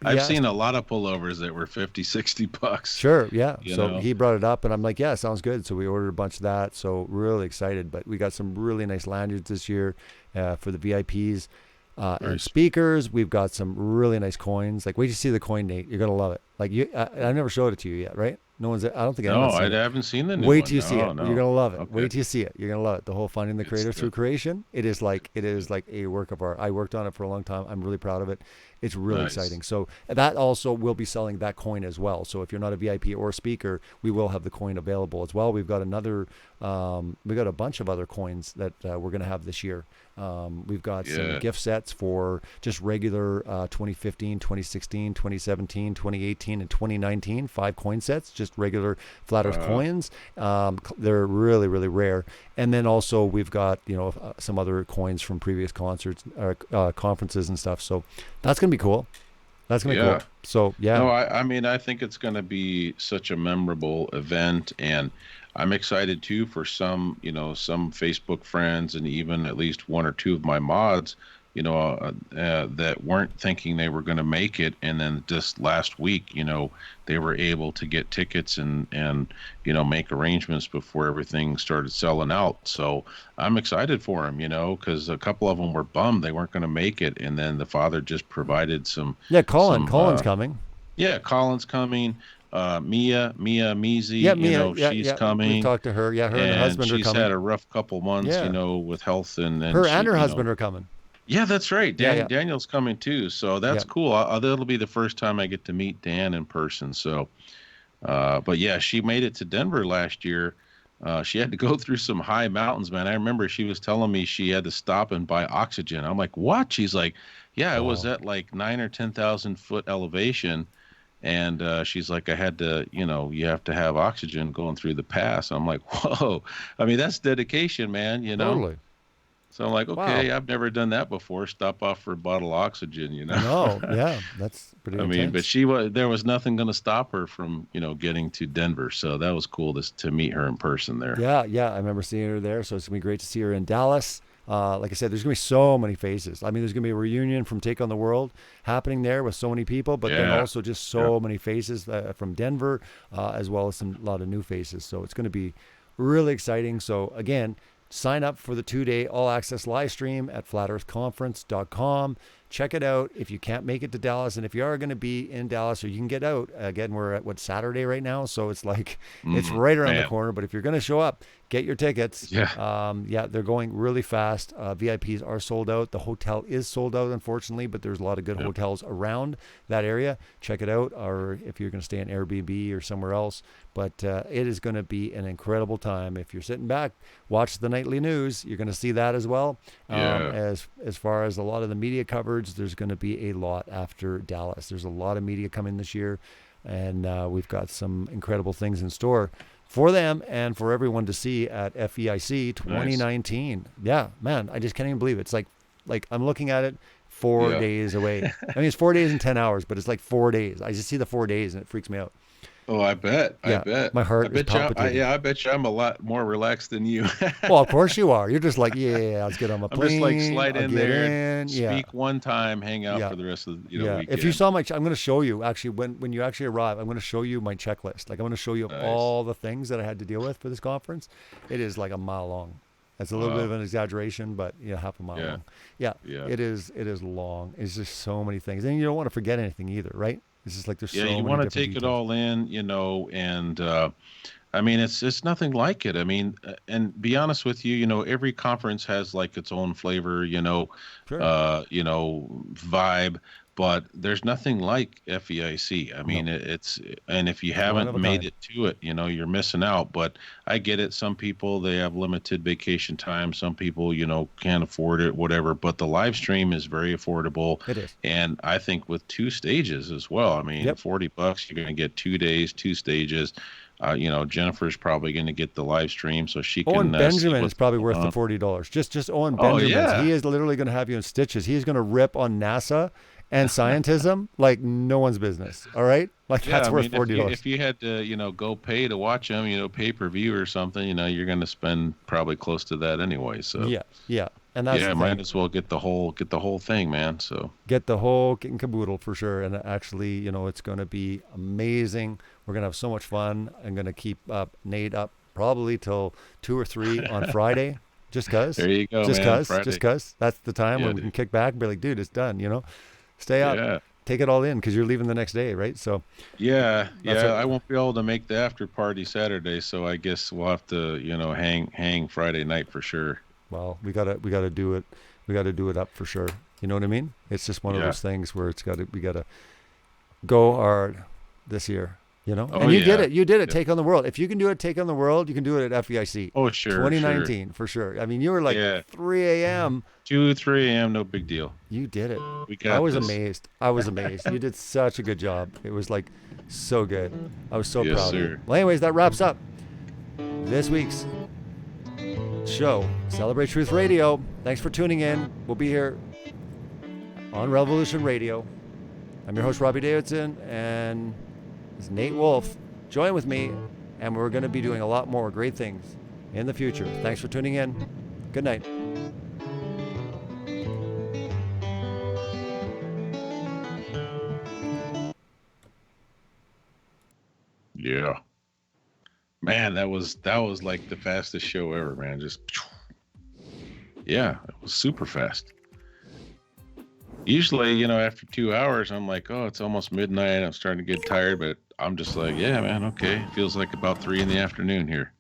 I've seen a lot of pullovers that were $50-$60. Sure, yeah. So he brought it up, and I'm like, yeah, sounds good. So we ordered a bunch of that. So really excited. But we got some really nice lanyards this year for the VIPs. And speakers, we've got some really nice coins. Like, wait till you see the coin, Nate. You're gonna love it. Like I never showed it to you yet, right? No one's. I don't think anyone's seen it. I haven't seen the new one. Wait till you see it. No. You're gonna love it. Okay. Wait till you see it. You're gonna love it. The whole finding the creator through creation. It is like a work of art. I worked on it for a long time. I'm really proud of it. It's really exciting. So that also will be selling that coin as well. So if you're not a VIP or a speaker, we will have the coin available as well. We've got we got a bunch of other coins that we're going to have this year. We've got some gift sets for just regular 2015, 2016, 2017, 2018, and 2019, 5 coin sets, just regular flat earth coins. They're really, really rare. And then also we've got, some other coins from previous concerts, conferences and stuff. So that's going to be cool. That's going to be cool. So, yeah. No, I think it's going to be such a memorable event, and I'm excited too for some Facebook friends and even at least one or two of my mods, that weren't thinking they were going to make it. And then just last week, they were able to get tickets and make arrangements before everything started selling out. So I'm excited for them, because a couple of them were bummed they weren't going to make it. And then the father just provided some. Yeah, Colin's coming. Yeah, Colin's coming. Mia Meezy, she's coming. We talked to her. Yeah, her and her husband are coming. She's had a rough couple months, with health and her husband are coming. Yeah, that's right. Daniel's coming too, so that's cool. That'll be the first time I get to meet Dan in person. So, but yeah, she made it to Denver last year. She had to go through some high mountains, man. I remember she was telling me she had to stop and buy oxygen. I'm like, what? She's like, yeah, it was at like 9,000 or 10,000 foot elevation. And she's like, I had to, you have to have oxygen going through the pass. I'm like, whoa. I mean, that's dedication, man, Totally. So I'm like, okay, I've never done that before. Stop off for a bottle of oxygen, No, yeah, that's pretty intense. But there was nothing going to stop her from, getting to Denver. So that was cool to meet her in person there. Yeah, I remember seeing her there. So it's going to be great to see her in Dallas. Like I said, there's going to be so many faces. I mean, there's going to be a reunion from Take on the World happening there with so many people, but then also just so many faces from Denver, as well as a lot of new faces. So it's going to be really exciting. So again, sign up for the 2-day all-access live stream at flatearthconference.com. check it out if you can't make it to Dallas. And if you are going to be in Dallas, or you can get out, again, we're at Saturday right now. So it's like, it's right around the corner. But if you're going to show up, get your tickets. Yeah. They're going really fast. VIPs are sold out. The hotel is sold out, unfortunately, but there's a lot of good hotels around that area. Check it out. Or if you're going to stay in Airbnb or somewhere else. But it is going to be an incredible time. If you're sitting back, watch the nightly news. You're going to see that as well. As far as a lot of the media coverage, there's going to be a lot after Dallas. There's a lot of media coming this year, and we've got some incredible things in store for them and for everyone to see at FEIC 2019. Nice. Yeah, man, I just can't even believe it. It's like I'm looking at it 4 days away. I mean, it's 4 days and 10 hours, but it's like 4 days. I just see the 4 days and it freaks me out. Oh, I bet. I bet. My heart is palpitating. I bet you I'm a lot more relaxed than you. Well, of course you are. You're just like, let's get on my plane. I'm just like slide in there, speak one time, hang out for the rest of the weekend. If you saw I'm going to show you, actually, when you actually arrive, I'm going to show you my checklist. Like, I'm going to show you all the things that I had to deal with for this conference. It is like a mile long. That's a little bit of an exaggeration, but half a mile long. Yeah. It is long. It's just so many things. And you don't want to forget anything either, right? It's just like there's so many you want to take it all in, and I mean, it's nothing like it. I mean, and be honest with you, every conference has like its own flavor, vibe, but there's nothing like FEIC. I mean, and if you haven't made it to it, you're missing out. But I get it. Some people, they have limited vacation time. Some people, can't afford it, whatever. But the live stream is very affordable. It is. And I think with 2 stages as well. I mean, $40, you're going to get 2 days, 2 stages. Jennifer's probably going to get the live stream so she can. Owen Benjamin is probably worth the $40. Just Owen Benjamin. He is literally going to have you in stitches. He is going to rip on NASA and scientism like no one's business. All right, that's worth $40. If you had to, go pay to watch them, pay-per-view or something, you're going to spend probably close to that anyway. So yeah, and that's might as well get the whole thing, man. So get the whole kit and caboodle for sure. And actually, it's going to be amazing. We're going to have so much fun. I'm going to keep Nate up probably till 2 or 3 on Friday. Just cause. There you go, just cause. That's the time when we can kick back and be like, dude, it's done. Stay up, take it all in because you're leaving the next day, right? So I won't be able to make the after party Saturday, so I guess we'll have to hang Friday night for sure. Well, we gotta do it. We gotta do it up for sure. You know what I mean? It's just one of those things where we gotta go hard this year. And you did it. You did it. Take on the world. If you can do it, take on the world. You can do it at FEIC. Oh, sure. 2019 for sure. I mean, you were like 3 a.m. 2, 3 a.m. No big deal. You did it. I was amazed. You did such a good job. It was like so good. I was so proud of you. Well, anyways, that wraps up this week's show, Celebrate Truth Radio. Thanks for tuning in. We'll be here on Revolution Radio. I'm your host, Robbie Davidson, and is Nate Wolfe. Join with me, and we're going to be doing a lot more great things in the future. Thanks for tuning in. Good night. Yeah. Man, that was like the fastest show ever, man. Just it was super fast. Usually, after 2 hours, I'm like, oh, it's almost midnight. I'm starting to get tired, but I'm just like, yeah, man, okay. Feels like about 3 in the afternoon here.